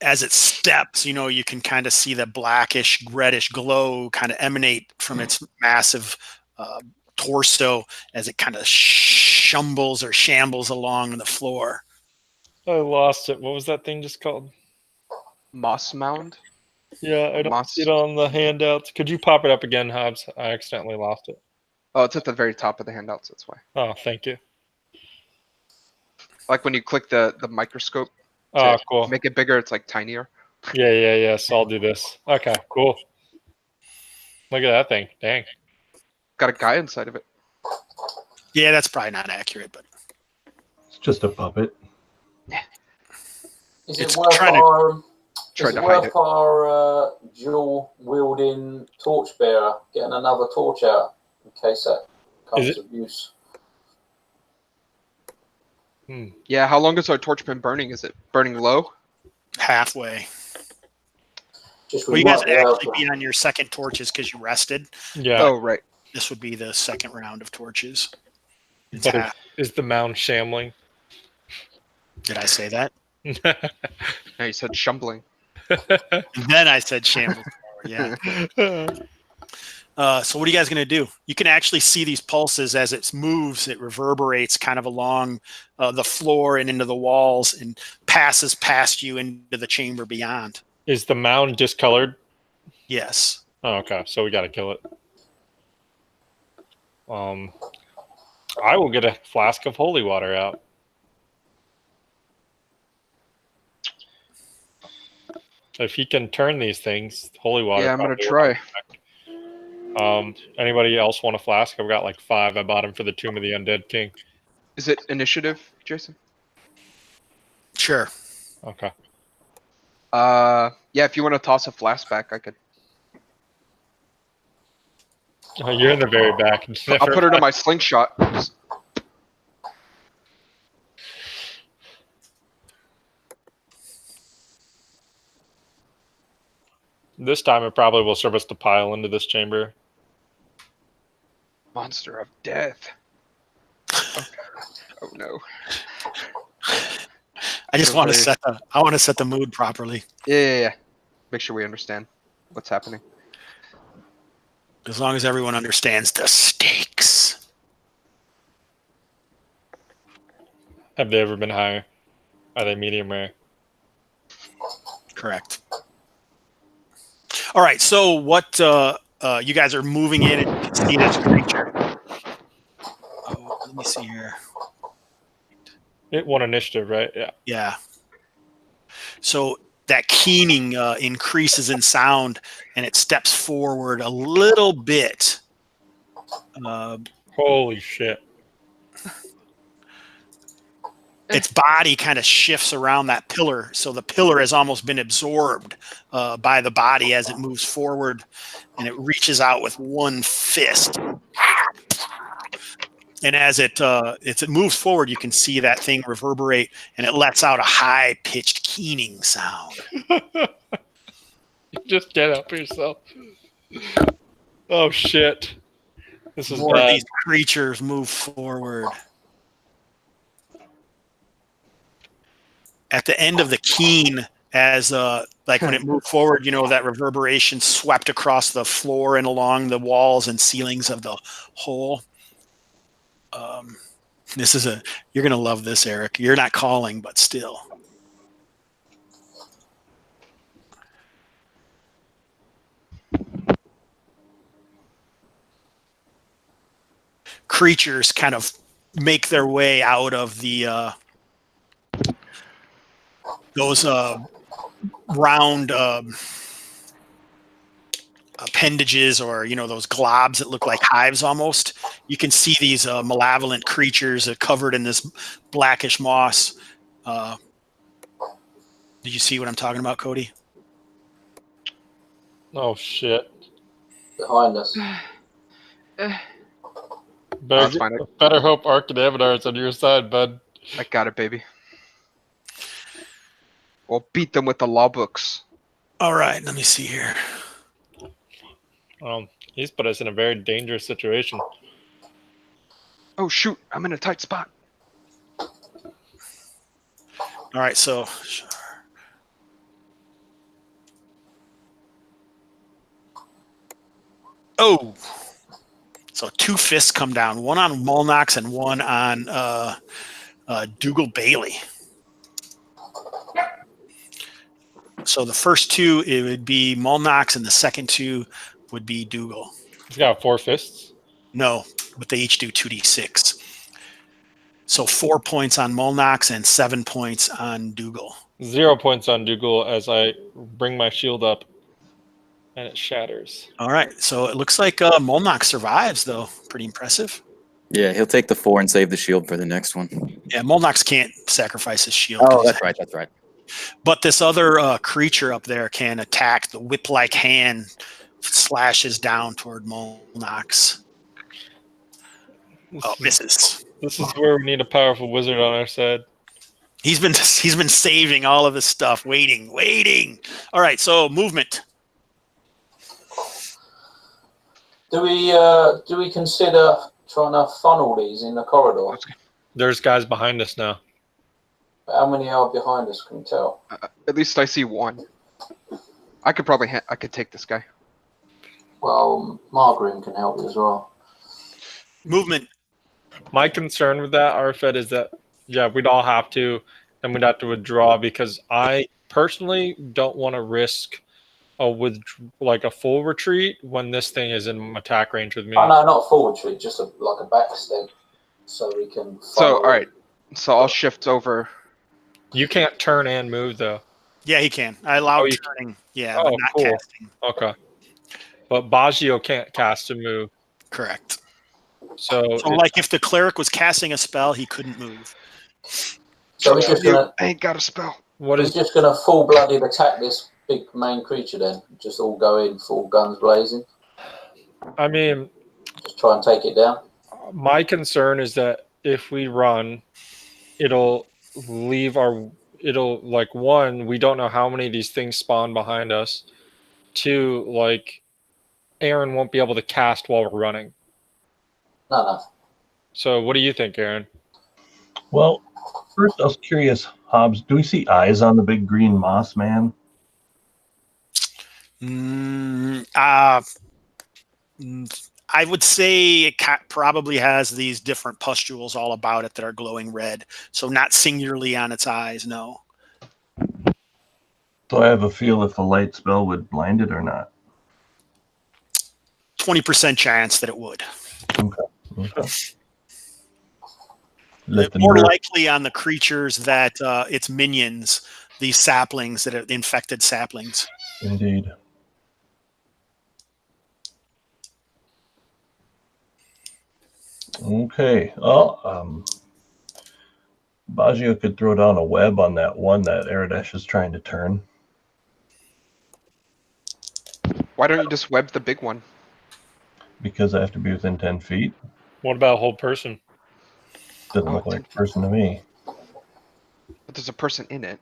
as it steps, you can kind of see the blackish, reddish glow kind of emanate from its massive torso as it kind of shambles along the floor. I lost it. What was that thing just called? Moss mound. Yeah, I don't Moss. see it on the handouts. Could you pop it up again, Hobbs? I accidentally lost it. Oh, it's at the very top of the handouts. That's why. Oh, thank you. Like when you click the microscope. Oh, to cool. Make it bigger. It's like tinier. Yeah. So I'll do this. Okay, cool. Look at that thing. Dang. Got a guy inside of it. Yeah, that's probably not accurate, but It's just a puppet. Is It's it worth trying to- our, Tried is to it hide worth it. our dual wielding torchbearer getting another torch out in case that comes Is of use? Yeah. How long has our torch been burning? Is it burning low? halfway. Just Well, we you guys might would be able actually to- be on your second torches because you rested. Yeah. Oh, right. This would be the second round of torches. It's But half. is the mound shambling? Did I say that? No, you said shumbling. And then I said shambles forward. Yeah. So what are you guys going to do? You can actually see these pulses as it moves. It reverberates kind of along the floor and into the walls and passes past you into the chamber beyond. Is the mound discolored? Yes. Oh, okay. So we got to kill it. I will get a flask of holy water out. If he can turn these things, holy water. Yeah, I'm gonna probably try. will. Anybody else want a flask? I've got like 5. I bought them for the Tomb of the Undead King. Is it initiative, Jason? Sure. Okay. Yeah. If you want to toss a flask back, I could. Oh, you're in the very back. I'll put it in my slingshot. Just- This time it probably will serve us to pile into this chamber. Monster of death. Oh, oh no. I just want to Everybody- set the mood properly. Yeah. Make sure we understand what's happening. As long as everyone understands the stakes. Have they ever been higher? Are they medium rare? Correct. All right. So what you guys are moving in and you can see this creature. Oh, let me see here. It won initiative, right? Yeah. Yeah. So that keening increases in sound and it steps forward a little bit. Holy shit. Its body kind of shifts around that pillar. So the pillar has almost been absorbed by the body as it moves forward, and it reaches out with one fist. And as it moves forward, you can see that thing reverberate, and it lets out a high-pitched keening sound. Just get up yourself. Oh shit. This is More of bad. these creatures move forward. At the end of the keen, as like when it moved forward, that reverberation swept across the floor and along the walls and ceilings of the hole. You're gonna love this, Erik. You're not calling, but still. Creatures kind of make their way out of the those round appendages, or those globs that look like hives almost. You can see these malevolent creatures covered in this blackish moss. Did you see what I'm talking about, Cody? Oh shit! Behind us. That's fine. Better hope Arcadavidar is on your side, bud. I got it, baby. We'll beat them with the law books. All right, let me see here. He's put us in a very dangerous situation. Oh shoot! I'm in a tight spot. All right, so so 2 fists come down, one on Molnox and one on Dougal Bailey. So the first 2, it would be Molnox, and the second 2 would be Dougal. He's got 4 fists. No, but they each do 2d6. So 4 points on Molnox and 7 points on Dougal. 0 points on Dougal as I bring my shield up, and it shatters. All right, so it looks like Molnox survives, though. Pretty impressive. Yeah, he'll take the 4 and save the shield for the next one. Yeah, Molnox can't sacrifice his shield. Oh, that's right. That's right. But this other creature up there can attack. The whip-like hand slashes down toward Molnox. Oh, misses. This is where we need a powerful wizard on our side. He's been saving all of his stuff, waiting. All right, so movement. Do we consider trying to funnel these in the corridor? There's guys behind us now. How many are behind us? Can you tell? At least I see one. I could probably I could take this guy. Well, Margaret can help you as well. Movement. My concern with that, RFED, is that, yeah, we'd all have to, and we'd have to withdraw, because I personally don't want to risk a full retreat when this thing is in attack range with me. Oh, no, not a full retreat, just like a back step, so we can... So, all right. So I'll shift over. You can't turn and move, though. Yeah, he can. I allow you turning. Yeah, Oh, but not cool. casting. Okay. But Baggio can't cast and move. Correct. So like if the cleric was casting a spell, he couldn't move. So we're just gonna... I ain't got a spell. what We're is just gonna full-blooded attack this big main creature then? Just all go in, full guns blazing? I mean, Just try and take it down? my concern is that if we run, it'll leave our... It'll, like, 1, we don't know how many of these things spawn behind us. 2, like, Aaron won't be able to cast while we're running. No. So what do you think, Aaron? Well, first I was curious, Hobbs, do we see eyes on the big green moss man? I would say it probably has these different pustules all about it that are glowing red. So not singularly on its eyes, no. So I have a feel if a light spell would blind it or not. 20% chance that it would. Okay. More likely on the creatures that its minions, these saplings that are infected saplings. Indeed. Okay. Well, Baggio could throw down a web on that one that Aradesh is trying to turn. Why don't you just web the big one? Because I have to be within 10 feet. What about a whole person? Doesn't look like a person to me. But there's a person in it.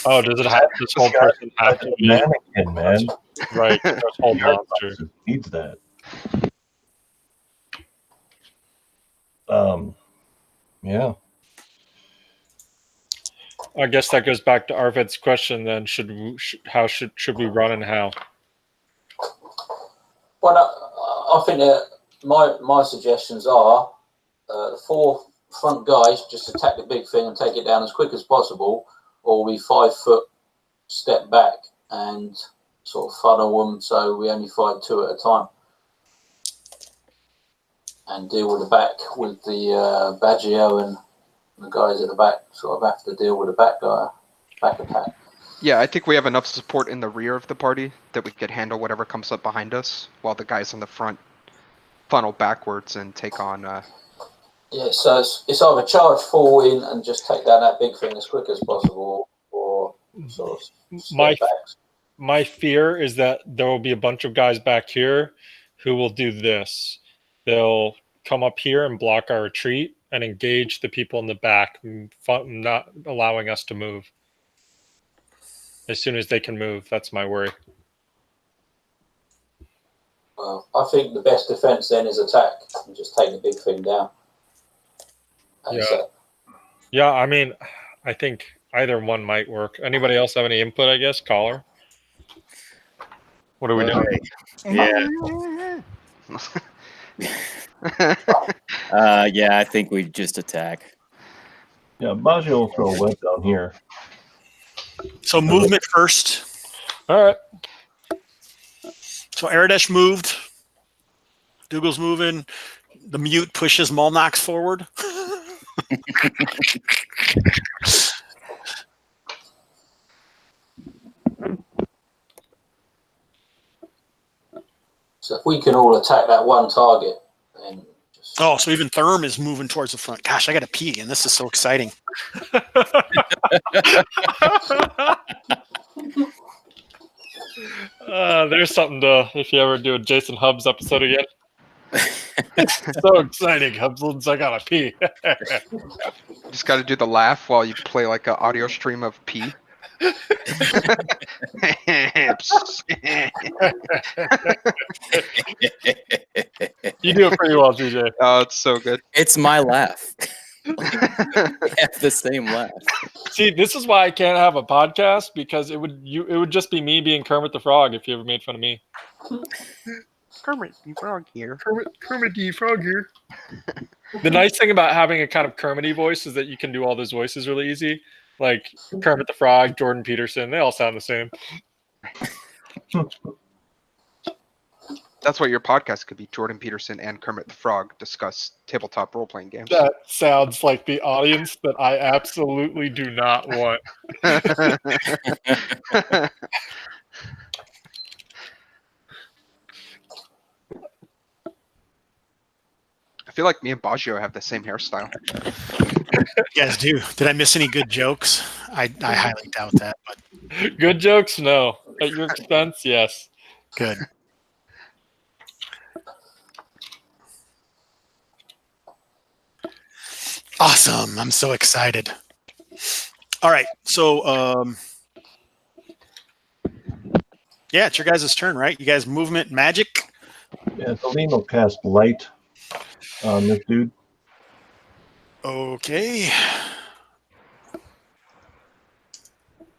Oh, does it have this whole person have to be Mannequin, man. right? This whole monster. Needs that. Yeah. I guess that goes back to Arvid's question. Then, should we run and how? Well, I think that my suggestions are the 4 front guys just attack the big thing and take it down as quick as possible, or we 5 foot step back and sort of funnel them so we only fight 2 at a time and deal with the back with the Baggio and the guys at the back sort of have to deal with the back attack. Yeah, I think we have enough support in the rear of the party that we could handle whatever comes up behind us, while the guys in the front funnel backwards and take on. Yeah, so it's either charge full in and just take down that big thing as quick as possible, or sort of My step back. my fear is that there will be a bunch of guys back here who will do this. They'll come up here and block our retreat and engage the people in the back, not allowing us to move. As soon as they can move, that's my worry. Well, I think the best defense then is attack and just take the big thing down. And Yeah. so- Yeah, I mean, I think either one might work. Anybody else have any input, I guess? Caller? What are we doing? Yeah, I think we just attack. Yeah, Baggio will throw a web down here. So movement first. All right. So Aradesh moved. Dougal's moving. The mute pushes Molnox forward. So if we can all attack that one target, then just Oh, so even Therm is moving towards the front. Gosh, I got to pee again. This is so exciting. There's something to, if you ever do a Jason Hubbs episode again. So exciting, Hubs. I gotta pee. Just got to do the laugh while you play like an audio stream of pee. You do it pretty well, TJ. Oh, it's so good. It's my laugh. We have the same laugh. See, this is why I can't have a podcast, because it would just be me being Kermit the Frog if you ever made fun of me. Kermit the Frog here. Kermit the Frog here. The nice thing about having a kind of Kermit-y voice is that you can do all those voices really easy. Like Kermit the Frog, Jordan Peterson, they all sound the same. That's what your podcast could be. Jordan Peterson and Kermit the Frog discuss tabletop role-playing games. That sounds like the audience that I absolutely do not want. I feel like me and Baggio have the same hairstyle. You guys do. Did I miss any good jokes? I highly doubt that, but Good jokes? No. At your expense? Yes. good. Awesome. I'm so excited. All right. So, yeah, it's your guys' turn, right? You guys movement magic. Yeah, Celine will cast light on this dude. Okay.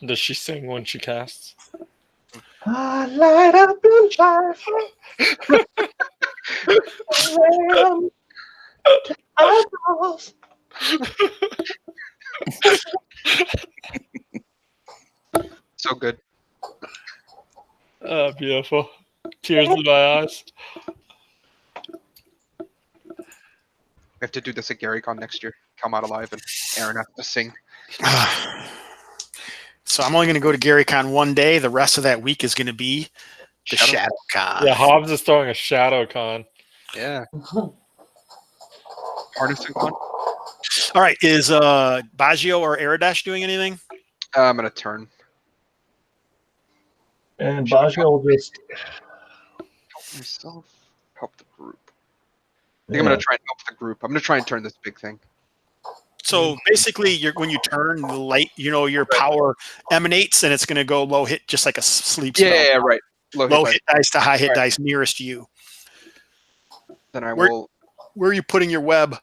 Does she sing when she casts? I light up your life. So good. Oh, beautiful. Tears in my eyes. We have to do this at GaryCon next year. Kalmatta Live and Aaron has to sing. So I'm only going to go to GaryCon one day. The rest of that week is going to be the ShadowCon. Yeah, Hobbs is throwing a shadow con. Yeah. Partisan con. All right. Is Baggio or Aradesh doing anything? I'm going to turn. And Baggio will just Help myself. Help the group. I think I'm going to try and help the group. I'm going to try and turn this big thing. So basically, when you turn the light, your power emanates, and it's going to go low hit, just like a sleep spell. Yeah, right. Low hit dice to high hit dice nearest you. Then I Where- will. Where are you putting your web?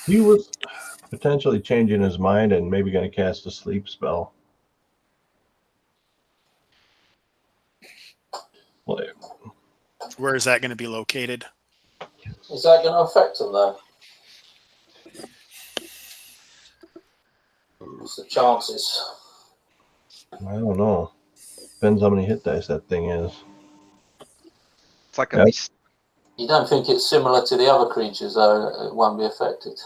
He was potentially changing his mind and maybe going to cast a sleep spell. Well, Where is that going to be located? is that going to affect them though? What's the chances? I don't know. Depends how many hit dice that thing is. It's like Yeah. at least. You don't think it's similar to the other creatures though? It won't be affected.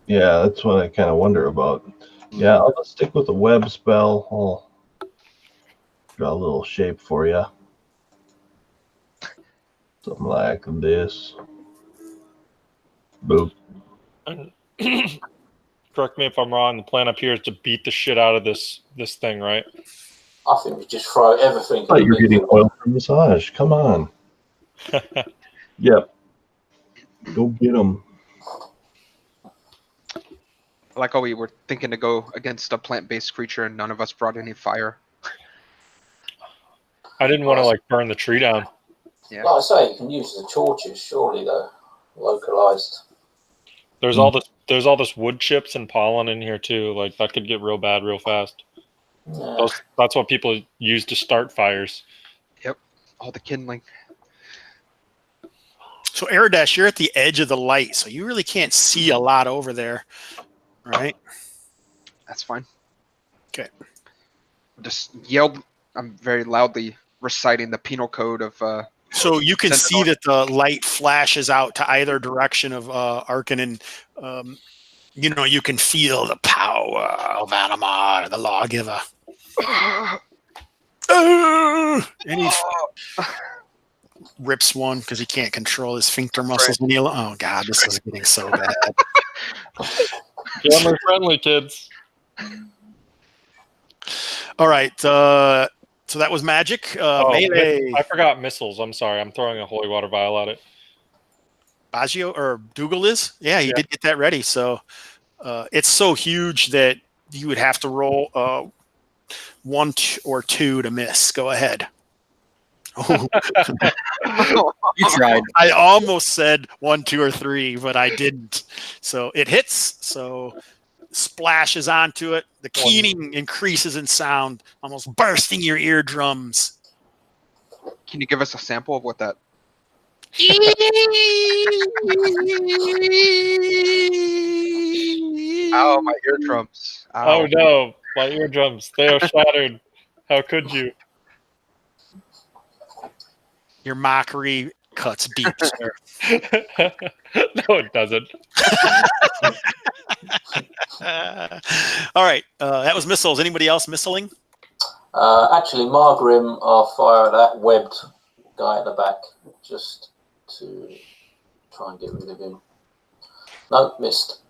Yeah, that's what I kind of wonder about. Yeah, I'll just stick with the web spell. I'll draw a little shape for you. Something like this. Boop. And correct me if I'm wrong. The plan up here is to beat the shit out of this thing, right? I think we just throw everything. Oh, you're getting oil for massage. Come on. Yep. Go get them. I like how we were thinking to go against a plant-based creature and none of us brought any fire. I didn't want to like burn the tree down. Yeah. Like I say, you can use the torches, surely though, localized. There's all this wood chips and pollen in here too. Like that could get real bad real fast. Yeah. That's what people use to start fires. Yep. All the kindling. So Aridash, you're at the edge of the light, so you really can't see a lot over there, right? That's fine. Okay. Just yelled. I'm very loudly reciting the penal code of. So you can see Sentinel. that the light flashes out to either direction of Arkin, and you can feel the power of Animar, the lawgiver. And he rips one because he can't control his sphincter muscles. Right. Oh God, this is getting so bad. Gamer friendly, kids. All right. So that was magic. Melee. I forgot missiles. I'm sorry. I'm throwing a holy water vial at it. Baggio or Dougal is? Yeah, he did get that ready. So it's so huge that you would have to roll 1 or 2 to miss. Go ahead. You tried. I almost said 1, 2, or 3, but I didn't. So it hits. So splashes onto it. The keening increases in sound, almost bursting your eardrums. Can you give us a sample of what that? Ow, my eardrums. Ow. Oh no, my eardrums. They are shattered. How could you? Your mockery cuts deep, sir. No, it doesn't. All right. That was missiles. Anybody else missiling? Actually, Margrim, I'll fire at that webbed guy at the back just to try and get rid of him. No, missed.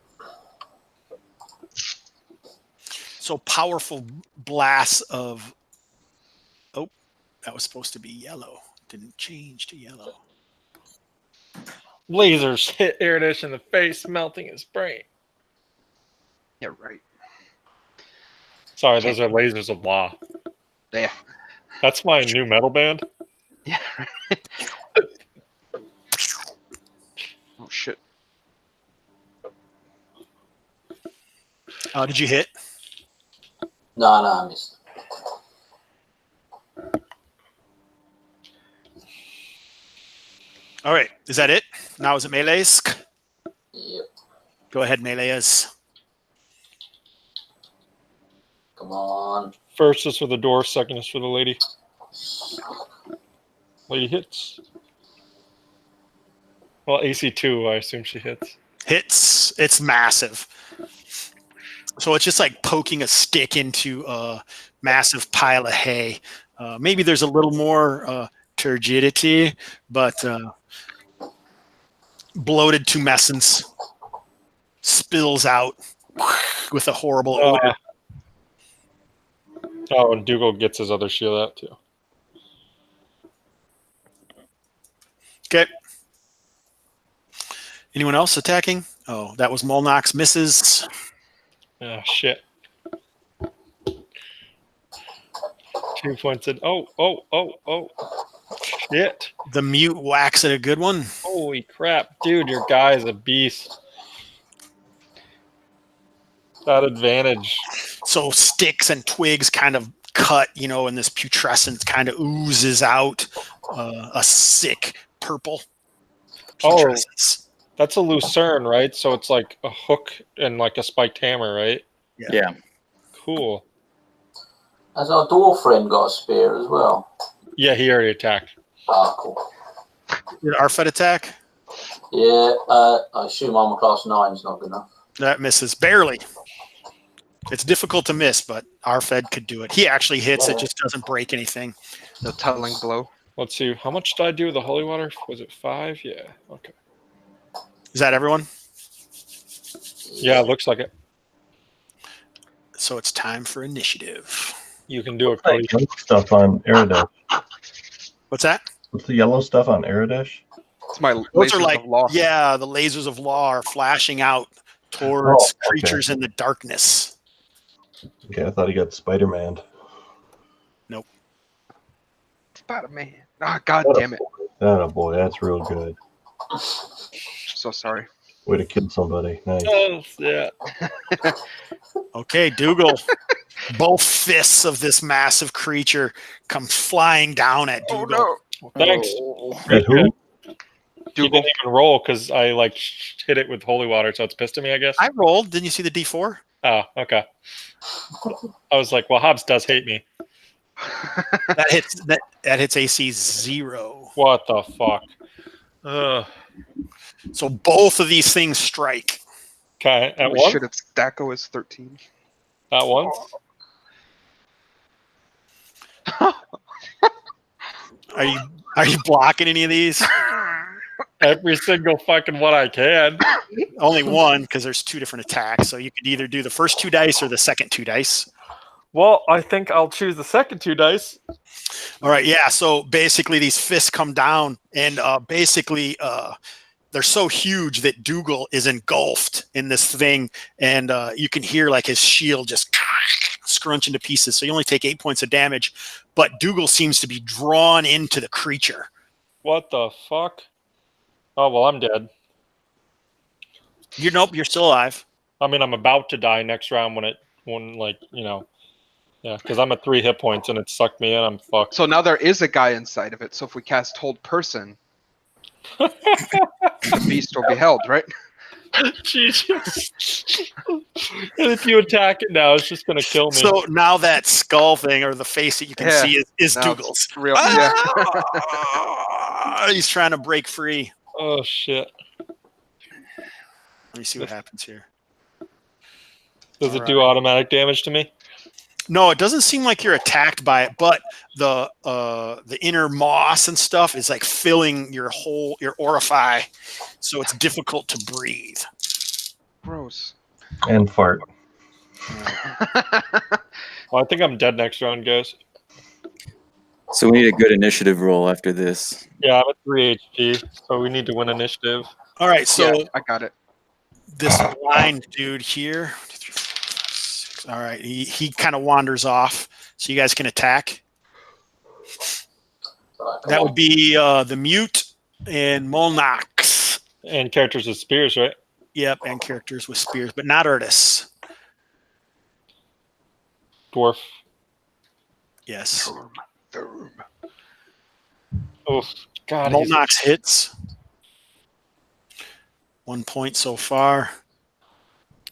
So powerful blasts of... Oh, that was supposed to be yellow. Didn't change to yellow. Lasers hit Aridash in the face, melting his brain. Yeah, right. Sorry, those are lasers of law. Yeah. That's my new metal band. Yeah. Oh shit. Did you hit? No, I missed. All right. Is that it? Now is it melees? Yep. Go ahead, melees. Come on. First is for the door, second is for the lady. Lady hits. Well, AC2, I assume she hits. Hits. It's massive. So it's just like poking a stick into a massive pile of hay. Maybe there's a little more turgidity, but bloated tumescence spills out with a horrible odor. Oh, and Dougal gets his other shield out too. Okay. Anyone else attacking? Oh, that was Molnox misses. Oh, shit. 2 points in. Oh. Shit. The mute whacks at a good one. Holy crap. Dude, your guy is a beast. That advantage. So sticks and twigs kind of cut, and this putrescence kind of oozes out a sick purple putrescence. That's a lucerne, right? So it's like a hook and like a spiked hammer, right? Yeah. Cool. Has our dwarf friend got a spear as well? Yeah, he already attacked. Ah, cool. Did RFED attack? Yeah, I assume armor class 9 is not good enough. That misses barely. It's difficult to miss, but RFED could do it. He actually hits. It just doesn't break anything. The telling blow. Let's see. How much did I do with the holy water? Was it 5? Yeah. Okay. Is that everyone? Yeah, it looks like it. So it's time for initiative. You can do it, Hey, Cody. yellow stuff on Aradesh. What's that? What's the yellow stuff on Aradesh? It's my Those lasers are like, of law. yeah, the lasers of law are flashing out towards Oh, okay. creatures in the darkness. Okay, I thought he got Spider-Man. Spider-Man. Ah, God damn it. Oh boy, that's real good. So sorry. Way to kill somebody. Nice. Oh, yeah. Okay, Dougal. Both fists of this massive creature come flying down at Oh Dougal. no. Thanks. At who? You Dougal. didn't even roll because I like hit it with holy water, so it's pissed at me, I guess. I rolled. Didn't you see the D4? Oh, okay. I was like, well, Hobbs does hate me. That hits AC 0. What the fuck? Ugh. So both of these things strike. Okay, at Holy once? shit, its Daco is 13. At once? Are you blocking any of these? Every single fucking one I can. Only one, because there's 2 different attacks. So you could either do the first 2 dice or the second 2 dice. Well, I think I'll choose the second 2 dice. All right, yeah. So basically, these fists come down, and they're so huge that Dougal is engulfed in this thing, and you can hear like his shield just scrunch into pieces. So you only take 8 points of damage, but Dougal seems to be drawn into the creature. What the fuck? Oh, well, I'm dead. Nope, you're still alive. I mean, I'm about to die next round when like, you know. Yeah, because I'm at 3 hit points and it sucked me in. I'm fucked. So now there is a guy inside of it. So if we cast Hold Person, the beast will be held, right? Jesus. And if you attack it now, it's just going to kill me. So now that skull thing or the face that you can Yeah, see is now it's Dougal's. real. Yeah. He's trying to break free. Oh, shit. Let me see what happens here. Does it do automatic damage to me? No, it doesn't seem like you're attacked by it, but the inner moss and stuff is like filling your orify, so it's difficult to breathe. Gross. And fart. Well, I think I'm dead next round, guys. So we need a good initiative roll after this. Yeah, I'm at 3 HP, so we need to win initiative. All right, so Yeah, I got it. this blind dude here. 1, 2, 3, 4, 5, 6. All right, he kind of wanders off, so you guys can attack. Right, That would be the mute and Molnox. And characters with spears, right? Yep, and characters with spears, but not Urtus. Dwarf. Yes. Oh, God. he's- Molnox hits. 1 point so far.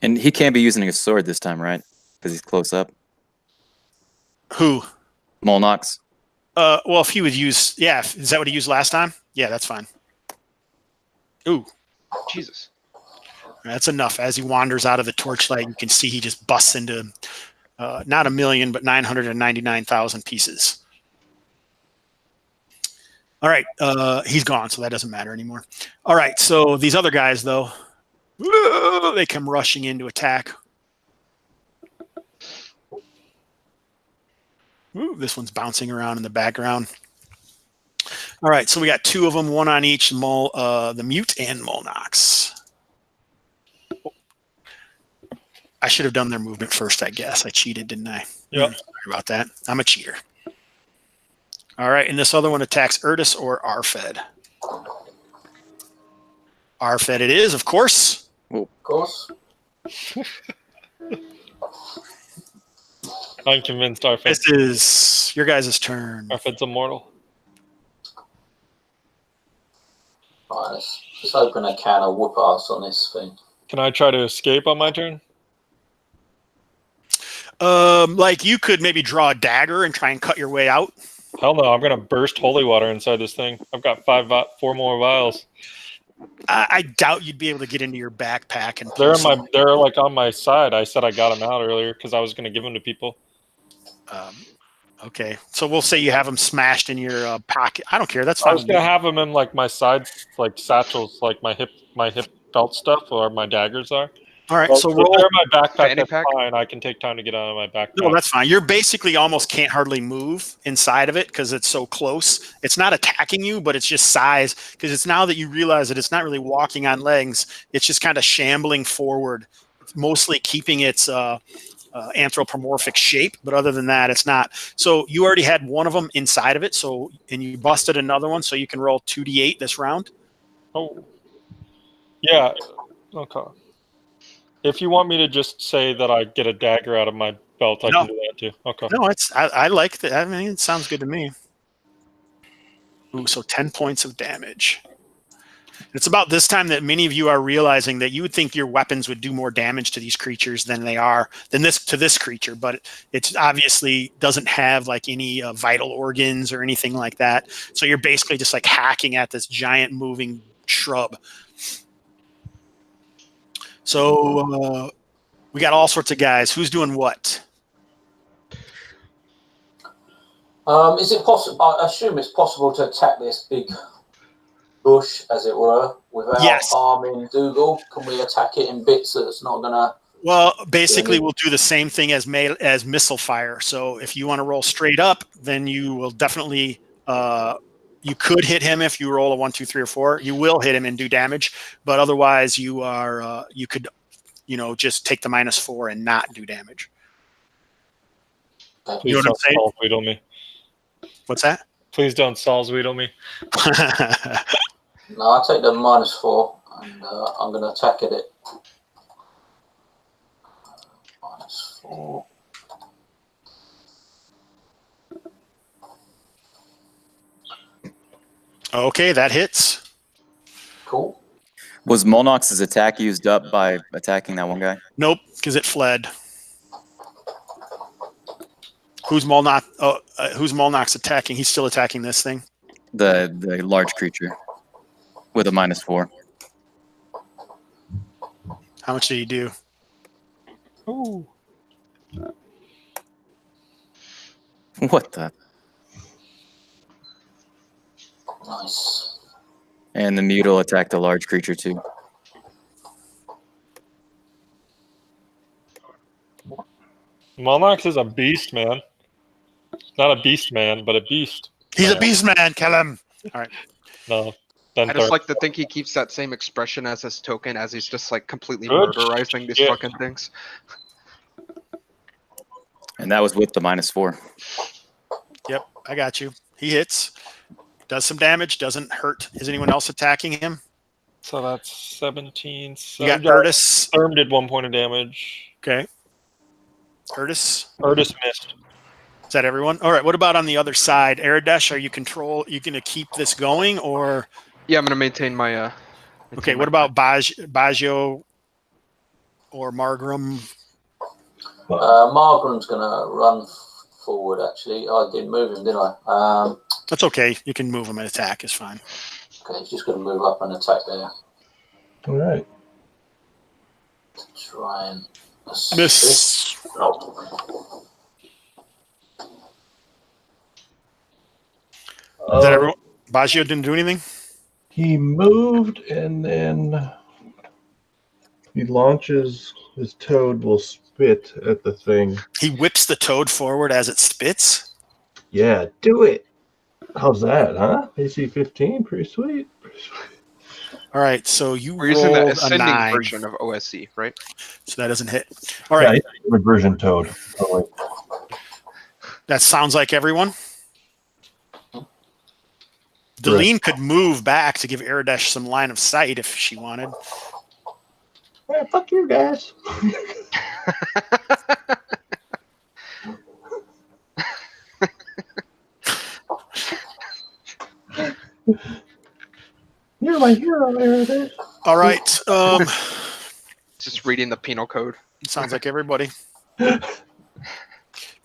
And he can't be using a sword this time, right? Because he's close up. Who? Molnox. Well, if he would use, yeah, is that what he used last time? Yeah, that's fine. Ooh, Jesus. that's enough. As he wanders out of the torchlight, you can see he just busts into not 1 million, but 999,000 pieces. All right, he's gone, so that doesn't matter anymore. All right, so these other guys, though, they come rushing in to attack. Ooh, this one's bouncing around in the background. All right, so we got 2 of them, 1 on each, the mute and Molnox. I should have done their movement first, I guess. I cheated, didn't I? Yep. Sorry about that. I'm a cheater. All right, and this other one attacks Urtus or RFED. RFED it is, of course. Of course. I'm convinced RFED. This is your guys' turn. RFED's immortal. Right, let's open a can of whoop ass on this thing. Can I try to escape on my turn? Like you could maybe draw a dagger and try and cut your way out. Hell no, I'm going to burst holy water inside this thing. I've got 4 more vials. I doubt you'd be able to get into your backpack and. They're like on my side. I said I got them out earlier because I was going to give them to people. Okay, so we'll say you have them smashed in your pocket. I don't care. That's I fine. was going to have them in like my side, like satchels, like my hip belt stuff, or my daggers are. All right, But so if roll. they're in my backpack. Fanny That's pack? fine. I can take time to get out of my backpack. No, that's fine. You're basically almost can't hardly move inside of it because it's so close. It's not attacking you, but it's just size. Because it's now that you realize that it's not really walking on legs. It's just kind of shambling forward, mostly keeping its anthropomorphic shape. But other than that, it's not. So you already had one of them inside of it. So and you busted another one. So you can roll 2d8 this round. Oh, yeah. Okay. If you want me to just say that I get a dagger out of my belt, I No. can do that too. Okay. No, I like that. I mean, it sounds good to me. Ooh, so 10 points of damage. It's about this time that many of you are realizing that you would think your weapons would do more damage to these creatures than this creature, but it obviously doesn't have like any vital organs or anything like that. So you're basically just like hacking at this giant moving shrub. So we got all sorts of guys. Who's doing what? Is it possible? I assume it's possible to attack this big bush, as it were, without harming Dougal. Can we attack it in bits so it's not gonna? Well, basically, we'll do the same thing as missile fire. So if you want to roll straight up, then you will definitely. You could hit him if you roll a 1, 2, 3, or 4. You will hit him and do damage, but otherwise, you could, just take the -4 and not do damage. Please You know what I'm don't saying? Salzweedle me. What's that? Please don't Salzweedle me. No, I'll take the -4 and I'm going to attack at it. -4. Okay, that hits. Cool. Was Molnox's attack used up by attacking that one guy? Nope, because it fled. Who's Molnox? Who's Molnox attacking? He's still attacking this thing. The large creature with a -4. How much did he do? Ooh. What the? Nice. And the mute will attack the large creature too. Molnox is a beast, man. Not a beast man, but a beast. He's a beast man. Kill him. All right. No. I just like to think he keeps that same expression as his token, as he's just like completely Good murderizing these shit. fucking things. And that was with the -4. Yep, I got you. He hits. Does some damage. Doesn't hurt. Is anyone else attacking him? So that's 17. So You got Urtus. Therm did 1 point of damage. Okay. Urtus. Urtus missed. Is that everyone? All right. What about on the other side? Aradesh, are you going to keep this going or? Yeah, I'm gonna maintain my. Okay. What about Baggio or Margram? Margram's going to run forward, actually. I didn't move him, did I? That's okay. You can move him and attack. Is fine. Okay, he's just going to move up and attack there. All right. Try and Miss. Oh. Is that everyone? Baggio didn't do anything? He moved and then he launches his toad will spit at the thing. He whips the toad forward as it spits. Yeah, do it. How's that, huh? AC 15, pretty sweet. Pretty sweet. All right, so you We're using the rolled a ascending 9, version of OSC, right? so that doesn't hit. All right, Yeah, reversion toad. Totally. that sounds like everyone. Deline could move back to give Aradesh some line of sight if she wanted. Yeah, fuck you guys. You're my hero, Aradesh. All right, Just reading the penal code. sounds like everybody.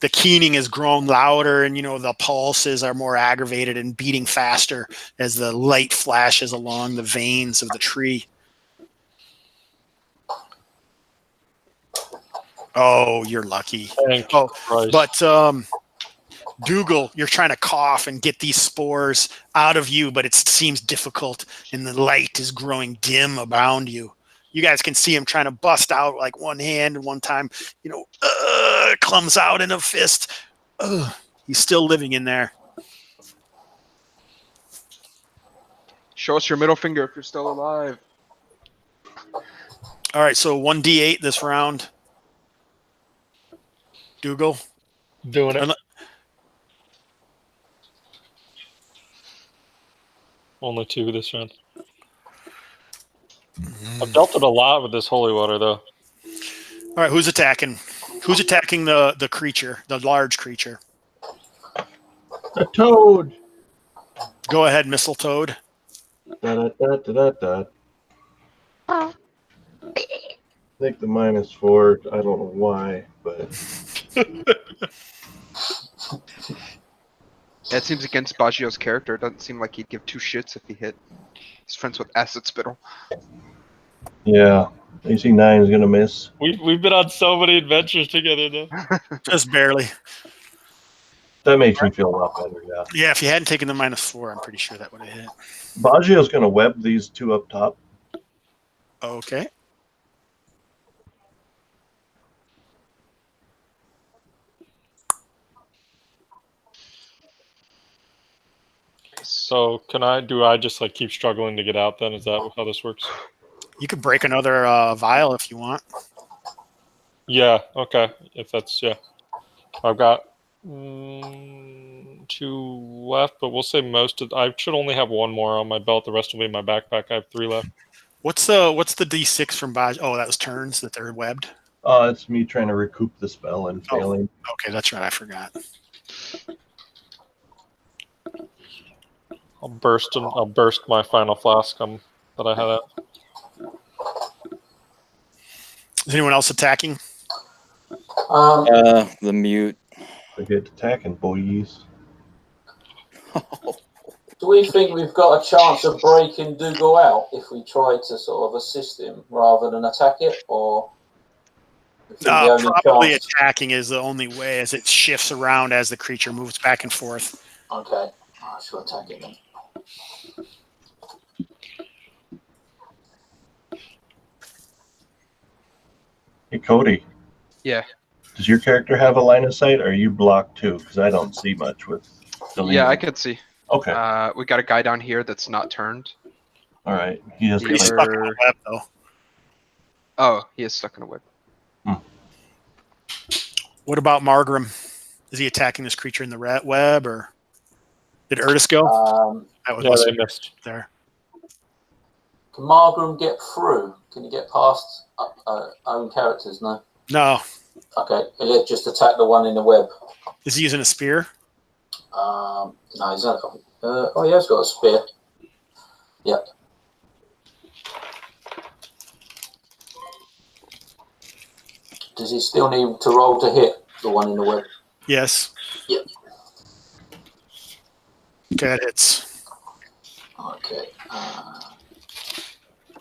the keening has grown louder, and the pulses are more aggravated and beating faster as the light flashes along the veins of the tree. Oh, you're lucky. Thank Oh, Christ. but Dougal, you're trying to cough and get these spores out of you, but it seems difficult, and the light is growing dim around you. You guys can see him trying to bust out like one hand, and one time, comes out in a fist. He's still living in there. Show us your middle finger if you're still alive. All right, so 1d8 this round. Dougal. Doing it. Only 2 this round. I've dealt it a lot with this holy water, though. All right, who's attacking? Who's attacking the creature, the large creature? A toad. Go ahead, Mistletoad. Da, da, da, da, da, da. I think the -4. I don't know why, but That seems against Baggio's character. It doesn't seem like he'd give 2 shits if he hit. He's friends with Acid Spittle. yeah, AC 9 is gonna miss. We've been on so many adventures together, though. Just barely. That makes me feel a lot better. Yeah, Yeah, if you hadn't taken the -4, I'm pretty sure that would have hit. Baggio's gonna web these 2 up top. Okay. So do I just like keep struggling to get out then? Is that how this works? You could break another vial if you want. Yeah, okay. If that's, yeah. I've got 2 left, but we'll say I should only have 1 more on my belt. The rest will be in my backpack. I have 3 left. What's the D6 from Baj? Oh, that was turns that they're webbed. It's me trying to recoup the spell and failing. Okay, that's right. I forgot. I'll burst my final flask that I had at. Is anyone else attacking? The mute. I get attacking, boys. Do we think we've got a chance of breaking Dougal out if we try to sort of assist him rather than attack it, or? Probably attacking is the only way, as it shifts around as the creature moves back and forth. Okay, I shall attack it then. Hey, Cody. Yeah. Does your character have a line of sight, or are you blocked too? Because I don't see much with. Yeah, I could see. Okay. We got a guy down here that's not turned. All right. He has. He's stuck in a web, though. Oh, he is stuck in a web. What about Margrim? Is he attacking this creature in the web, or did Ertis go? They missed. There. Can Margrim get through? Can he get past own characters? No. No. Okay, he'll just attack the one in the web. Is he using a spear? No, he's not. Oh, he has got a spear. Yep. Does he still need to roll to hit the one in the web? Yes. Yep. Okay, that hits. Okay.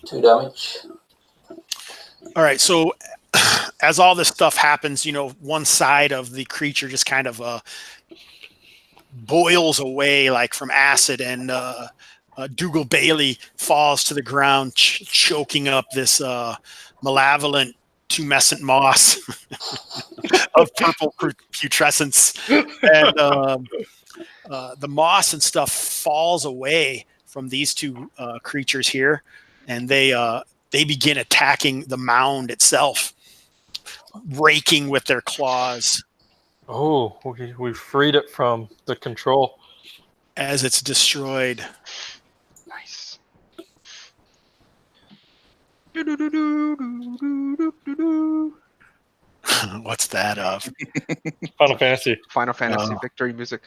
2 damage. All right, so as all this stuff happens, one side of the creature just kind of boils away like from acid, and Dougal Bailey falls to the ground, choking up this malevolent tumescent moss of purple putrescence. And the moss and stuff falls away from these 2 creatures here, and they begin attacking the mound itself, raking with their claws. Oh, we freed it from the control. As it's destroyed. Nice. What's that of? Final Fantasy. Final Fantasy victory music.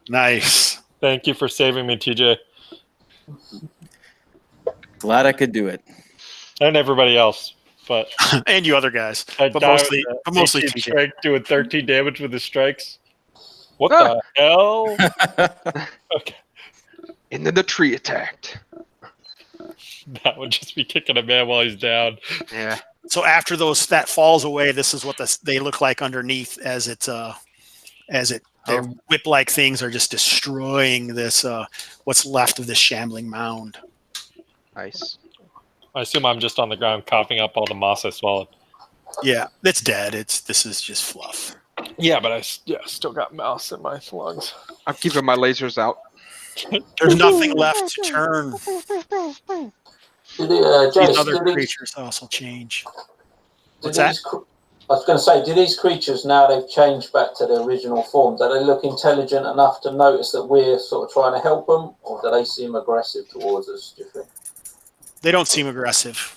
Nice. Thank you for saving me, TJ. Glad I could do it. And everybody else. but And you other guys, that but guy mostly, with but the mostly 18 TJ. strike doing 13 damage with his strikes. What Ah! the hell? Okay, And then the tree attacked. that would just be kicking a man while he's down. Yeah. So after that falls away, this is what they look like underneath as their whip-like things are just destroying this what's left of this shambling mound. Nice. I assume I'm just on the ground coughing up all the moss I swallowed. Yeah, it's dead. This is just fluff. Yeah, but I still got mouse in my lungs. I'm keeping my lasers out. There's nothing left to turn. Did These Jace, other do these, creatures also change. do What's that? these, I was going to say, do these creatures, now they've changed back to their original form, do they look intelligent enough to notice that we're sort of trying to help them, or do they seem aggressive towards us, do you think? They don't seem aggressive.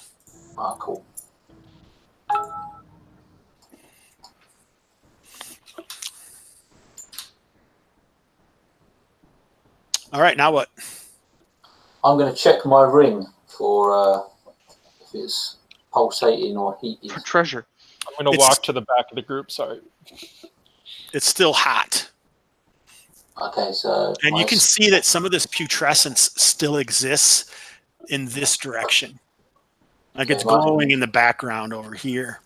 Ah, cool. All right, now what? I'm going to check my ring for if it's pulsating or heating. For treasure. I'm going to walk to the back of the group. Sorry. It's still hot. Okay, so... And you can see that some of this putrescence still exists in this direction. Like it's glowing in the background over here.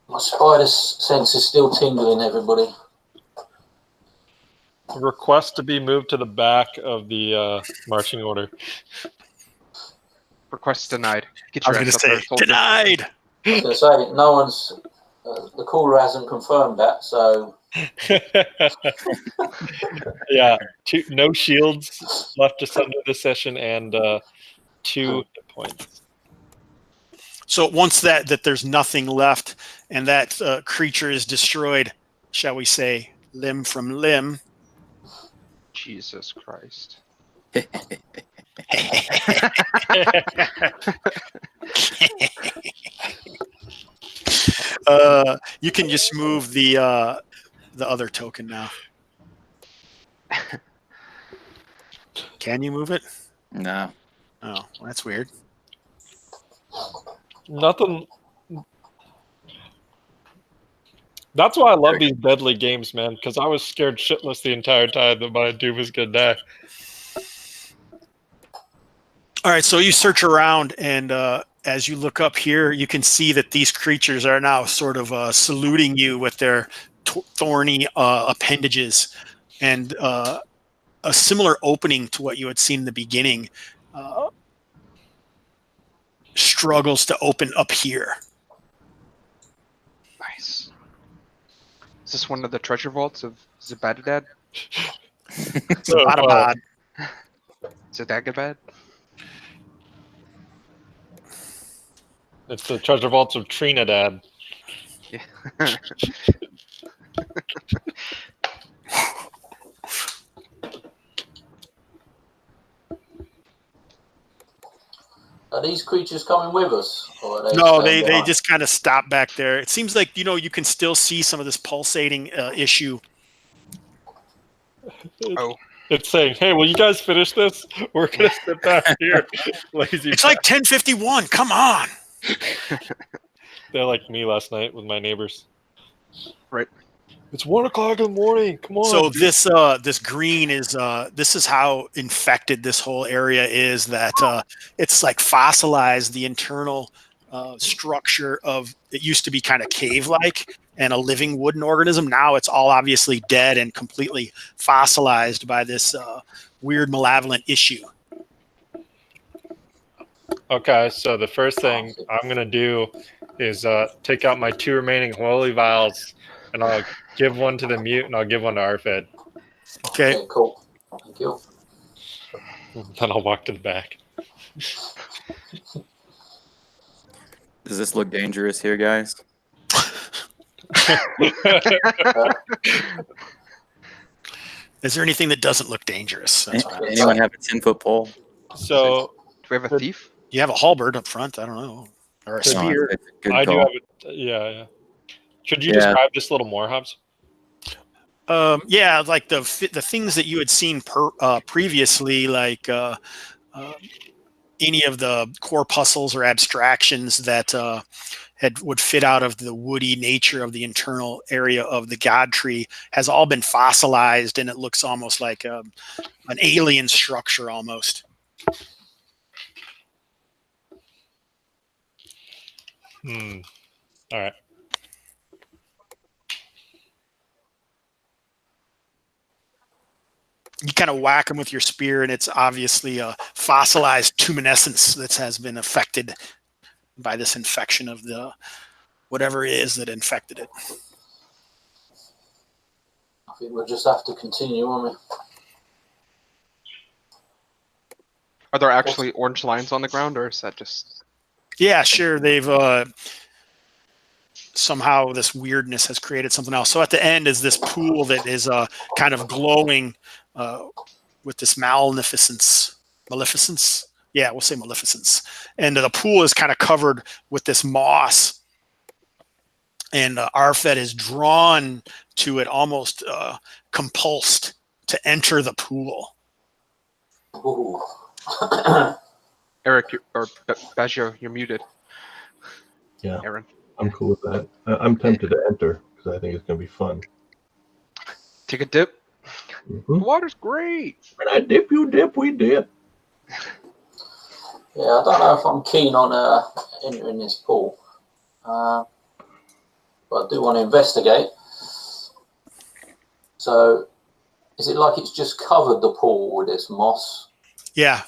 My spider sense is still tingling, everybody. Request to be moved to the back of the marching order. Request denied. Get I your was ass going up to there, say, soldier. denied. I was going to say, no one's... the caller hasn't confirmed that, so... Yeah, no shields left to send to this session, and 2 hit points. So once that there's nothing left and that creature is destroyed, shall we say, limb from limb. Jesus Christ. You can just move the other token now. Can you move it? No. Oh, well, that's weird. Nothing. That's why I love these deadly games, man, because I was scared shitless the entire time that my dude was going to die. All right, so you search around, and as you look up here, you can see that these creatures are now sort of saluting you with their thorny appendages, and a similar opening to what you had seen in the beginning struggles to open up here. Nice. Is this one of the treasure vaults of Zabadadad? Zabadabad. Zadagabad? It's the treasure vaults of Trinidad. Yeah. Are these creatures coming with us? Or are No, staying they behind? just kind of stop back there. It seems like, you can still see some of this pulsating issue. Oh. It's saying, hey, will you guys finish this? We're going to sit back here. Lazy. It's like 10:51. Come on. They're like me last night with my neighbors. Right. It's 1 o'clock in the morning. Come on. So this green is this is how infected this whole area is. That it's like fossilized the internal structure of it used to be kind of cave-like and a living wooden organism. Now it's all obviously dead and completely fossilized by this weird malevolent issue. Okay, so the first thing I'm going to do is take out my 2 remaining holy vials, and I'll give one to the mute, and I'll give one to RFED. Okay. Cool. Thank you. Then I'll walk to the back. Does this look dangerous here, guys? Is there anything that doesn't look dangerous? That's what I was Anyone have a 10-foot pole? So Do we have a thief? You have a halberd up front. I don't know, or a No, spear. It's a good I do call. have it. Yeah. Could you Yeah. describe this little more, Hobbs? Yeah, like the things that you had seen previously, like any of the corpuscles or abstractions that would fit out of the woody nature of the internal area of the god tree has all been fossilized, and it looks almost like an alien structure almost. All right. You kind of whack them with your spear, and it's obviously a fossilized tumescence that has been affected by this infection of the whatever it is that infected it. I think we'll just have to continue, won't we? Are there actually orange lines on the ground, or is that just... Yeah, sure. They've somehow this weirdness has created something else. So at the end is this pool that is kind of glowing with this maleficence. Yeah, we'll say maleficence. And the pool is kind of covered with this moss. And RFED is drawn to it, almost compulsed to enter the pool. Ooh. Erik, or Baggio, you're muted. Yeah, Aaron. I'm cool with that. I'm tempted to enter because I think it's going to be fun. Take a dip. Mm-hmm. The water's great. When I dip, you dip, we dip. Yeah, I don't know if I'm keen on entering this pool, but I do want to investigate. So, is it like it's just covered the pool with this moss? Yeah.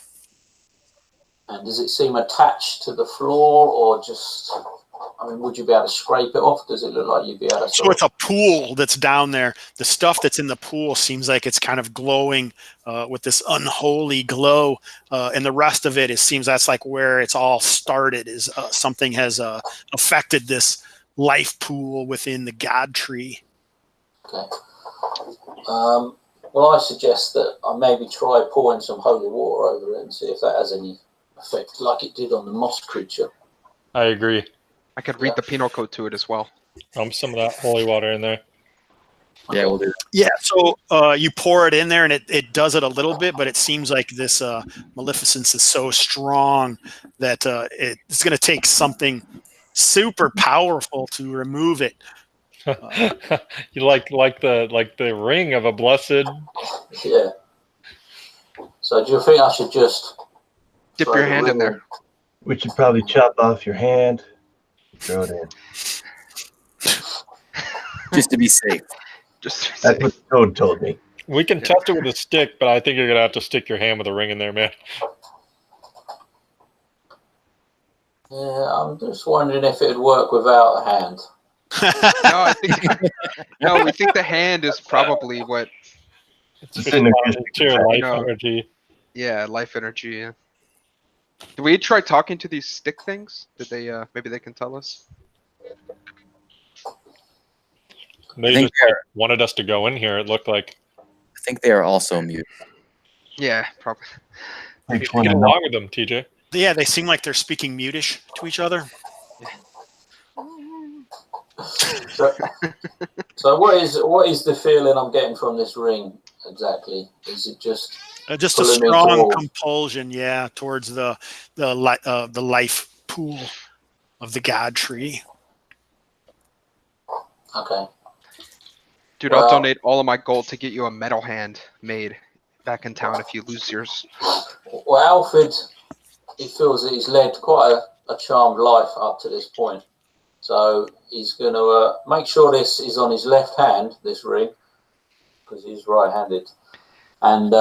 And does it seem attached to the floor, or just, I mean, would you be able to scrape it off? Does it look like you'd be able to... So it's a pool that's down there. The stuff that's in the pool seems like it's kind of glowing with this unholy glow. And the rest of it, seems that's like where it's all started, is something has affected this life pool within the god tree. Okay. Well, I suggest that I maybe try pouring some holy water over it and see if that has any effect, like it did on the moss creature. I agree. I could read the penal code to it as well. Some of that holy water in there. Yeah, we'll do. Yeah, so you pour it in there, and it does it a little bit, but it seems like this maleficence is so strong that it's going to take something super powerful to remove it. You like the ring of a blessed. Yeah. So do you think I should just Dip throw your the hand in ring there. We should probably chop off your hand, throw it in. Just to be safe. Just That's what the code told me. We can test it with a stick, but I think you're gonna have to stick your hand with a ring in there, man. Yeah, I'm just wondering if it'd work without a hand. No, I think no. We think the hand is probably what. It's It's responding synergistic to your effect. life No. energy. Yeah, life energy. Yeah. Did we try talking to these stick things? Did they? Maybe they can tell us. They think just wanted us to go in here. It looked like. I think they are also mute. Yeah, probably. Takes Get one to know. along with them, TJ. Yeah, they seem like they're speaking mutish to each other. So what is the feeling I'm getting from this ring exactly? Is it just Just a pulling me strong towards- compulsion, yeah, towards the life pool of the god tree. Okay. Dude, I'll Well- donate all of my gold to get you a metal hand made back in town if you lose yours. Well, Alfred, he feels that he's led quite a charmed life up to this point. So he's going to make sure this is on his left hand, this ring, because he's right-handed. And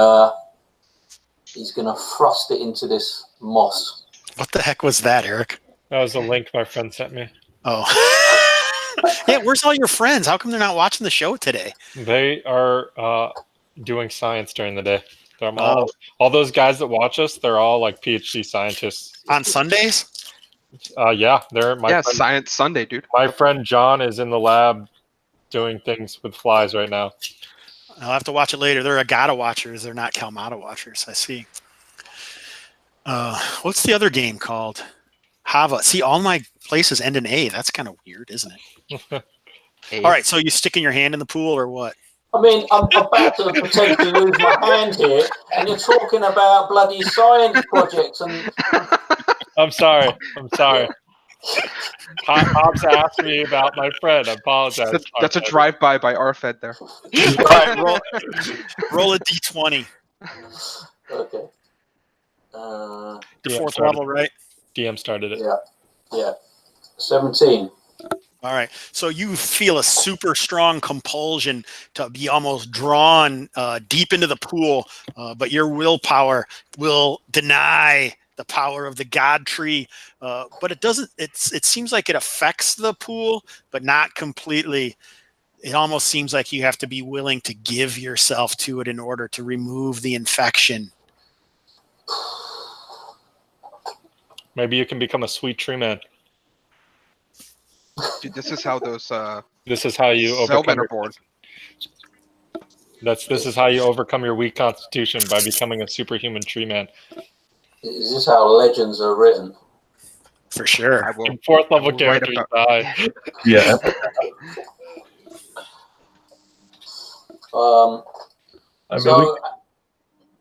he's going to thrust it into this moss. What the heck was that, Erik? That was a link my friend sent me. Oh. Yeah, where's all your friends? How come they're not watching the show today? They are doing science during the day. They're Oh. all those guys that watch us, they're all like PhD scientists. On Sundays? Yeah, they're Yeah, Science Sunday, dude. my friend John is in the lab doing things with flies right now. I'll have to watch it later. They're Agata watchers. They're not Kalmatta watchers. I see. What's the other game called? Hava. See, all my places end in A. That's kind of weird, isn't it? Hey. All right, so you sticking your hand in the pool or what? I mean, I'm about to potentially lose my hand here, and you're talking about bloody science projects and. I'm sorry. Hobbs asked me about my friend. I apologize. That's a drive-by by RFED there. All right, roll a d20. Okay. Your fourth level, right? DM started it. Yeah. 17. All right. So you feel a super strong compulsion to be almost drawn deep into the pool, but your willpower will deny the power of the God tree. But it doesn't. It seems like it affects the pool, but not completely. It almost seems like you have to be willing to give yourself to it in order to remove the infection. Maybe you can become a sweet tree man. Dude, this is how those This is how you overcome. Cellmen are born. This is how you overcome your weak constitution, by becoming a superhuman tree man. Is this how legends are written? For sure. I will. And fourth level will write characters about- die. Yeah. I mean, So,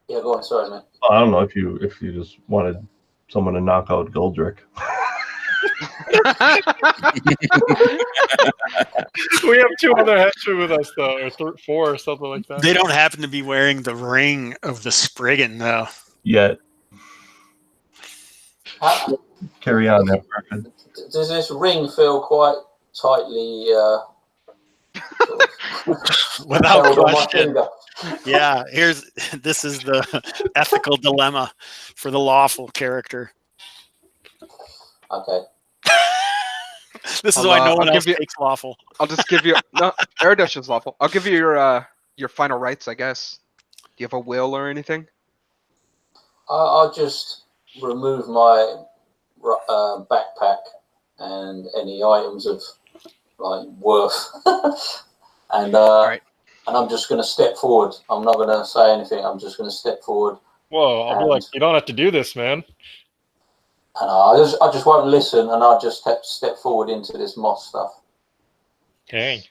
yeah, go on. Sorry, man. I don't know if you just wanted someone to knock out Goldrick. We have 2 other henchmen with us, though, or 4 or something like that. They don't happen to be wearing the ring of the Spriggan, though. Yet, How, carry on there, Griffin. does this ring feel quite tightly Without held on my question. finger? Yeah, this is the ethical dilemma for the lawful character. Okay. This is I'll, why no I'll one else give you- takes lawful. I'll just give you no. Aradesh is lawful. I'll give you your final rights, I guess. Do you have a will or anything? I'll just remove my backpack and any items of like worth, and right. and I'm just going to step forward. I'm not going to say anything. I'm just going to step forward, Whoa, I'll be like, you don't have to do this, man. and I just won't listen, and I'll just step forward into this moss stuff. Dang.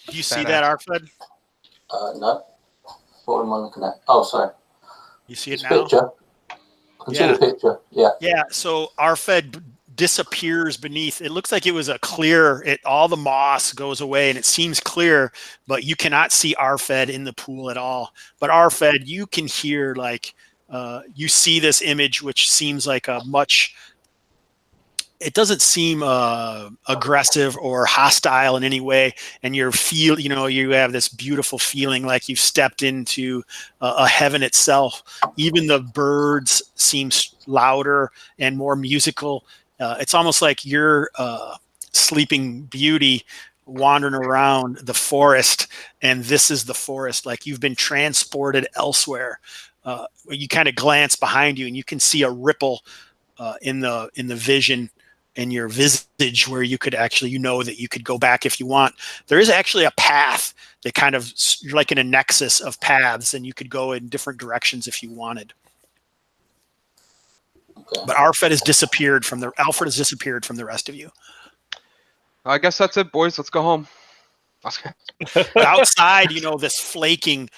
Do you see that, Arfed? No. What am I looking at? Oh, sorry. You see it This now? picture. I can see Yeah. the picture. Yeah. Yeah, so Arfed disappears beneath. It looks like it was a clear, all the moss goes away and it seems clear, but you cannot see Arfed in the pool at all. But Arfed, you can hear, like, you see this image, which seems like a much, it doesn't seem aggressive or hostile in any way. And you have this beautiful feeling like you've stepped into a heaven itself. Even the birds seem louder and more musical. It's almost like you're Sleeping Beauty wandering around the forest, and this is the forest. Like you've been transported elsewhere. You kind of glance behind you, and you can see a ripple in the vision in your visage where you could actually, that you could go back if you want. There is actually a path that kind of like in a nexus of paths, and you could go in different directions if you wanted. Okay. But Alfred has disappeared from the rest of you. I guess that's it, boys. Let's go home. But outside, this flaking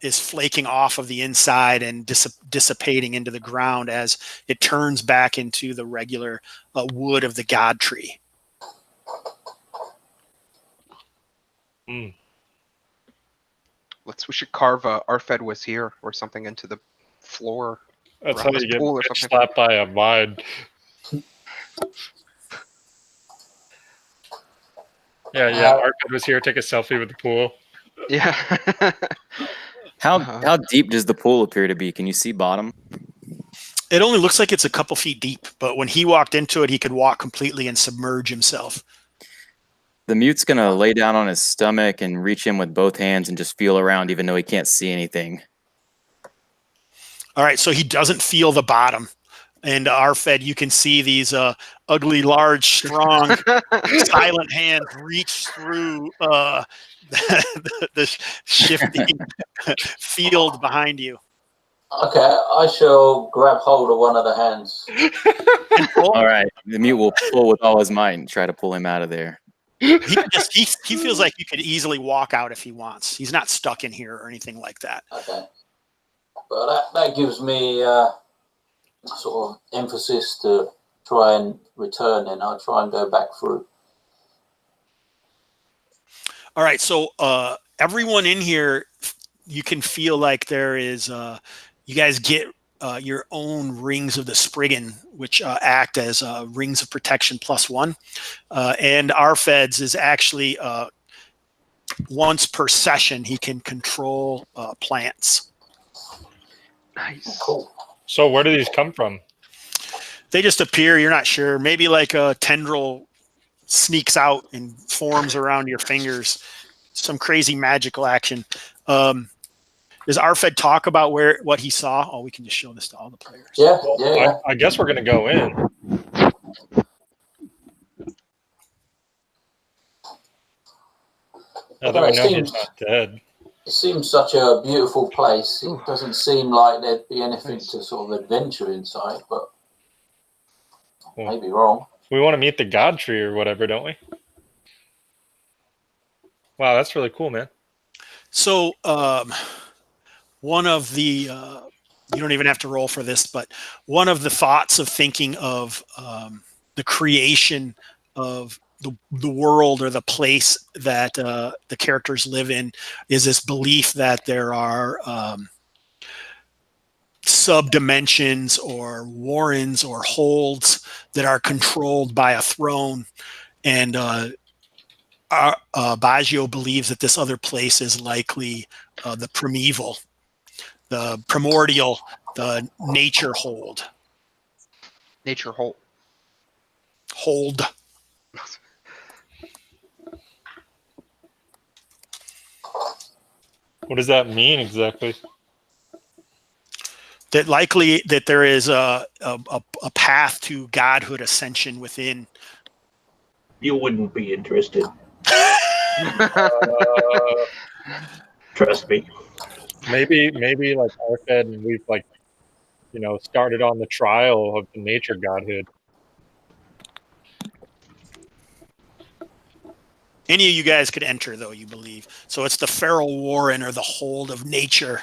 is flaking off of the inside and dissipating into the ground as it turns back into the regular wood of the God tree. Mm. We should carve Arfed was here or something into the floor. That's around how this you get pool or bitch something. slapped by a mine. Yeah. Arcade was here. Take a selfie with the pool. Yeah. How deep does the pool appear to be? Can you see bottom? It only looks like it's a couple feet deep, but when he walked into it, he could walk completely and submerge himself. The mute's gonna lay down on his stomach and reach in with both hands and just feel around, even though he can't see anything. All right, so he doesn't feel the bottom. And Arfed, you can see these ugly, large, strong, silent hands reach through the shifting field behind you. Okay, I shall grab hold of one of the hands. All right, the mute will pull with all his might and try to pull him out of there. he feels like you could easily walk out if he wants. He's not stuck in here or anything like that. Okay. But that gives me sort of emphasis to try and return, and I'll try and go back through. All right, so everyone in here, you can feel like there is, you guys get your own rings of the Spriggan, which act as rings of protection +1. And RFED's is actually once per session, he can control plants. Nice. Cool. So where do these come from? They just appear, you're not sure. Maybe like a tendril sneaks out and forms around your fingers. Some crazy magical action. Does RFED talk about what he saw? Oh, we can just show this to all the players. Yeah, Well, yeah. I guess we're gonna go in. Now that we know he's not dead. It seems such a beautiful place. It doesn't seem like there'd be anything to sort of adventure inside, but I may be wrong. We want to meet the God Tree or whatever, don't we? Wow, that's really cool, man. So one of the, you don't even have to roll for this, but one of the thoughts of thinking of the creation of the world or the place that the characters live in is this belief that there are sub-dimensions or warrens or holds that are controlled by a throne. And Baggio believes that this other place is likely the primeval, the primordial, the nature hold. Nature hole. Hold. What does that mean exactly? That likely that there is a path to godhood ascension within. You wouldn't be interested. Trust me. Maybe like RFED, and we've like, started on the trial of the nature godhood. Any of you guys could enter, though, you believe. So it's the feral warren or the hold of nature.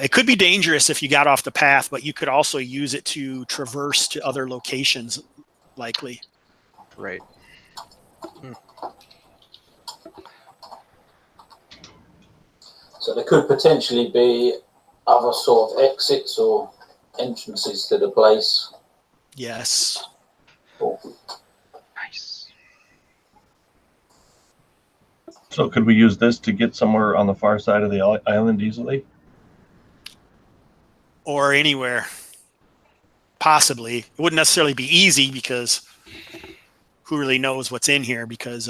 It could be dangerous if you got off the path, but you could also use it to traverse to other locations, likely. Right. So there could potentially be other sort of exits or entrances to the place. Yes. Cool. Nice. So could we use this to get somewhere on the far side of the island easily? Or anywhere. Possibly. It wouldn't necessarily be easy because who really knows what's in here, because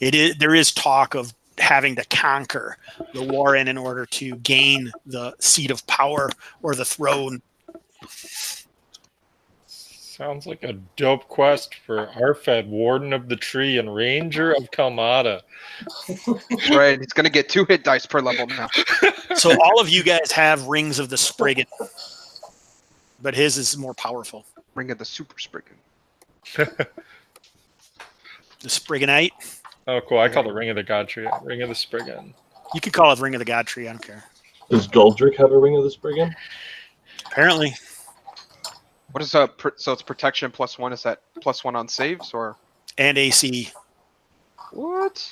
there is talk of having to conquer the warren in order to gain the seat of power or the throne. Sounds like a dope quest for RFED, Warden of the Tree and Ranger of Kalmatta. That's right. He's going to get 2 hit dice per level now. So all of you guys have rings of the Spriggan, but his is more powerful. Ring of the Super Spriggan. The Sprigganite. Oh, cool. I call it Ring of the God Tree. Ring of the Spriggan. You could call it Ring of the God Tree. I don't care. Does Goldrick have a ring of the Spriggan? Apparently. What is so it's protection +1. Is that +1 on saves or? And AC. What?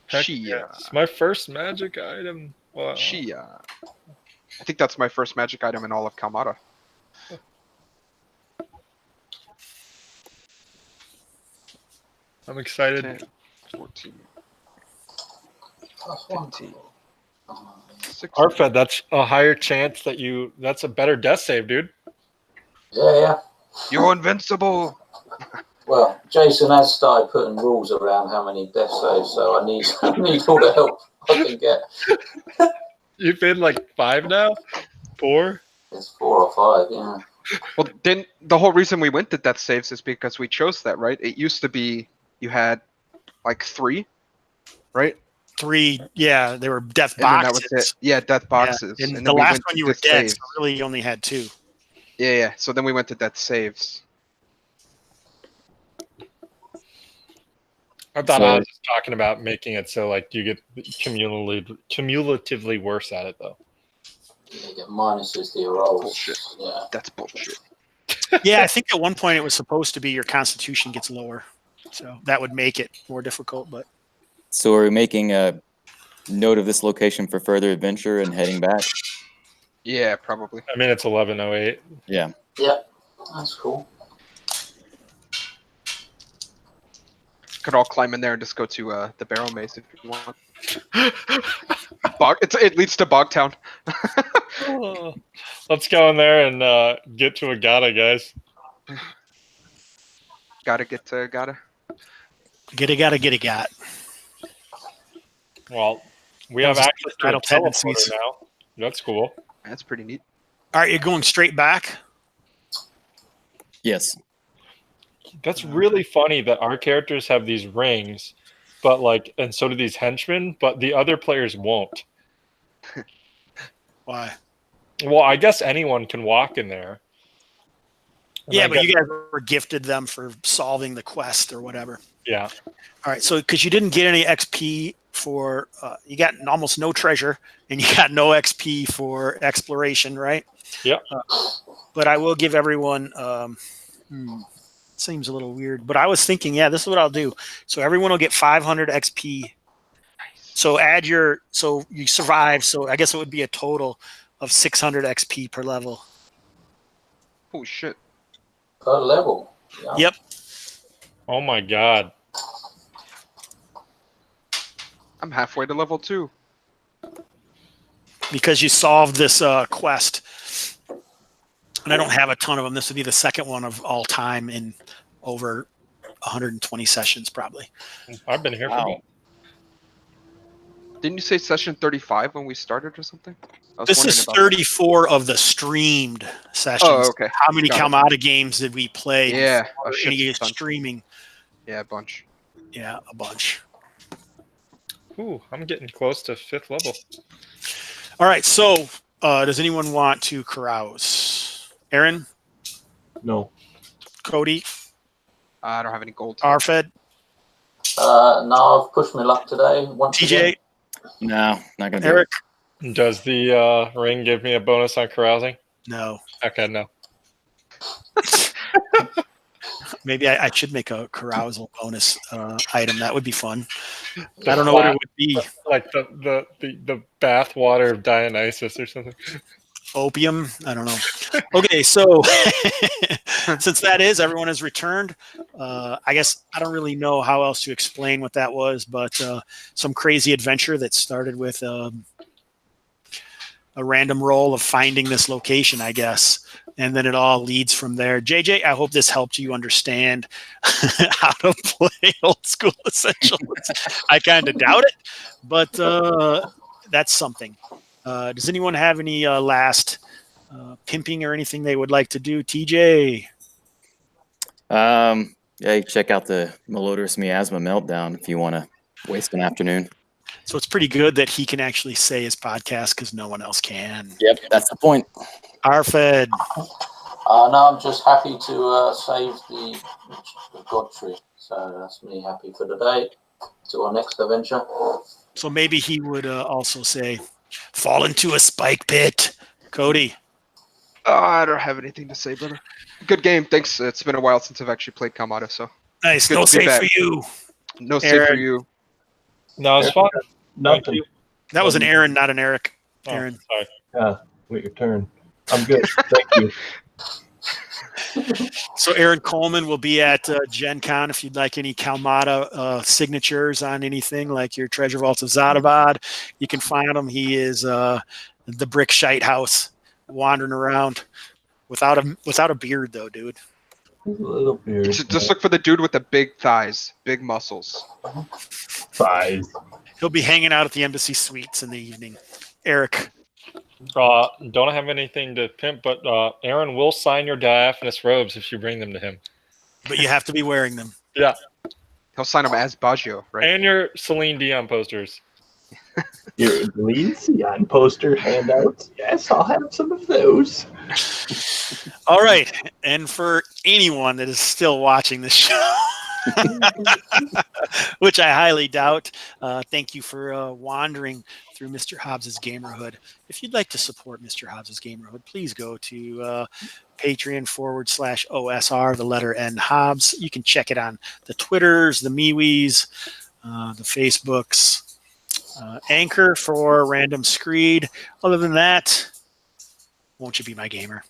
Heck Shia. yeah. It's my first magic item. Wow. Shia. I think that's my first magic item in all of Kalmatta. I'm excited. 10, 14, Plus 1. 15, 16. RFED, that's a higher chance that's a better death save, dude. Yeah. You're invincible. Well, Jason has started putting rules around how many death saves, so I need all the help I can get. You've been like 5 now? 4? It's 4 or 5, yeah. Well, then the whole reason we went to death saves is because we chose that, right? It used to be you had like 3, right? 3, yeah, they were death And then boxes. that was it. Yeah, death boxes. Yeah. And then the we last went one to you were death dead, saves. so really you only had 2. Yeah. So then we went to death saves. I thought So- I was just talking about making it so like you get cumulatively worse at it though. You get minuses to your rolls. Bullshit. Yeah. That's bullshit. Yeah, I think at one point it was supposed to be your constitution gets lower. So that would make it more difficult, but So are we making a note of this location for further adventure and heading back? Yeah, probably. I mean, it's 11:08. Yeah. Yeah, that's cool. Could all climb in there and just go to the barrel maze if you want. It leads to Bogtown. Let's go in there and get to Agata, guys. Gotta. get it got. Well, we have Those access to a idle tendencies. teleporter now. That's cool. That's pretty neat. All right, you're going straight back. Yes. That's really funny that our characters have these rings, but like, and so do these henchmen, but the other players won't. Why? Well, I guess anyone can walk in there. And Yeah, I but guess- you guys were gifted them for solving the quest or whatever. yeah. All right, so because you didn't get any XP for, you got almost no treasure, and you got no XP for exploration, right? Yep. But I will give everyone. Seems a little weird, but I was thinking, yeah, this is what I'll do. So everyone will get 500 XP. So so you survive. So I guess it would be a total of 600 XP per level. Oh shit. Per level. Yeah. Yep. Oh my god. I'm halfway to level 2. Because you solved this quest. And I don't have a ton of them. This would be the second one of all time in over 120 sessions, probably. I've been here for Wow. about Didn't you say session 35 when we started or something? I was This wondering is about 34 of the streamed sessions. Oh, okay. How many Got it. Kalmatta games did we play? Yeah, Or a any shit ton. streaming? Yeah, a bunch. Yeah, a bunch. Ooh, I'm getting close to 5th level. All right, so does anyone want to carouse? Aaron, No. Cody, I don't have any gold. RFED, No, I've pushed my luck today. Once TJ, again. No, not gonna be. Erik? Does the ring give me a bonus on carousing? No. Okay, no. Maybe I should make a carousal bonus item. That would be fun. I don't know what it would be. Like the bath water of Dionysus or something. Opium? I don't know. Okay, so since that is, everyone has returned. I guess I don't really know how else to explain what that was, but some crazy adventure that started with a random roll of finding this location, I guess. And then it all leads from there. JJ, I hope this helped you understand how to play old school Essentials. I kind of doubt it, but that's something. Does anyone have any last pimping or anything they would like to do? TJ? Yeah, you check out the Malodorous Miasma Meltdown if you want to waste an afternoon. So it's pretty good that he can actually say his podcast because no one else can. Yep, that's the point. RFED. No, I'm just happy to save the God Tree. So that's me happy for the day. To our next adventure. So maybe he would also say, fall into a spike pit. Cody. I don't have anything to say, brother. Good game. Thanks. It's been a while since I've actually played Kalmatta, so Nice. Good No to be save back. for you. no save for Aaron. you. No, it's fun. Thank Nothing. you. That was an Aaron, not an Erik. Oh, Aaron. sorry. Yeah, wait your turn. I'm good. Thank you. So Aaron Coleman will be at Gen Con if you'd like any Kalmatta signatures on anything like your Treasure Vaults of Zadabad. You can find him. He is the brick shite house wandering around without a beard though, dude. A little beard. Just look for the dude with the big thighs, big muscles. Thighs. He'll be hanging out at the Embassy Suites in the evening. Erik. Don't have anything to pimp, but Aaron will sign your diaphanous robes if you bring them to him. But you have to be wearing them. Yeah, He'll sign him as Baggio, right? and your Celine Dion posters. Your Leon poster handouts. Yes, I'll have some of those. All right. And for anyone that is still watching this show, which I highly doubt. Thank you for wandering through Mr. Hobbs Gamerhood. If you'd like to support Mr. Hobbs Gamerhood, please go to Patreon/OSR, the letter N Hobbs. You can check it on the Twitters, the MeWes, the Facebooks, Anchor for Random Screed. Other than that, won't you be my gamer?